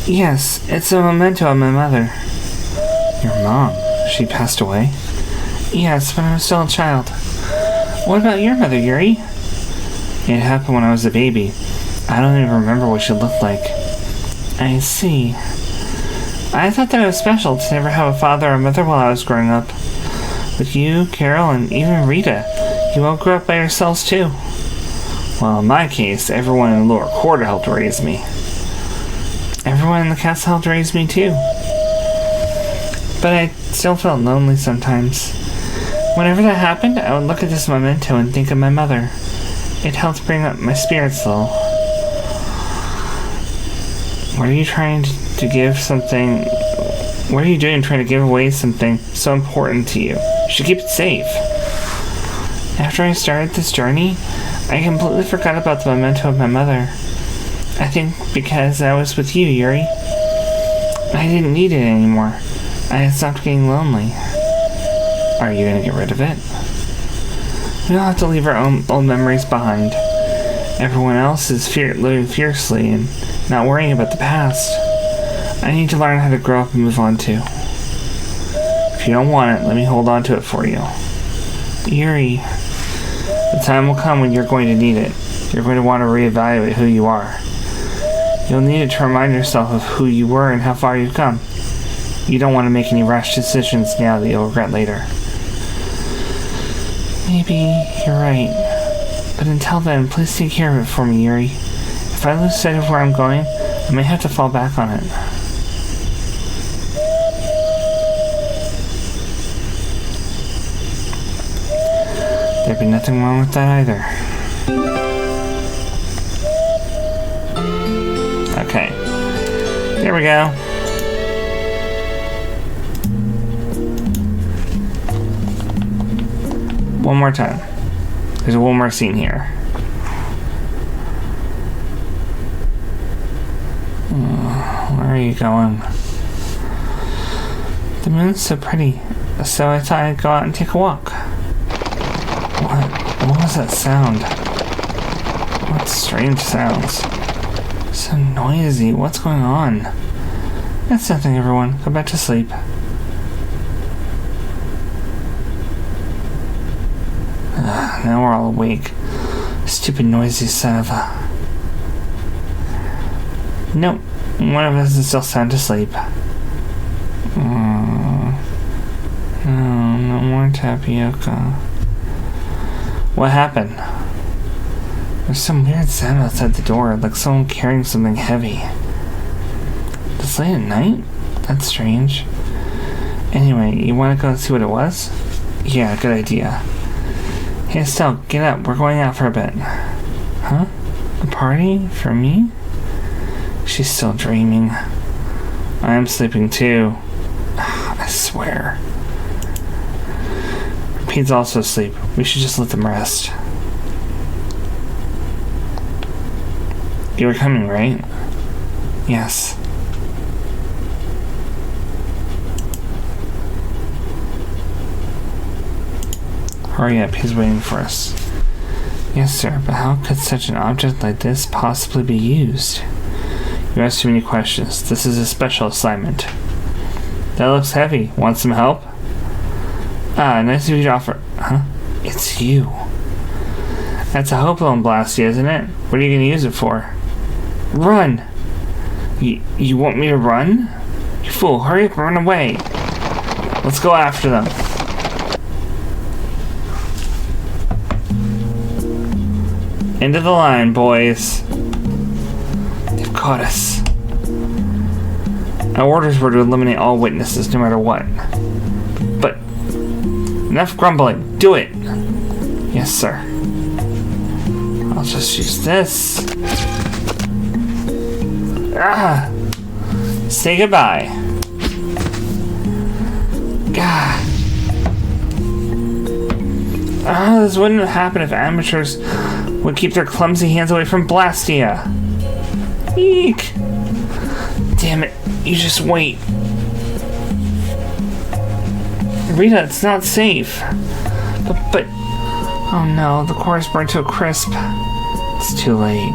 Yes, it's a memento of my mother. Your mom? She passed away? Yes, when I was still a child. What about your mother, Yuri? It happened when I was a baby. I don't even remember what she looked like. I see. I thought that it was special to never have a father or mother while I was growing up. But you, Carol, and even Rita, you all grew up by yourselves too. Well, in my case, everyone in the lower quarter helped raise me. Everyone in the castle helped raise me too. But I still felt lonely sometimes. Whenever that happened, I would look at this memento and think of my mother. It helped bring up my spirits a little. What are you trying to give something... What are you doing trying to give away something so important to you? You should keep it safe. After I started this journey, I completely forgot about the memento of my mother. I think because I was with you, Yuri. I didn't need it anymore. I had stopped getting lonely. Are you gonna get rid of it? We all have to leave our own old memories behind. Everyone else is living fiercely and not worrying about the past. I need to learn how to grow up and move on too. If you don't want it, let me hold on to it for you. Yuri, the time will come when you're going to need it. You're going to want to reevaluate who you are. You'll need it to remind yourself of who you were and how far you've come. You don't want to make any rash decisions now that you'll regret later. Maybe you're right. But until then, please take care of it for me, Yuri. If I lose sight of where I'm going, I may have to fall back on it. There'd be nothing wrong with that either. Okay. There we go. One more time. There's one more scene here. Where are you going? The moon's so pretty, so I thought I'd go out and take a walk. What was that sound? What strange sounds? So noisy. What's going on? That's nothing, everyone. Go back to sleep. Now we're all awake. Stupid noisy son of a... Nope. One of us is still sound asleep. No more tapioca. What happened? There's some weird sound outside the door, like someone carrying something heavy. It's late at night? That's strange. Anyway, you want to go and see what it was? Yeah, good idea. Hey Estelle, get up. We're going out for a bit. Huh? A party? For me? She's still dreaming. I'm sleeping too. I swear. Pete's also asleep. We should just let them rest. You were coming, right? Yes. Hurry up, he's waiting for us. Yes, sir, but how could such an object like this possibly be used? You ask too many questions. This is a special assignment. That looks heavy. Want some help? Ah, nice of you to offer. Huh? It's you. That's a hope balloon Blasty, isn't it? What are you going to use it for? Run! You want me to run? You fool, hurry up and run away. Let's go after them. End of the line, boys. They've caught us. Our orders were to eliminate all witnesses, no matter what. But enough grumbling. Do it. Yes, sir. I'll just use this. Ah! Say goodbye. God. Ah, this wouldn't happen if amateurs would keep their clumsy hands away from Blastia. Eek! Damn it, you just wait. Rita, it's not safe. But, oh no, the core is burnt to a crisp. It's too late.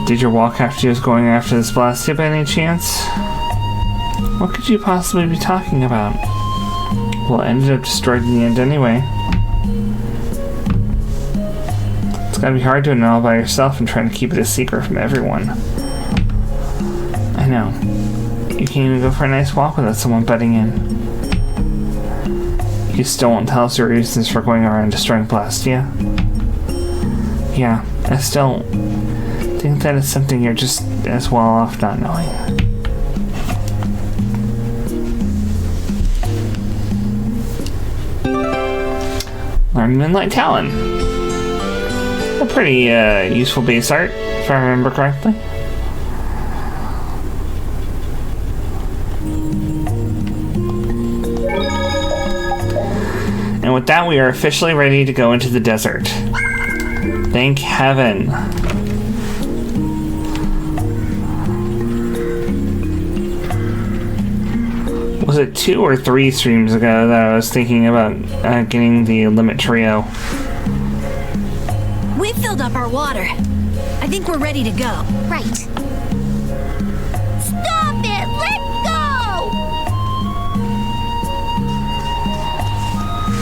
Did your walk after you was going after this Blastia by any chance? What could you possibly be talking about? Well, it ended up destroyed in the end anyway. It's gotta be hard doing it all by yourself and trying to keep it a secret from everyone. I know. You can't even go for a nice walk without someone butting in. You still won't tell us your reasons for going around destroying Blastia? Yeah, I still think that is something you're just as well off not knowing. Learn Moonlight Talon. A pretty useful base art, if I remember correctly. And with that, we are officially ready to go into the desert. Thank heaven. Was it 2 or 3 streams ago that I was thinking about getting the Limit Trio? We've filled up our water. I think we're ready to go. Right. Stop it! Let go!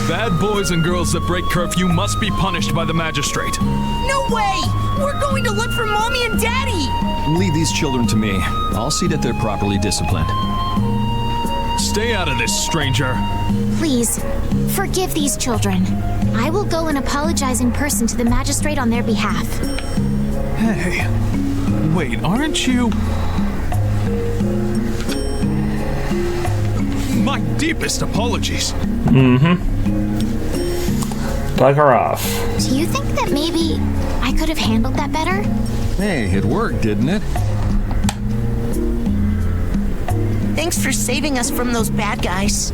Bad boys and girls that break curfew must be punished by the magistrate. No way! We're going to look for Mommy and Daddy! Leave these children to me. I'll see that they're properly disciplined. Stay out of this, stranger. Please, forgive these children. I will go and apologize in person to the magistrate on their behalf. Hey, wait, aren't you? My deepest apologies. Bugger off. Do you think that maybe I could have handled that better? Hey, it worked, didn't it? Thanks for saving us from those bad guys.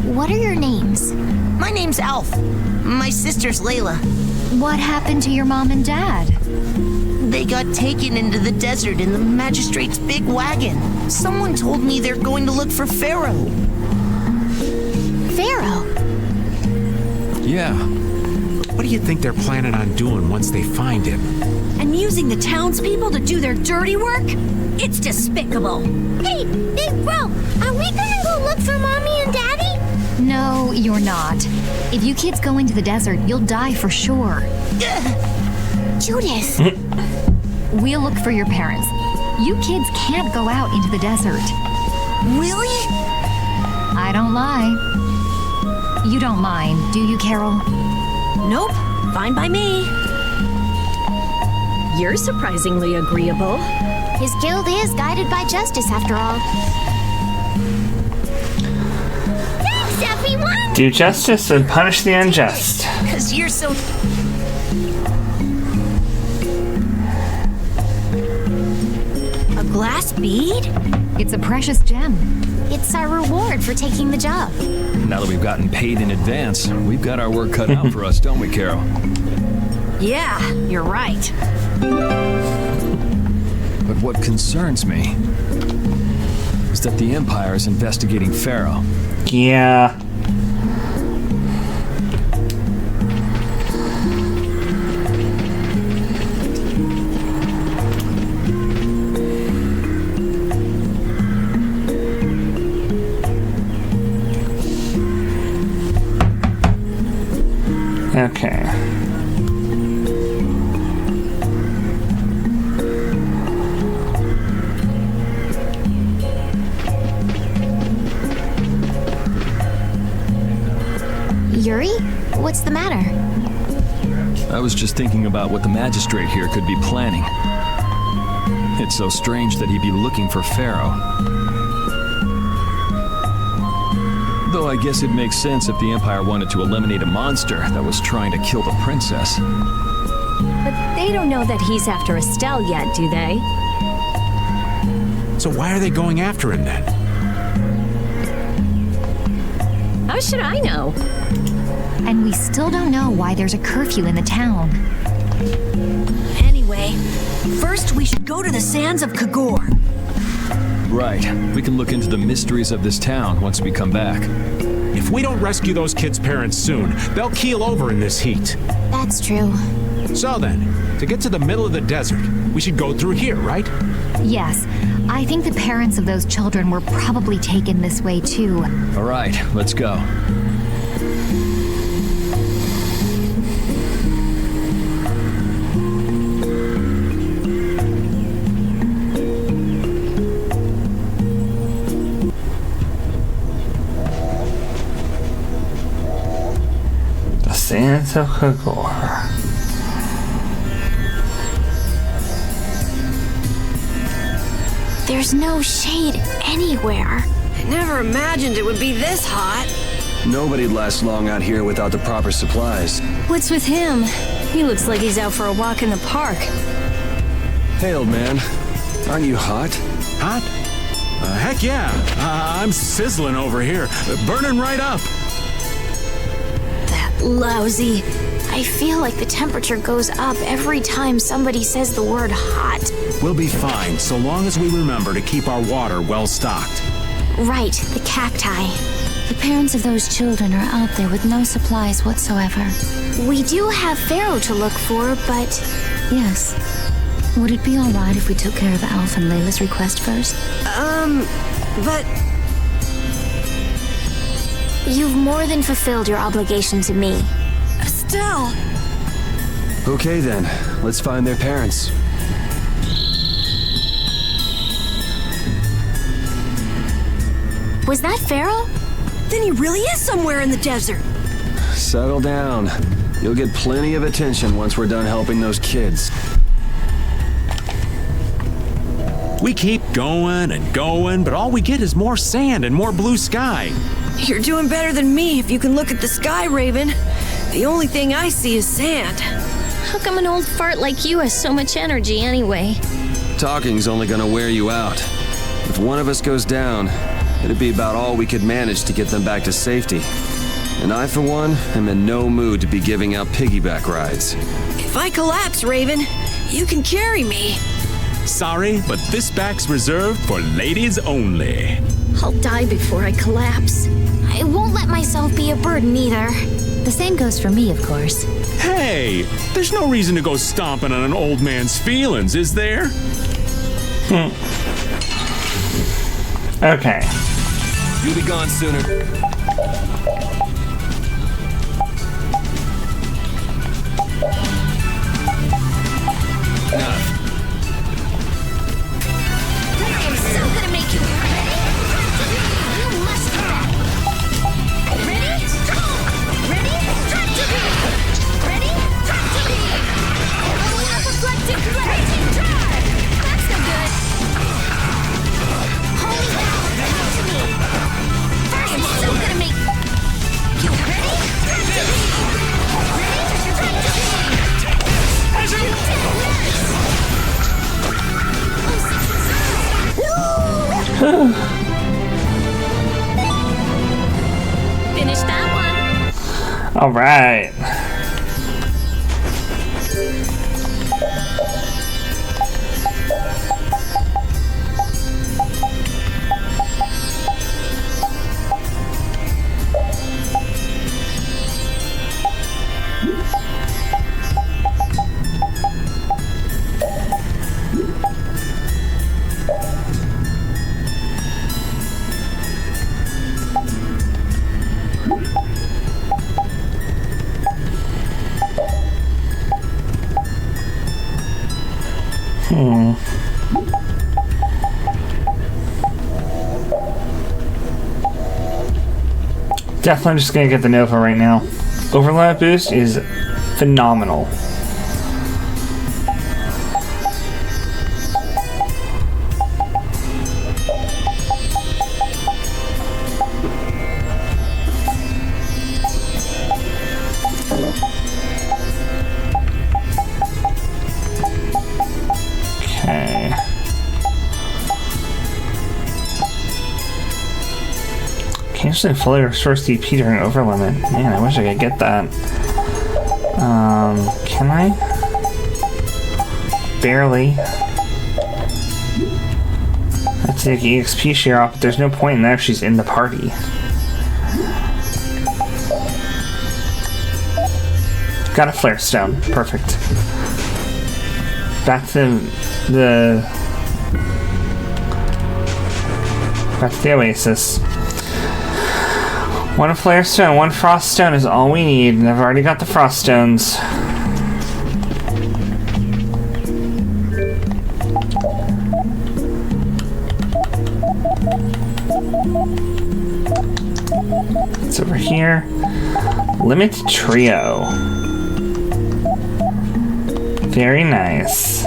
What are your names? My name's Alf. My sister's Layla. What happened to your mom and dad? They got taken into the desert in the magistrate's big wagon. Someone told me they're going to look for Phaeroh. Phaeroh? Yeah. What do you think they're planning on doing once they find him? And using the townspeople to do their dirty work? It's despicable. Hey, Big Bro, are we gonna go look for Mommy and Daddy? No, you're not. If you kids go into the desert, you'll die for sure. Judith! We'll look for your parents. You kids can't go out into the desert. Really? I don't lie. You don't mind, do you, Carol? Nope, fine by me. You're surprisingly agreeable. His guild is guided by justice, after all. Thanks, everyone! Do justice and punish the unjust. Because you're so... A glass bead? It's a precious gem. It's our reward for taking the job. Now that we've gotten paid in advance, we've got our work cut out for us, don't we, Carol? Yeah, you're right. But what concerns me is that the Empire is investigating Phaeroh. Yeah. Okay. Yuri? What's the matter? I was just thinking about what the magistrate here could be planning. It's so strange that he'd be looking for Phaeroh. Though I guess it makes sense if the Empire wanted to eliminate a monster that was trying to kill the princess. But they don't know that he's after Estelle yet, do they? So why are they going after him then? How should I know? And we still don't know why there's a curfew in the town. Anyway, first we should go to the sands of Kagor. Right. We can look into the mysteries of this town once we come back. If we don't rescue those kids' parents soon, they'll keel over in this heat. That's true. So then, to get to the middle of the desert, we should go through here, right? Yes. I think the parents of those children were probably taken this way too. All right, let's go. Sands of Kagor. There's no shade anywhere. I never imagined it would be this hot. Nobody'd last long out here without the proper supplies. What's with him? He looks like he's out for a walk in the park. Hey, old man. Aren't you hot? Hot? Heck yeah. I'm sizzling over here. Burning right up. Lousy. I feel like the temperature goes up every time somebody says the word hot. We'll be fine, so long as we remember to keep our water well stocked. Right, the cacti. The parents of those children are out there with no supplies whatsoever. We do have Phaeroh to look for, but... Yes. Would it be alright if we took care of Alf and Layla's request first? But... You've more than fulfilled your obligation to me. Estelle! Okay then, let's find their parents. Was that Phaeroh? Then he really is somewhere in the desert. Settle down. You'll get plenty of attention once we're done helping those kids. We keep going and going, but all we get is more sand and more blue sky. You're doing better than me if you can look at the sky, Raven. The only thing I see is sand. How come an old fart like you has so much energy anyway? Talking's only gonna wear you out. If one of us goes down, it'd be about all we could manage to get them back to safety. And I, for one, am in no mood to be giving out piggyback rides. If I collapse, Raven, you can carry me. Sorry, but this back's reserved for ladies only. I'll die before I collapse. I won't let myself be a burden either. The same goes for me, of course. Hey, there's no reason to go stomping on an old man's feelings, is there? Okay. You'll be gone sooner. Enough. I'm so gonna make you ready. You must be ready. Ready? Ready? Track to me. Ready? Track to me. Apoplectic blazing drive. That's no good. Holy hell! Track to me. First, I'm so gonna make you ready. Track to me. Ready? Track to me. You did this. Finish that one. All right. Definitely just gonna get the Nova right now. Overlap boost is phenomenal. Okay. Can't actually fully restore CP during overlimit. Man, I wish I could get that. Can I? Barely. I take EXP share off, but there's no point in that if she's in the party. Got a flare stone. Perfect. Back to the Oasis. One flare stone, one frost stone is all we need, and I've already got the frost stones. It's over here. Limit trio. Very nice.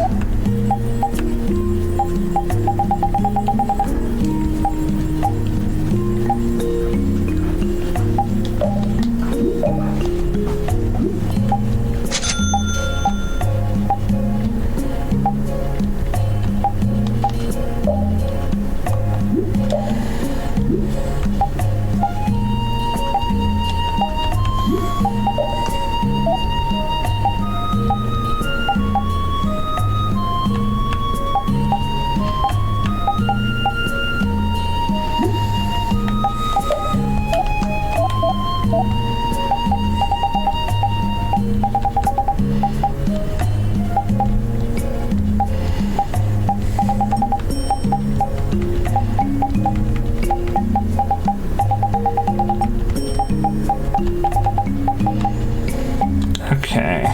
Okay.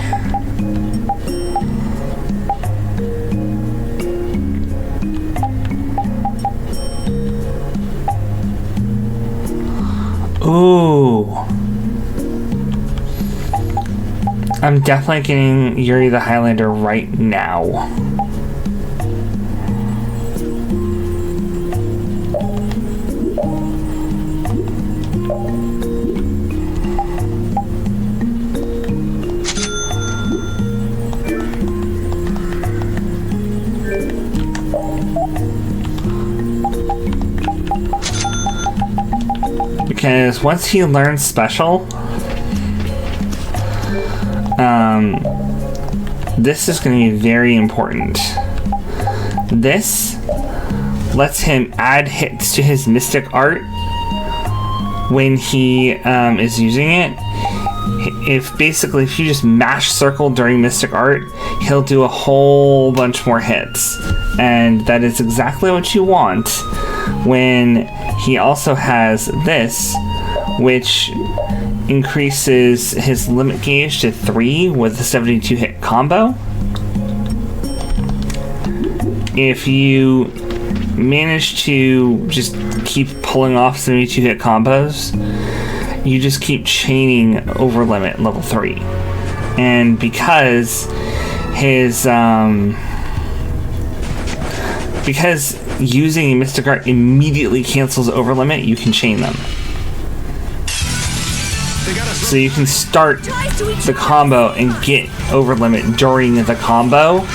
Ooh. I'm definitely getting Yuri the Highlander right now. Because once he learns special, this is going to be very important. This lets him add hits to his mystic art when he is using it. If you just mash circle during mystic art, he'll do a whole bunch more hits, and that is exactly what you want when he also has this, which increases his limit gauge to 3 with the 72 hit combo. If you manage to just keep pulling off 72 hit combos, you just keep chaining over limit level 3. And because because using a Mystic Art immediately cancels over limit, you can chain them. So you can start the combo and get over limit during the combo.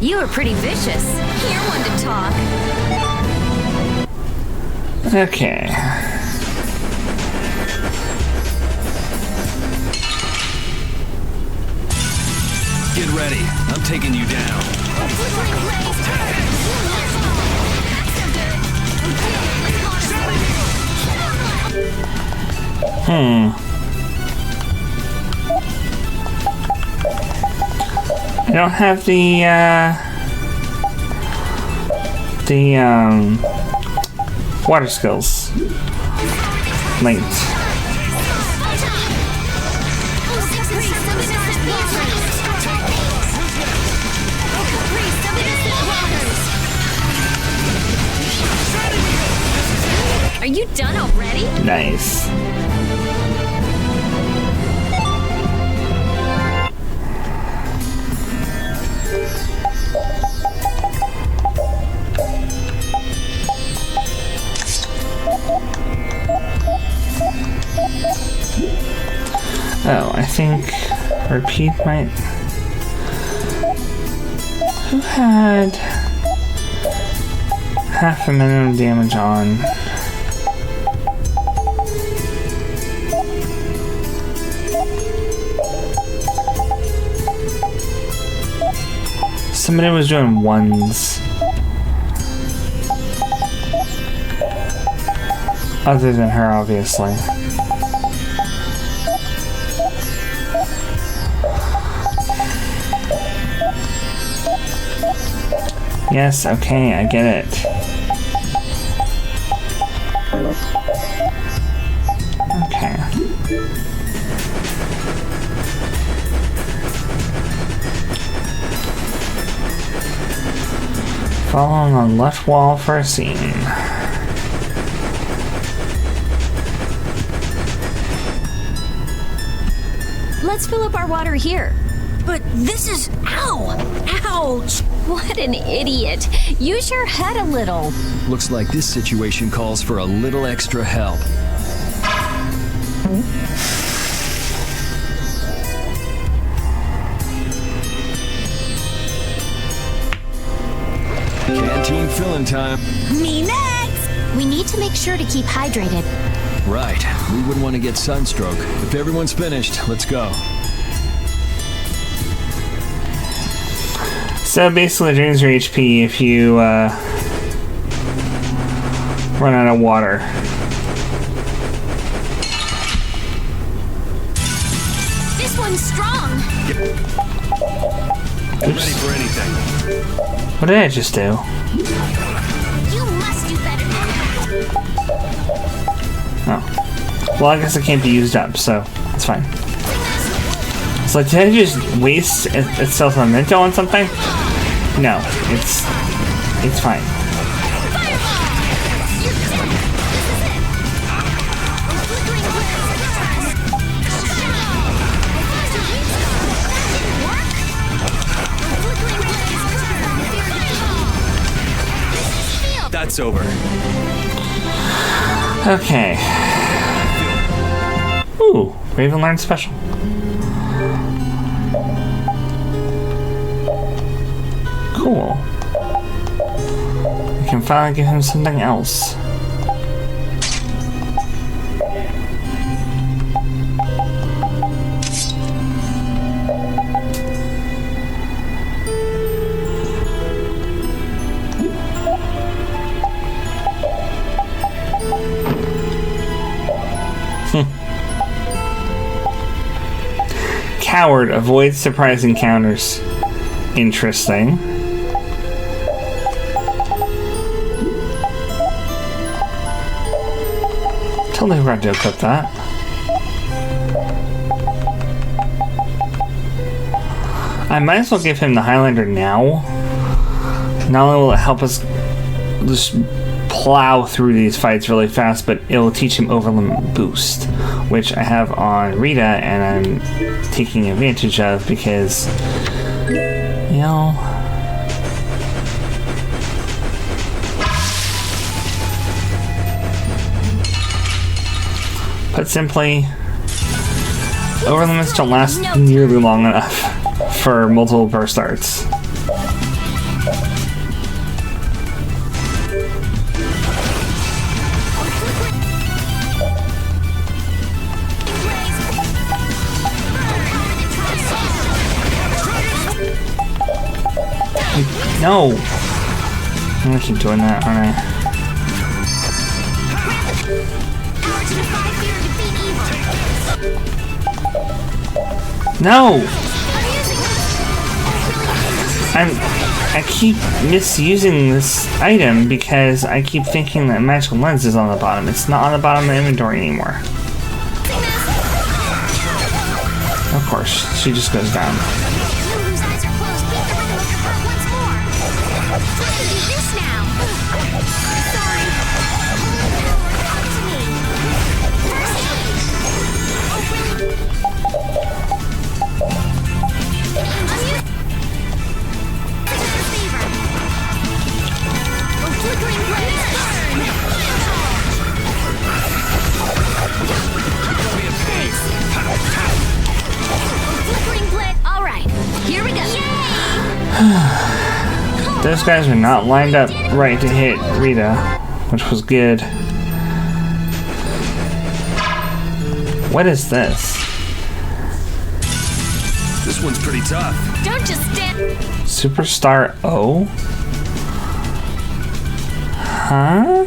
You were pretty vicious. You're one to talk. Okay. Get ready. I'm taking you down. I don't have the water skills linked. Are you done already? Nice. Oh, I think repeat might. Who had half a minimum damage on? Somebody was doing ones. Other than her, obviously. Yes, okay, I get it. Okay. Follow on the left wall for a scene. Let's fill up our water here. But this is... Ow! Ouch! What an idiot. Use your head a little. Looks like this situation calls for a little extra help. Canteen filling time. Me next! We need to make sure to keep hydrated. Right. We wouldn't want to get sunstroke. If everyone's finished, let's go. So basically, drains your HP if you run out of water. This one's strong. I'm ready for anything. What did I just do? You must do better. Oh. Well, I guess it can't be used up, so it's fine. So like, did I just waste itself a memento on something? No, it's fine. That's over. Okay. Ooh, Raven learned special. Cool. We can finally give him something else. Coward avoids surprise encounters. Interesting. Totally forgot to equip that. I might as well give him the Highlander now. Not only will it help us just plow through these fights really fast, but it will teach him Overlimit Boost, which I have on Rita and I'm taking advantage of because, you know, put simply, Overlimits don't last nearly long enough for multiple burst arts. No! I'm gonna keep doing that, aren't I? No! I keep misusing this item because I keep thinking that magical lens is on the bottom. It's not on the bottom of the inventory anymore. Of course, she just goes down. Those guys are not lined up right to hit Rita, which was good. What is this? This one's pretty tough. Don't just stand. Superstar O? Huh?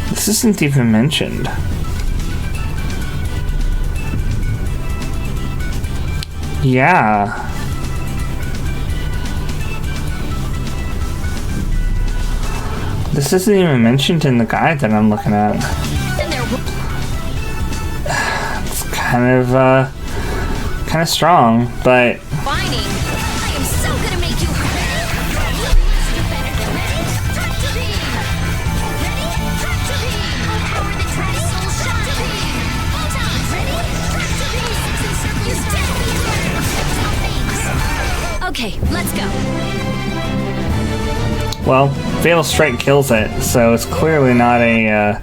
This isn't even mentioned. Yeah. This isn't even mentioned in the guide that I'm looking at. It's kind of strong, but okay, let's go. Well, Fatal Strike kills it, so it's clearly not a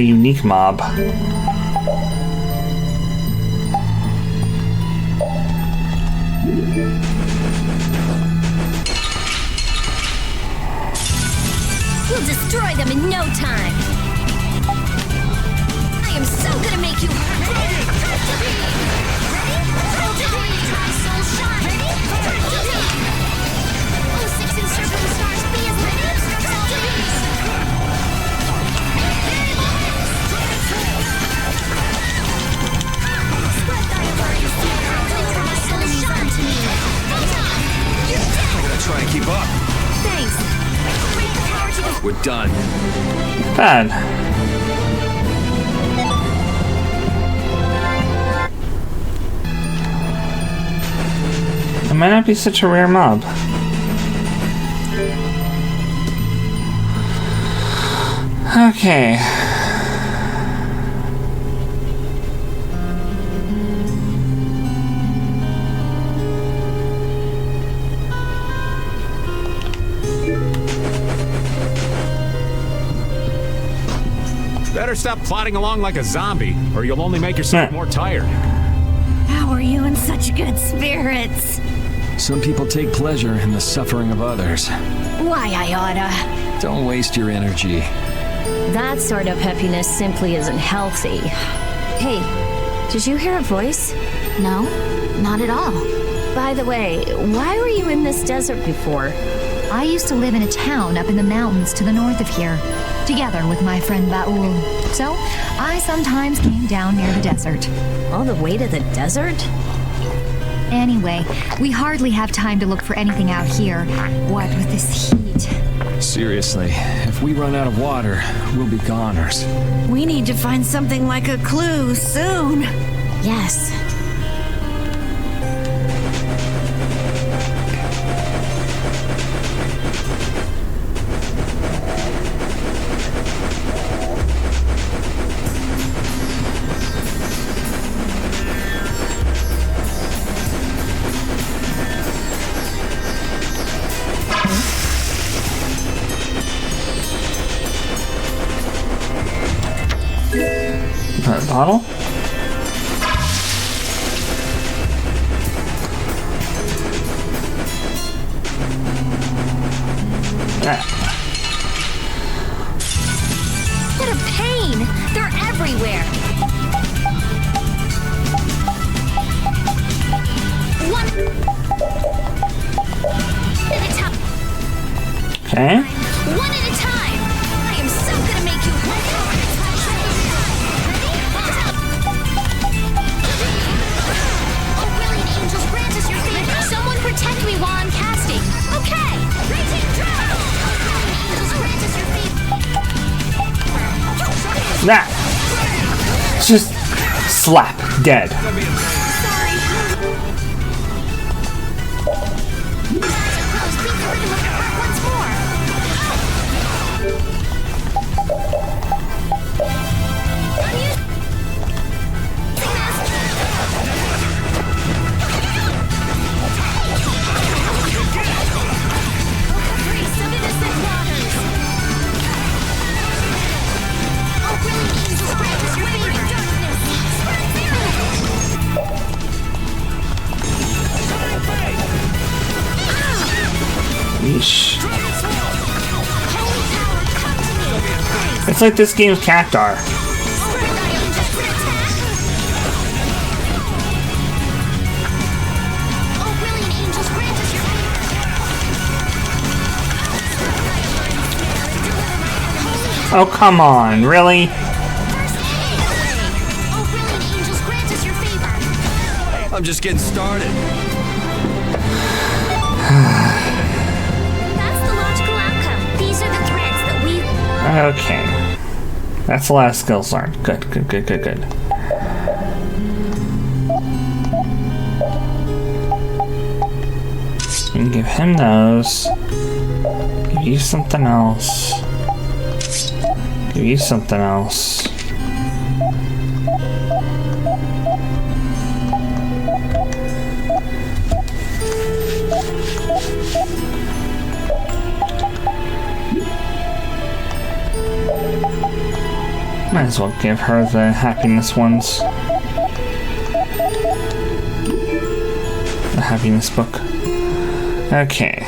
unique mob. We'll destroy them in no time. I am so gonna make you Try and keep up. Thanks. We're done. Bad. It might not be such a rare mob. Okay. Better stop plodding along like a zombie, or you'll only make yourself more tired. How are you in such good spirits? Some people take pleasure in the suffering of others. Why I oughta. Don't waste your energy. That sort of happiness simply isn't healthy. Hey, did you hear a voice? No, not at all. By the way, why were you in this desert before? I used to live in a town up in the mountains to the north of here, together with my friend Baul. So, I sometimes came down near the desert. All the way to the desert? Anyway, we hardly have time to look for anything out here, what with this heat. Seriously, if we run out of water, we'll be goners. We need to find something like a clue soon. Yes. Bottle? What a pain! They're everywhere! One Okay. at a time. I am so gonna make you Oh, brilliant angels, grant us your favor. Someone protect me while I'm casting. Okay. Raging dragon. Oh, brilliant angels, grant us your favor. Nah. Just slap. Dead. Yeesh. It's like this game's Cactar. Oh, come on, really? I'm just getting started. That's the logical outcome. These are the threads that we... Okay. That's a lot of skills learned. Good, good, good, good, good. And give him those. Give you something else. Give you something else. Might as well give her the happiness ones. The happiness book. Okay.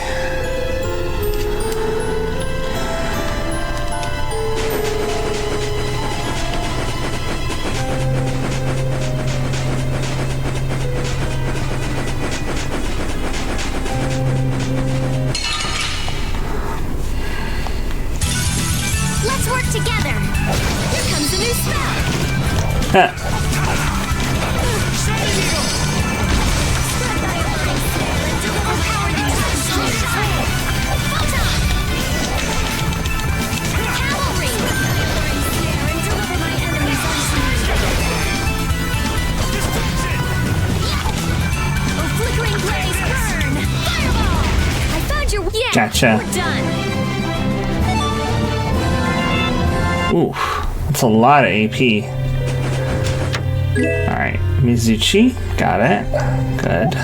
Let's work together. Here comes a new spell. Gotcha. We're done. Oof. That's a lot of AP. Alright. Mizuchi. Got it. Good.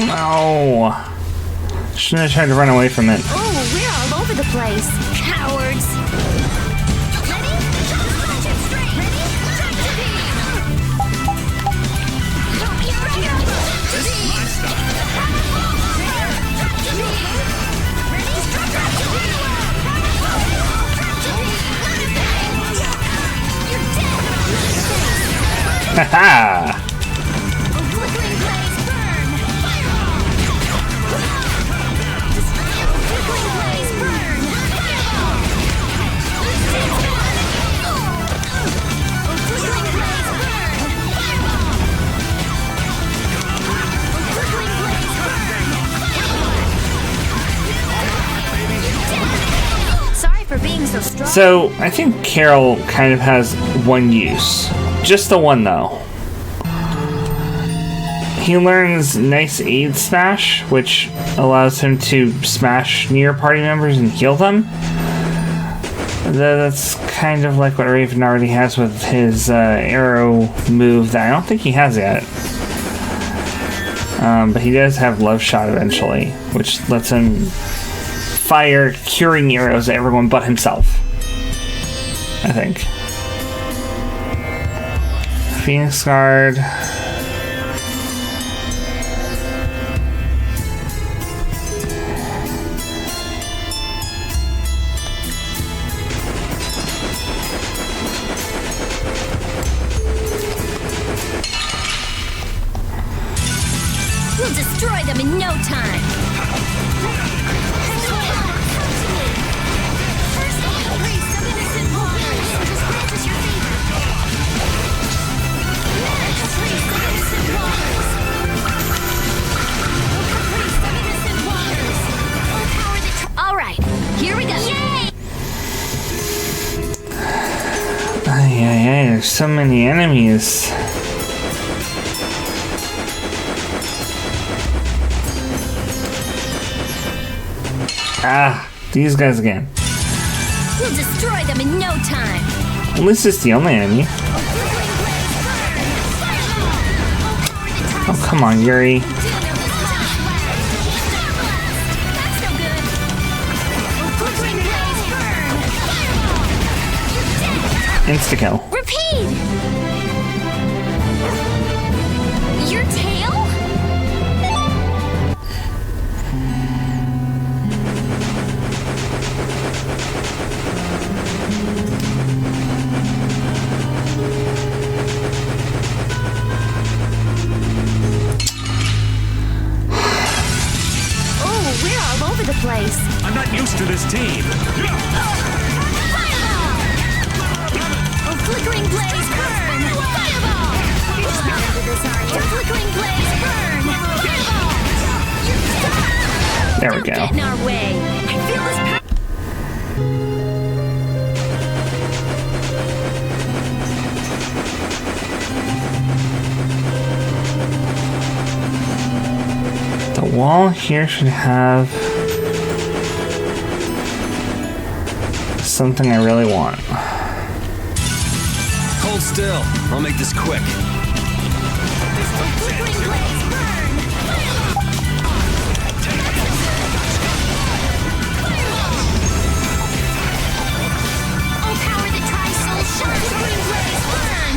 No. Shouldn't have tried to run away from it. Oh, we're all over the place. Cowards. Ready? Punch it straight. Ready? Track to beam. This is my style. Track to beam. Ready? Track to beam. You're dead. Haha. So, I think Carol kind of has one use. Just the one, though. He learns Nice Aid Smash, which allows him to smash near party members and heal them. That's kind of like what Raven already has with his arrow move that I don't think he has yet. But he does have Love Shot eventually, which lets him fire curing arrows at everyone but himself, I think. Phoenix Guard. destroy them in no time. All right, here we go. Yay! There's so many enemies. Ah, these guys again. We'll destroy them in no time. At least it's the only enemy. Oh, come on, Yuri. Insta-kill. Repeat! Your tail? Oh, we're all over the place. I'm not used to this team. Flickering blaze burn! Fireball! You're not into this, are you? Flickering blaze burn! Fireball! There we go. Get in our way. I feel this The wall here should have something I really want. Hold still. I'll make this quick. Oh, power that tries soul shine. Flickering blaze burn!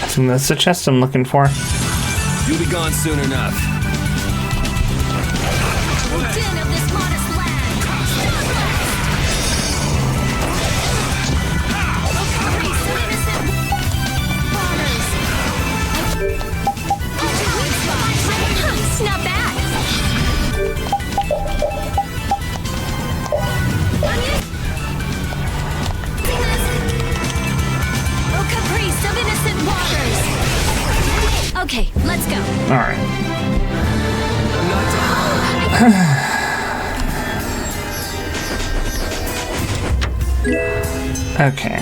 I think that's the chest I'm looking for. You'll be gone soon enough. Den of this modest land. It's not bad. Oh, caprice of innocent waters. Okay, let's go. All right. Okay.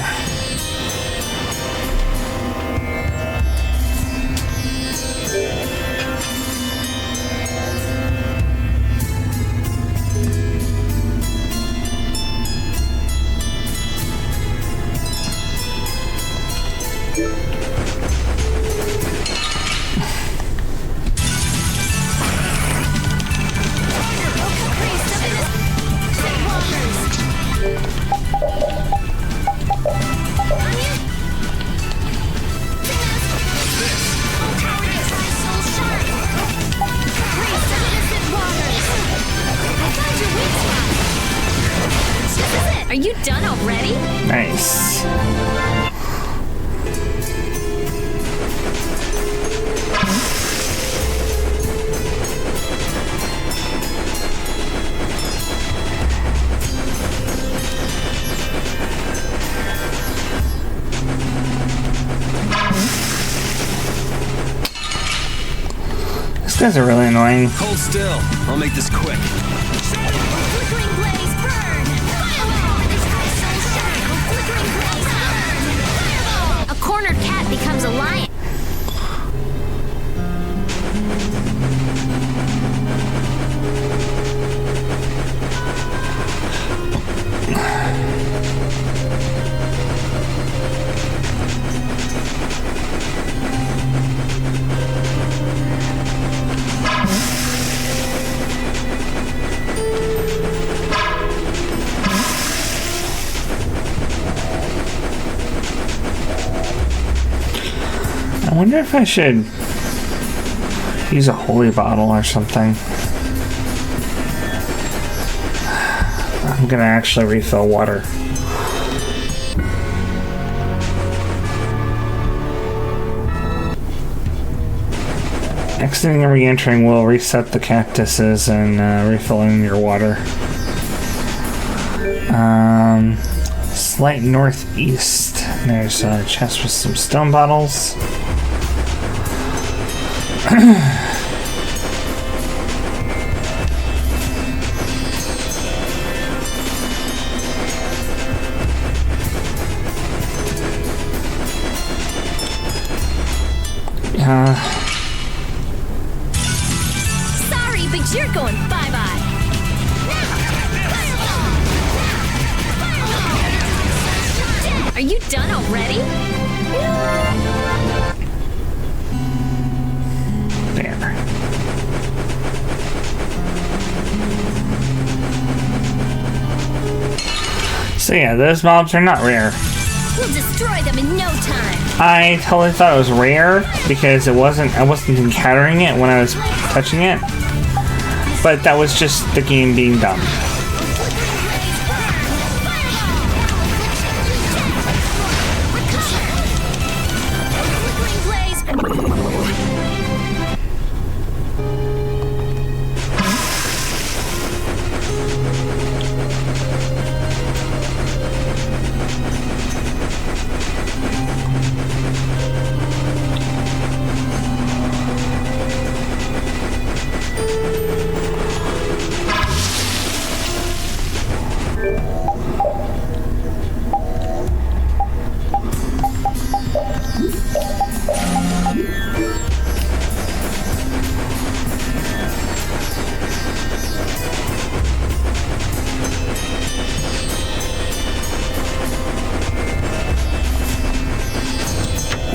Are you done already? Nice. These guys are really annoying. Hold still. I'll make this quick. Flickering blaze burn! Flickering blaze burn! A cornered cat becomes a lion. I wonder if I should Use a holy bottle or something. I'm gonna actually refill water. Exiting and re-entering will reset the cactuses and refilling your water. Slight northeast. There's a chest with some stone bottles. Sorry, but you're going bye-bye. Are you done already? There. So yeah, those mobs are not rare. We'll destroy them in no time. I totally thought it was rare because I wasn't encountering it when I was touching it. But that was just the game being dumb.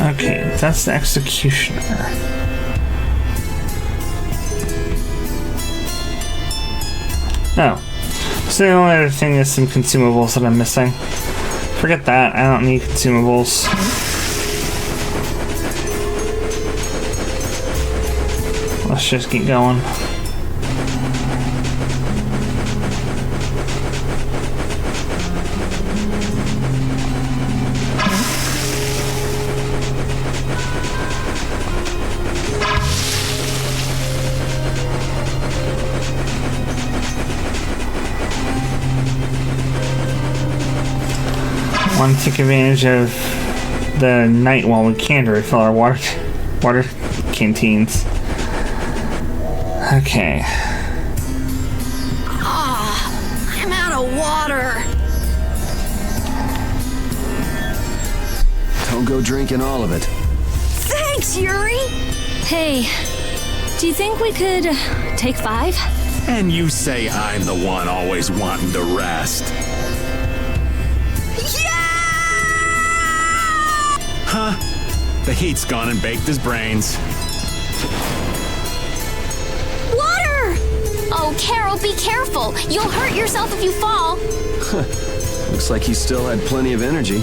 Okay, that's the executioner. Oh. So the only other thing is some consumables that I'm missing. Forget that, I don't need consumables. Let's just keep going. Want to take advantage of the night while we can to refill our water canteens. Okay. Ah, I'm out of water. Don't go drinking all of it. Thanks, Yuri. Hey, do you think we could take 5? And you say I'm the one always wanting to rest. Huh? The heat's gone and baked his brains. Water! Oh, Carol, be careful. You'll hurt yourself if you fall. Looks like he still had plenty of energy.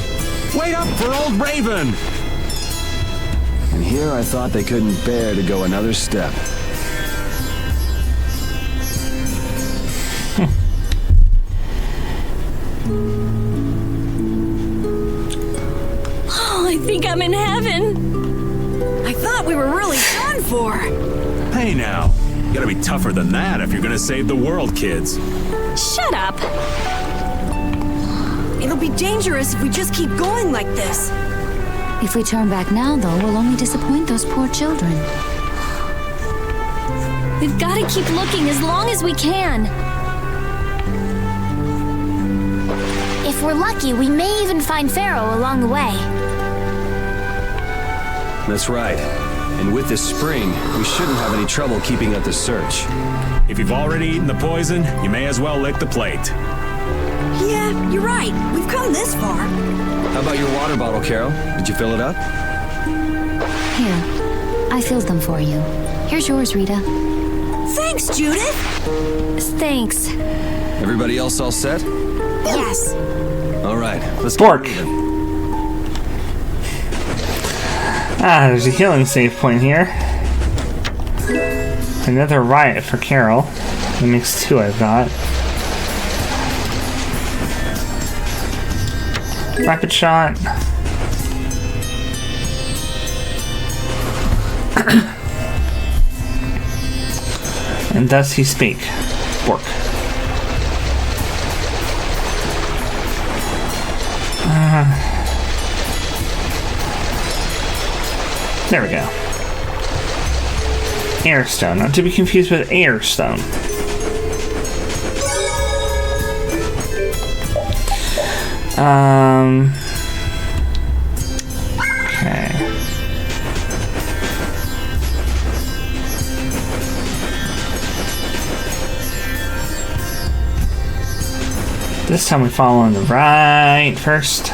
Wait up for old Raven! And here I thought they couldn't bear to go another step. I think I'm in heaven. I thought we were really done for. Hey now, you gotta be tougher than that if you're gonna save the world, kids. Shut up. It'll be dangerous if we just keep going like this. If we turn back now, though, we'll only disappoint those poor children. We've got to keep looking as long as we can. If we're lucky, we may even find Phaeroh along the way. That's right. And with this spring, we shouldn't have any trouble keeping up the search. If you've already eaten the poison, you may as well lick the plate. Yeah, you're right. We've come this far. How about your water bottle, Carol? Did you fill it up? Here, I filled them for you. Here's yours, Rita. Thanks, Judith. Thanks. Everybody else all set? Yes. All right, let's Dork. get moving. Ah, there's a healing save point here. Another riot for Carol. That makes 2 I've got. Rapid shot. And thus he spake. Bork. There we go. Airstone, not to be confused with Airstone. Okay. This time we follow on the right first.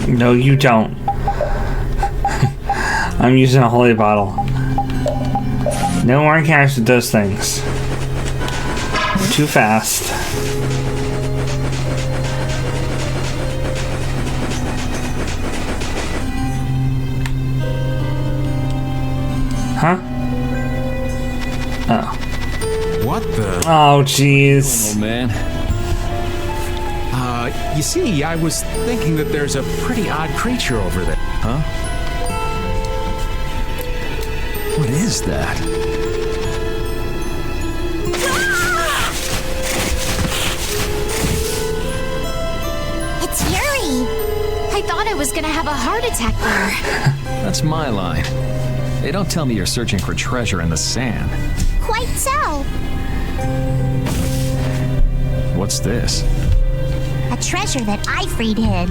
No, you don't. I'm using a holy bottle. No more encounters with those things. Too fast. Huh? Oh. What the? Oh, jeez. Oh, man. You see, I was thinking that there's a pretty odd creature over there. Huh? What is that? It's Yuri! I thought I was gonna have a heart attack there. That's my line. Hey, don't tell me you're searching for treasure in the sand. Quite so. What's this? A treasure that Ifrid hid.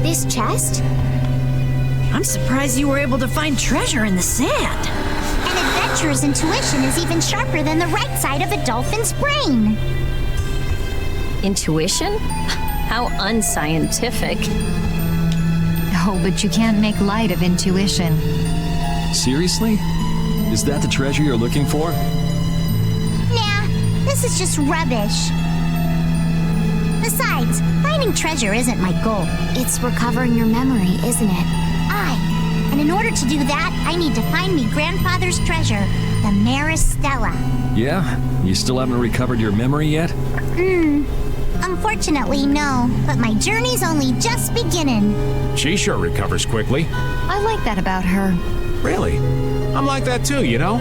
This chest? I'm surprised you were able to find treasure in the sand. An adventurer's intuition is even sharper than the right side of a dolphin's brain. Intuition? How unscientific. Oh, but you can't make light of intuition. Seriously? Is that the treasure you're looking for? Nah, this is just rubbish. Besides, finding treasure isn't my goal. It's recovering your memory, isn't it? Aye. And in order to do that, I need to find me grandfather's treasure, the Maristella. Yeah? You still haven't recovered your memory yet? Unfortunately, no. But my journey's only just beginning. She sure recovers quickly. I like that about her. Really? I'm like that too, you know?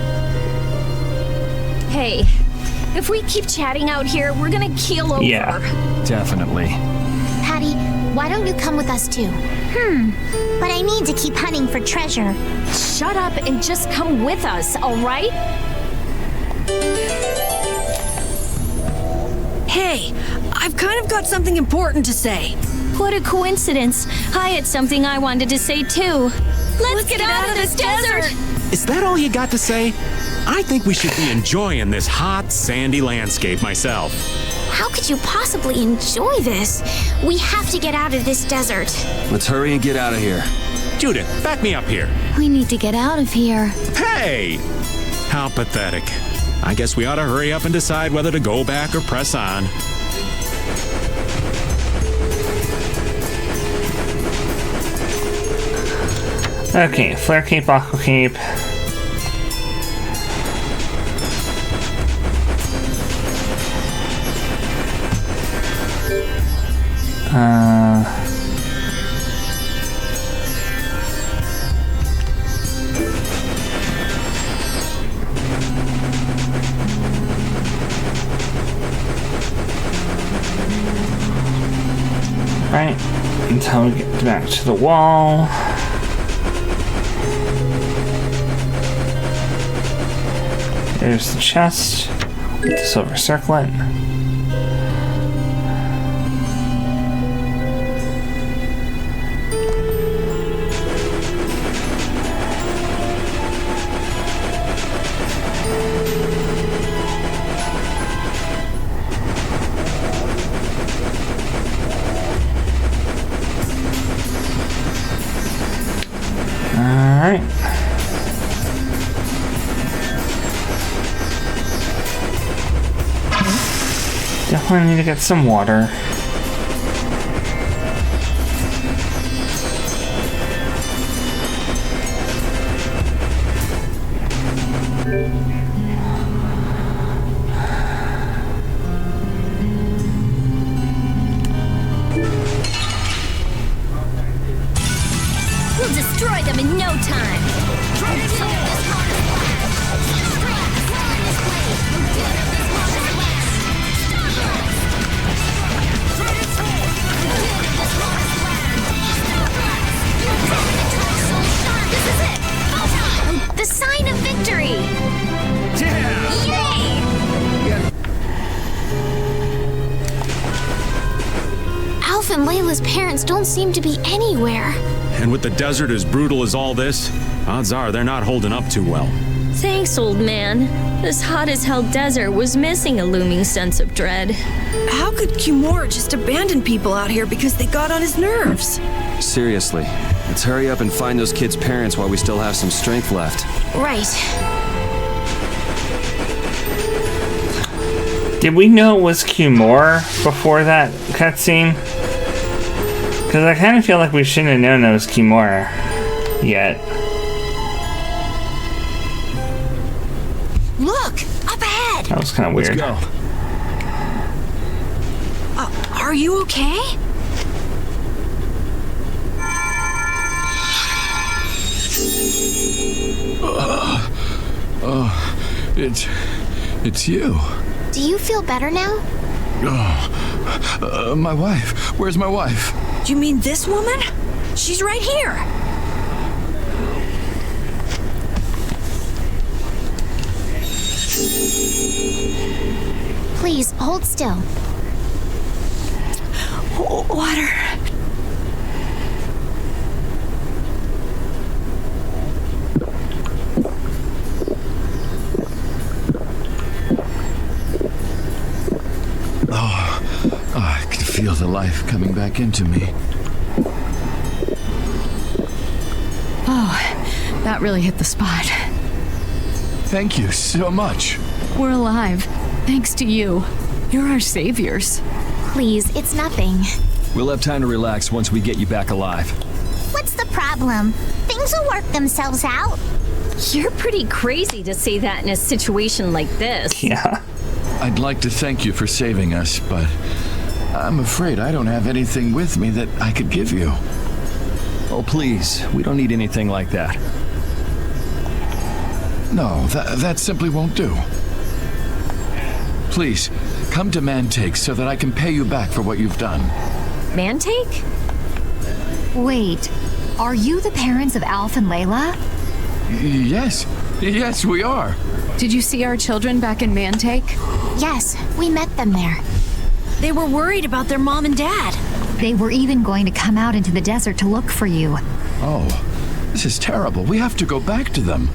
Hey, if we keep chatting out here, we're gonna keel over. Yeah. Definitely. Patty, why don't you come with us too? But I need to keep hunting for treasure. Shut up and just come with us, all right? Hey, I've kind of got something important to say. What a coincidence. I had something I wanted to say too. Let's get out of this desert! Is that all you got to say? I think we should be enjoying this hot, sandy landscape myself. How could you possibly enjoy this? We have to get out of this desert. Let's hurry and get out of here. Judith, back me up here. We need to get out of here. Hey! How pathetic. I guess we ought to hurry up and decide whether to go back or press on. Okay, Flare Cape, Aqua Cape. Right, until we get back to the wall. There's the chest with the silver circlet. I need to get some water. We'll destroy them in no time. The sign of victory! Yay! Alf and Layla's parents don't seem to be anywhere. And with the desert as brutal as all this, odds are they're not holding up too well. Thanks, old man. This hot-as-hell desert was missing a looming sense of dread. How could Kimura just abandon people out here because they got on his nerves? Seriously, let's hurry up and find those kids' parents while we still have some strength left. Right. Did we know it was Kimura before that cutscene? Because I kind of feel like we shouldn't have known it was Kimura yet. Look! Up ahead! That was kind of weird. Let's go. Are you okay? It's you. Do you feel better now? My wife. Where's my wife? Do you mean this woman? She's right here. Please, hold still. Water. I can feel the life coming back into me. Oh, that really hit the spot. Thank you so much. We're alive. Thanks to you. You're our saviors. Please, it's nothing. We'll have time to relax once we get you back alive. What's the problem? Things will work themselves out. You're pretty crazy to say that in a situation like this. Yeah. I'd like to thank you for saving us, but I'm afraid I don't have anything with me that I could give you. Oh, please. We don't need anything like that. No, that simply won't do. Please, come to Mantake so that I can pay you back for what you've done. Mantake? Wait, are you the parents of Alf and Layla? Yes, we are. Did you see our children back in Mantake? Yes, we met them there. They were worried about their mom and dad. They were even going to come out into the desert to look for you. Oh, this is terrible. We have to go back to them.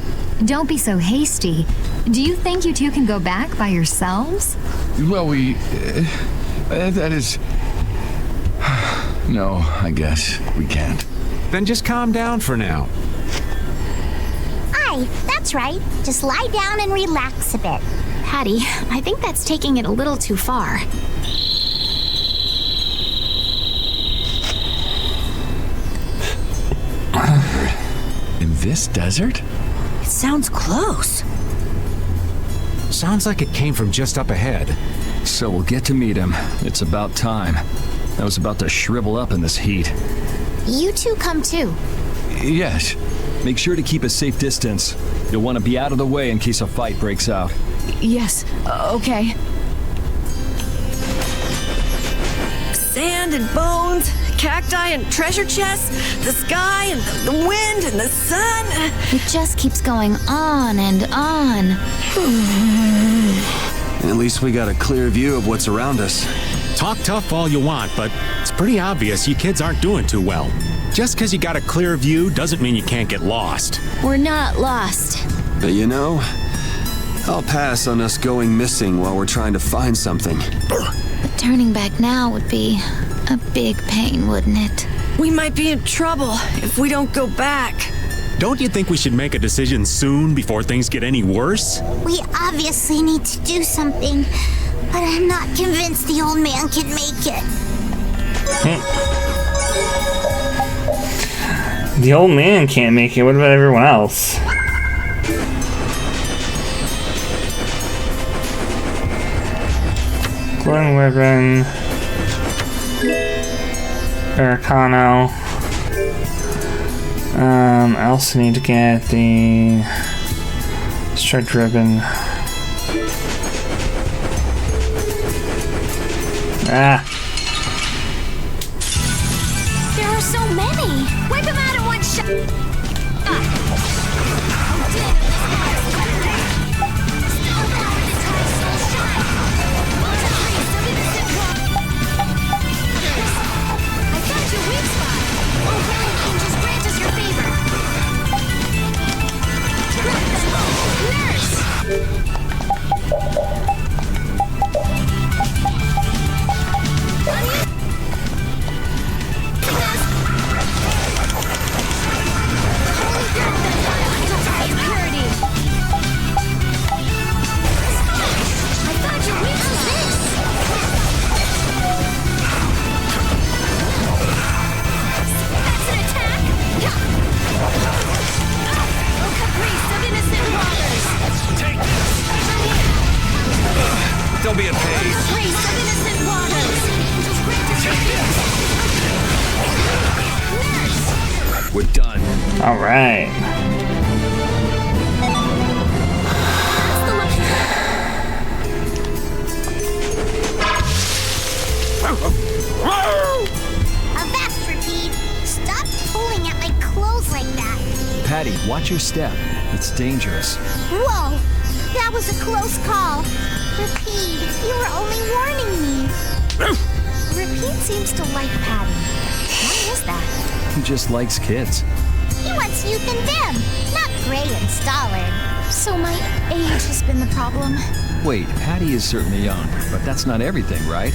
Don't be so hasty. Do you think you two can go back by yourselves? Well, that is... No, I guess we can't. Then just calm down for now. Aye, that's right. Just lie down and relax a bit. Patty, I think that's taking it a little too far. In this desert? It sounds close. Sounds like it came from just up ahead. So we'll get to meet him. It's about time. I was about to shrivel up in this heat. You two come too. Yes. Make sure to keep a safe distance. You'll want to be out of the way in case a fight breaks out. Yes, okay. Sand and bones, cacti and treasure chests, the sky and the wind and the sun. It just keeps going on and on. At least we got a clear view of what's around us. Talk tough all you want, but it's pretty obvious you kids aren't doing too well. Just because you got a clear view doesn't mean you can't get lost. We're not lost. But you know, I'll pass on us going missing while we're trying to find something. But turning back now would be a big pain, wouldn't it? We might be in trouble if we don't go back. Don't you think we should make a decision soon before things get any worse? We obviously need to do something. but I'm not convinced the old man can make it. The old man can't make it. What about everyone else? Glowing weapon. Americano. I also need to get the striped ribbon. Ah. There are so many. Wipe them out in one shot. I found your weak spot. Oh, healing angels grant us your favor. Don't be a pain. We're done. All right. Avast, Repeat. Stop pulling at my clothes like that. Patty, watch your step. It's dangerous. Whoa, that was a close call. Repeat, you were only warning me. Repeat seems to like Patty. Why is that? He just likes kids. He wants youth in them, not gray and stolid. So my age has been the problem. Wait, Patty is certainly young, but that's not everything, right?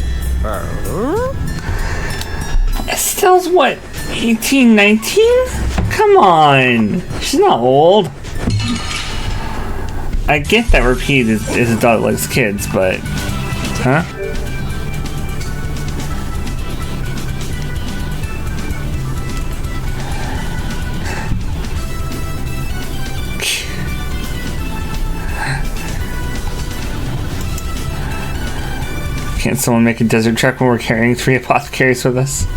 Estelle's what? 18, 19? Come on. She's not old. I get that Repeat is a dog that likes kids, but... Huh? Can't someone make a desert trek when we're carrying 3 apothecaries with us?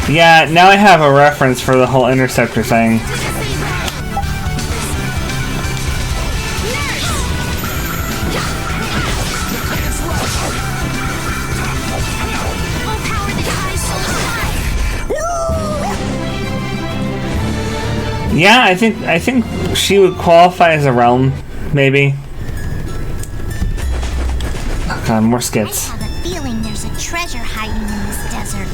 Yeah, now I have a reference for the whole interceptor thing. Yeah, I think she would qualify as a realm, maybe. Oh god, more skits. I have a feeling there's a treasure hiding in this desert.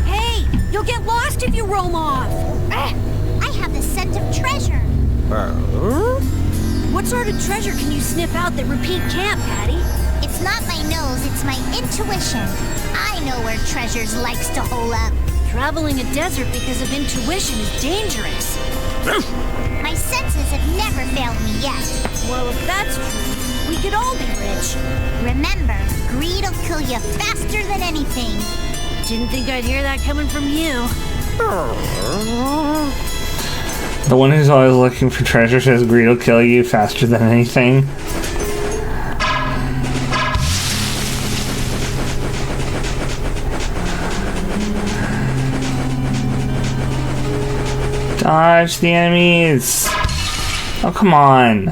Hey, you'll get lost if you roam off. I have the scent of treasure. What sort of treasure can you sniff out that Repeat can't, Patty? It's not my nose, it's my intuition. I know where treasures likes to hole up. Traveling a desert because of intuition is dangerous. My senses have never failed me yet. Well, if that's true, we could all be rich. Remember, greed'll kill you faster than anything. Didn't think I'd hear that coming from you. The one who's always looking for treasure says greed will kill you faster than anything. Dodge the enemies! Oh, come on!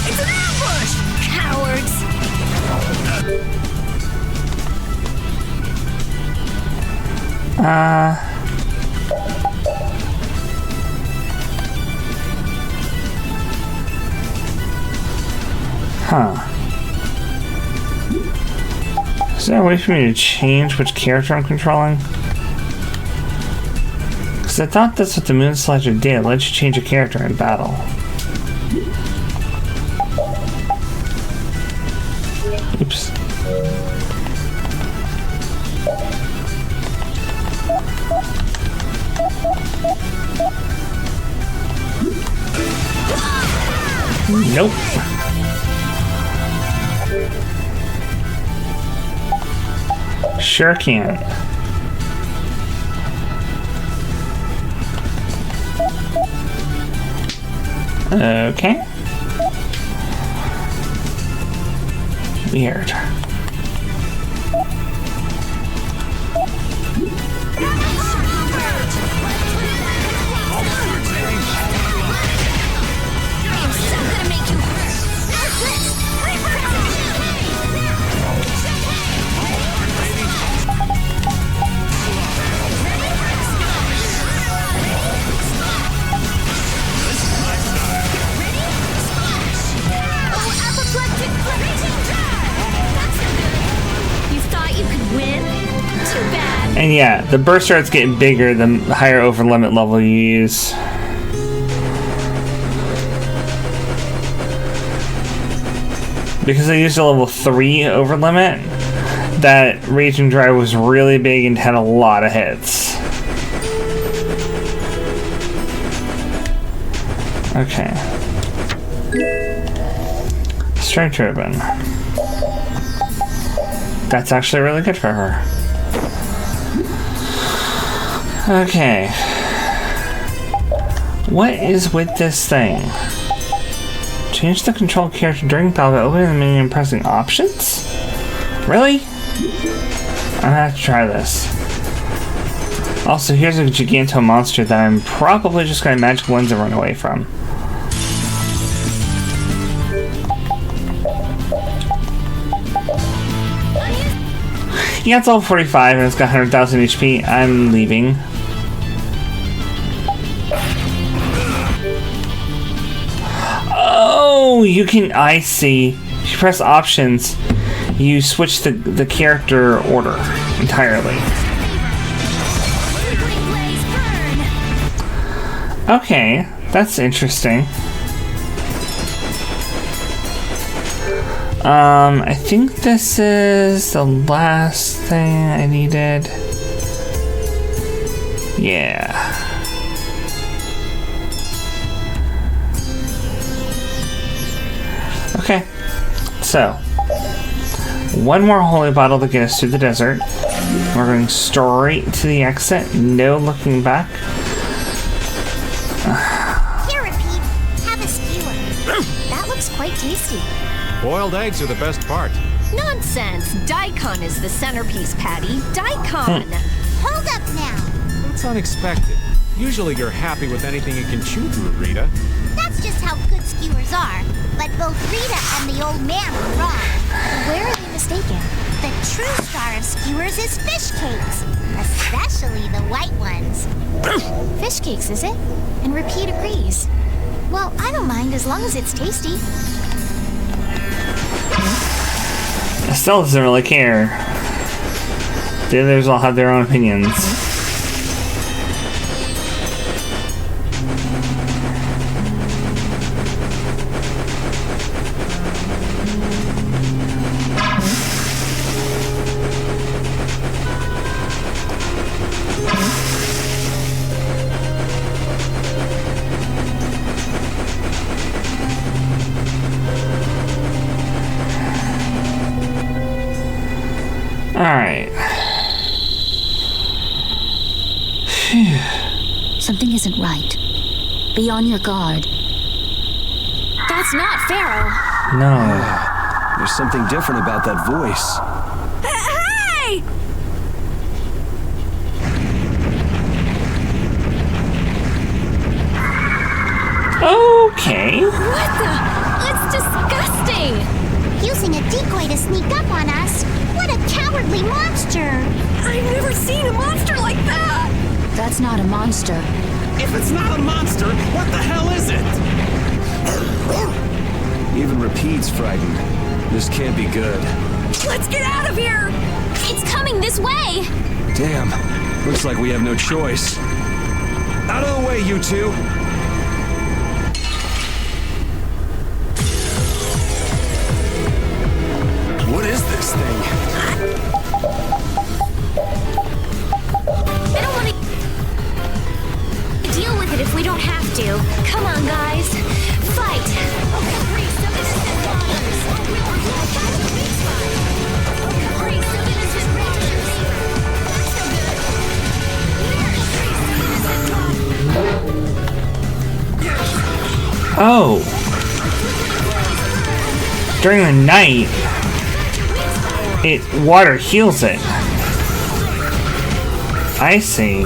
It's an ambush! Cowards! Huh. Is there a way for me to change which character I'm controlling? Because I thought that's what the moon selector did. It lets you change a character in battle. Oops. Nope. Sure can. Okay. Weird. And yeah, the burst starts getting bigger the higher over limit level you use. Because I used a level 3 over limit, that Raging Drive was really big and had a lot of hits. Okay. Strength Ribbon. That's actually really good for her. Okay. What is with this thing? Change the control character during battle by opening the menu and pressing options? Really? I'm gonna have to try this. Also, here's a Giganto monster that I'm probably just gonna magic lens and run away from. Yeah, it's level 45 and it's got 100,000 HP. I'm leaving. Oh, you can, I see. If you press options, you switch the character order entirely. Okay, that's interesting. I think this is the last thing I needed. Yeah. Okay. So, one more holy bottle to get us through the desert. We're going straight to the exit, no looking back. Here, Repeat. Have a skewer. That looks quite tasty. Boiled eggs are the best part. Nonsense! Daikon is the centerpiece, Patty. Daikon! Hold up now. That's unexpected. Usually you're happy with anything you can chew through, Rita. That's just how good skewers are. But both Rita and the old man were wrong. Where are they mistaken? The true star of skewers is fish cakes. Especially the white ones. Fish cakes, is it? And Repeat agrees. Well, I don't mind as long as it's tasty. Estelle doesn't really care. The others all have their own opinions. Alright. Something isn't right. Be on your guard. That's not Phaeroh. No. There's something different about that voice. Hey! Okay. What the? It's disgusting! Using a decoy to sneak up on us. What a cowardly monster! I've never seen a monster like that! That's not a monster. If it's not a monster, what the hell is it? Even Repeat's frightened. This can't be good. Let's get out of here! It's coming this way! Damn. Looks like we have no choice. Out of the way, you two! What is this thing? I don't want to deal with it if we don't have to. Come on, guys. Fight! Oh. During the night, water heals it. I see.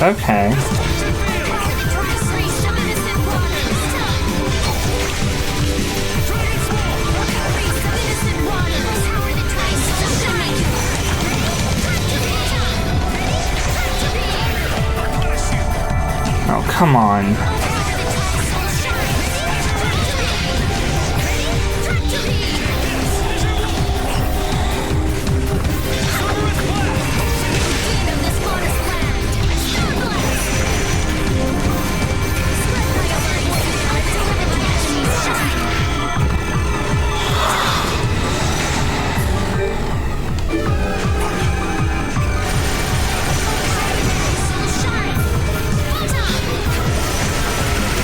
Okay. Oh, come on.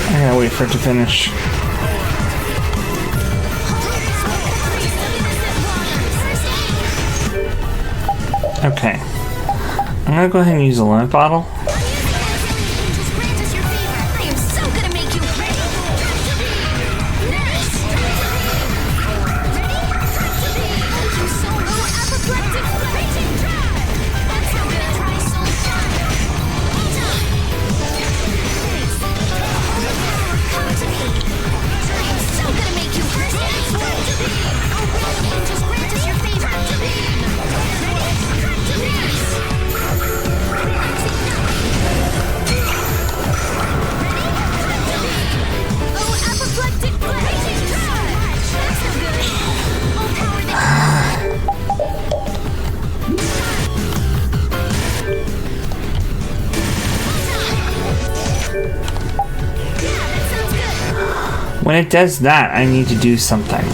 I gotta wait for it to finish. Okay. I'm gonna go ahead and use the limit bottle. When it does that, I need to do something.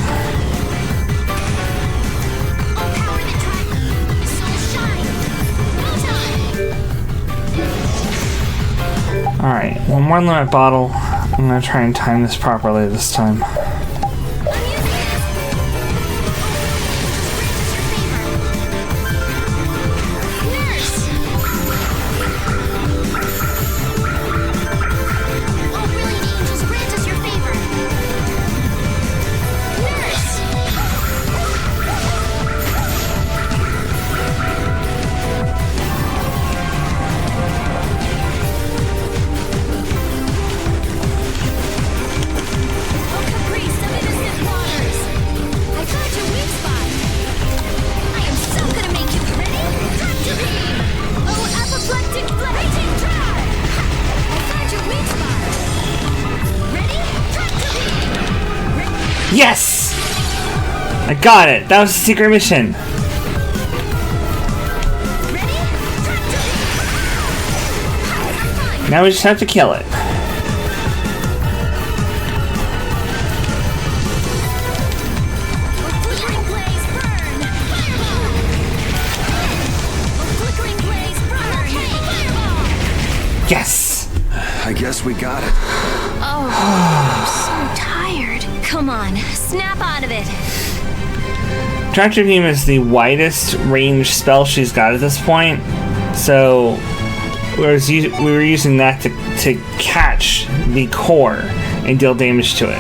Alright, one more limit bottle. I'm gonna try and time this properly this time. Yes! I got it! That was a secret mission! Now we just have to kill it. Yes! I guess we got it. Oh, I'm so tired. Come on, snap out of it. Tractor Beam is the widest range spell she's got at this point, so we were using that to catch the core and deal damage to it.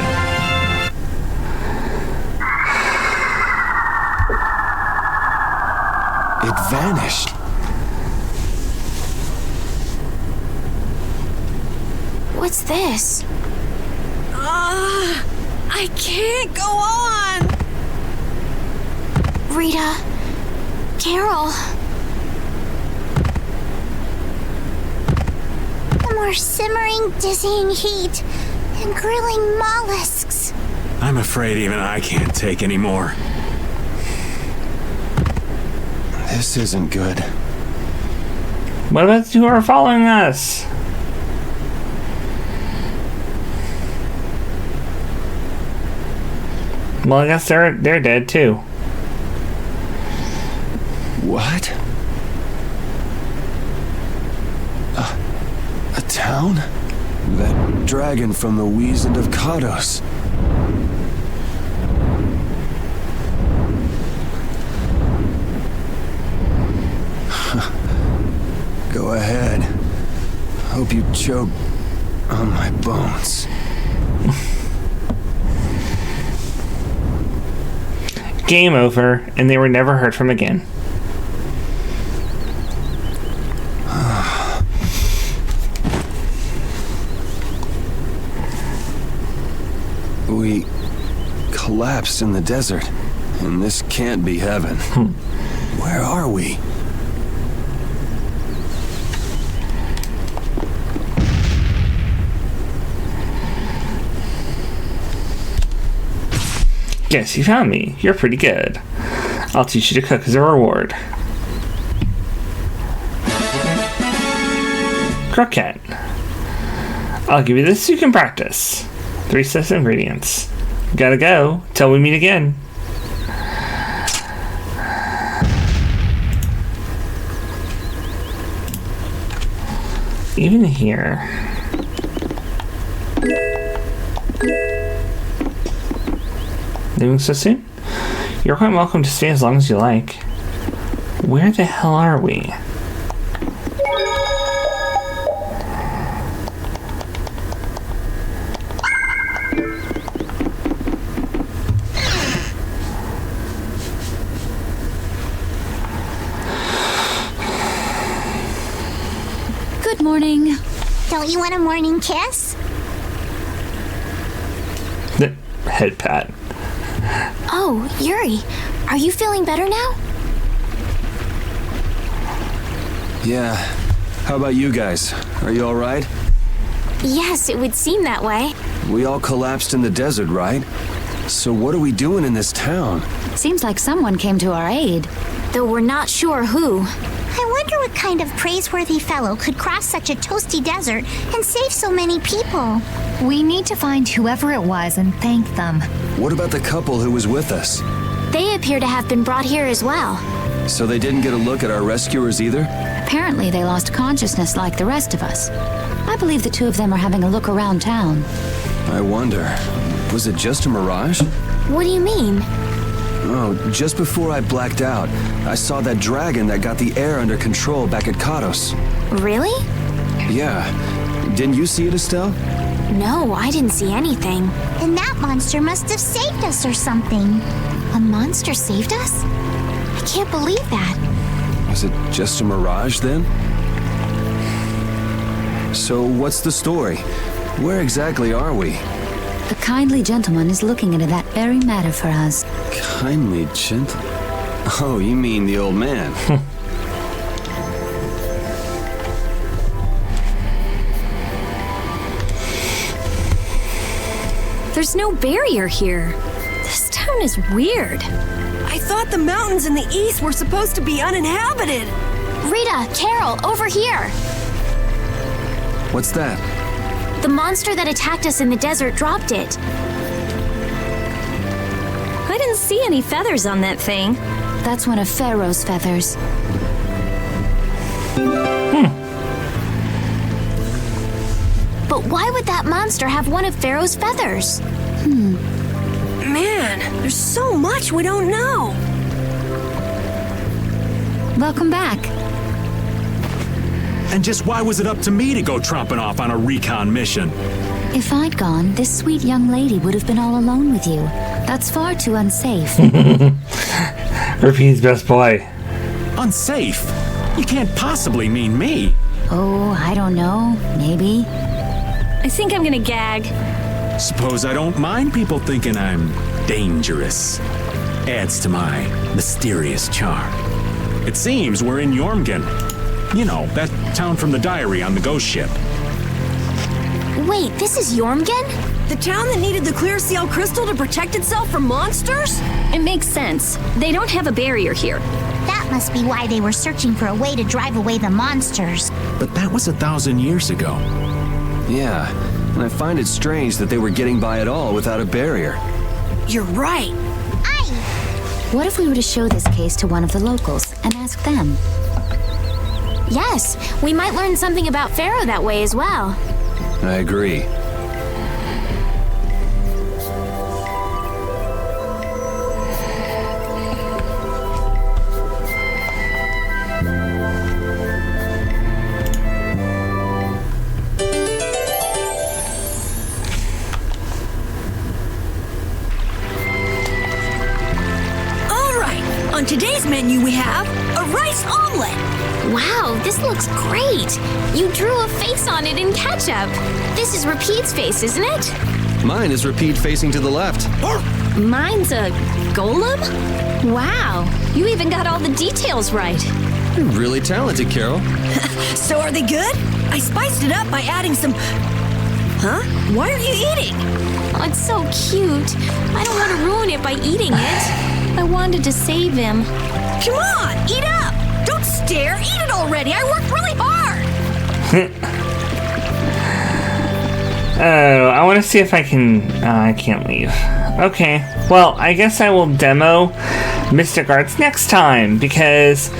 It vanished. What's this? I can't go on! Rita. Carol. The more simmering, dizzying heat and grilling mollusks. I'm afraid even I can't take any more. This isn't good. What about the two who are following us? Well, I guess they're dead too. What? A town? That dragon from the Wizened of Kados. Go ahead. Hope you choke Oh, my bones. Game over, and they were never heard from again. We collapsed in the desert, and this can't be heaven. Where are we? Guess you found me. You're pretty good. I'll teach you to cook as a reward. Croquette. I'll give you this so you can practice. 3 sets of ingredients. Gotta go. Till we meet again. Even here. Leaving so soon? You're quite welcome to stay as long as you like. Where the hell are we? Good morning. Don't you want a morning kiss? The head pat. Oh, Yuri, are you feeling better now? Yeah. How about you guys? Are you alright? Yes, it would seem that way. We all collapsed in the desert, right? So what are we doing in this town? Seems like someone came to our aid. Though we're not sure who. I wonder what kind of praiseworthy fellow could cross such a toasty desert and save so many people. We need to find whoever it was and thank them. What about the couple who was with us? They appear to have been brought here as well. So they didn't get a look at our rescuers either? Apparently they lost consciousness like the rest of us. I believe the two of them are having a look around town. I wonder, was it just a mirage? What do you mean? Oh, just before I blacked out, I saw that dragon that got the air under control back at Kados. Really? Yeah. Didn't you see it, Estelle? No, I didn't see anything. Then that monster must have saved us or something. A monster saved us? I can't believe that. Was it just a mirage then? So what's the story? Where exactly are we? The kindly gentleman is looking into that very matter for us. Kindly gentle. Oh, you mean the old man. There's no barrier here. This town is weird. I thought the mountains in the east were supposed to be uninhabited. Rita, Carol, over here. What's that? The monster that attacked us in the desert dropped it. I didn't see any feathers on that thing. That's one of Phaeroh's feathers. But why would that monster have one of Phaeroh's feathers? Man, there's so much we don't know. Welcome back. And just why was it up to me to go tromping off on a recon mission? If I'd gone, this sweet young lady would have been all alone with you. That's far too unsafe. Repeat's best boy. Unsafe? You can't possibly mean me. Oh, I don't know. Maybe. I think I'm gonna gag. Suppose I don't mind people thinking I'm dangerous. Adds to my mysterious charm. It seems we're in Jormungand. You know, that town from the diary on the ghost ship. Wait, this is Jormungand? The town that needed the clear seal crystal to protect itself from monsters? It makes sense. They don't have a barrier here. That must be why they were searching for a way to drive away the monsters. But that was 1,000 years ago. Yeah, and I find it strange that they were getting by at all without a barrier. You're right. What if we were to show this case to one of the locals and ask them? Yes, we might learn something about Phaeroh that way as well. I agree. looks great. You drew a face on it in ketchup. This is Repeat's face, isn't it? Mine is Repeat facing to the left. Mine's a golem? Wow, you even got all the details right. You're really talented, Carol. So are they good? I spiced it up by adding some... Huh? Why are you eating? Oh, it's so cute. I don't want to ruin it by eating it. I wanted to save him. Come on, eat up! Don't stare, eat it already! I worked really hard! Oh, I want to see if I can... I can't leave. Okay, well, I guess I will demo Mystic Arts next time, because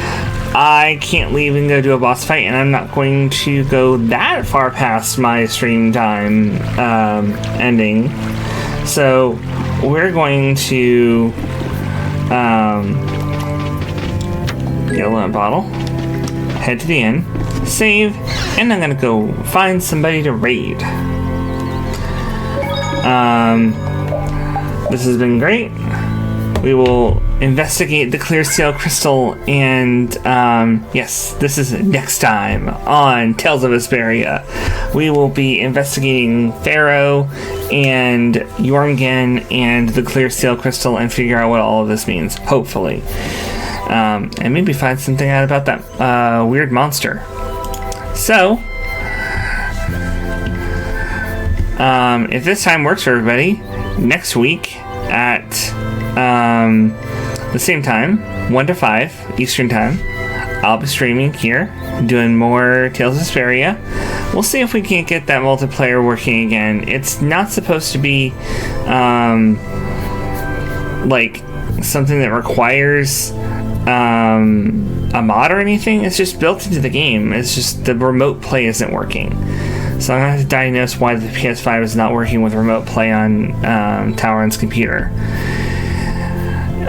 I can't leave and go do a boss fight, and I'm not going to go that far past my stream time ending. So, we're going to get a lemon bottle, head to the inn, save, and I'm going to go find somebody to raid. This has been great. We will investigate the clear steel crystal, and yes, this is next time on Tales of Vesperia. We will be investigating Phaeroh and Jormungand and the clear steel crystal and figure out what all of this means, hopefully. And maybe find something out about that weird monster. So, if this time works for everybody, next week at the same time, 1 to 5 Eastern Time, I'll be streaming here, doing more Tales of Vesperia. We'll see if we can't get that multiplayer working again. It's not supposed to be like something that requires a mod or anything. It's just built into the game. It's just the remote play isn't working. So I'm going to have to diagnose why the PS5 is not working with remote play on Talron's computer.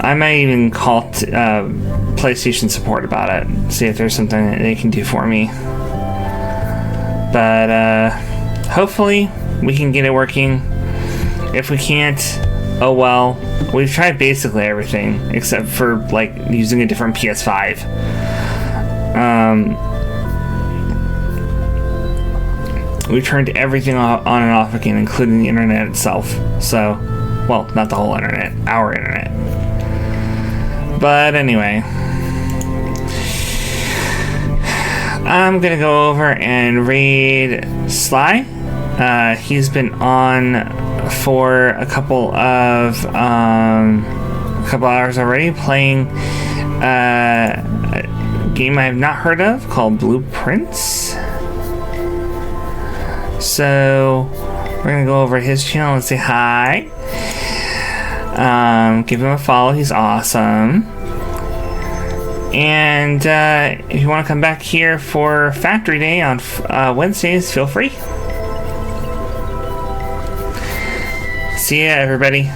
I might even call PlayStation support about it, see if there's something that they can do for me. But hopefully we can get it working. If we can't, oh well. We've tried basically everything except for like using a different PS5. We turned everything on and off again, including the internet itself. So, well, not the whole internet, our internet. But anyway, I'm gonna go over and raid Sly. He's been on for a couple hours already, playing a game I have not heard of called Blueprints. So we're gonna go over his channel and say hi. Give him a follow, he's awesome. And if you want to come back here for Factory Day on Wednesdays, feel free. See ya, everybody.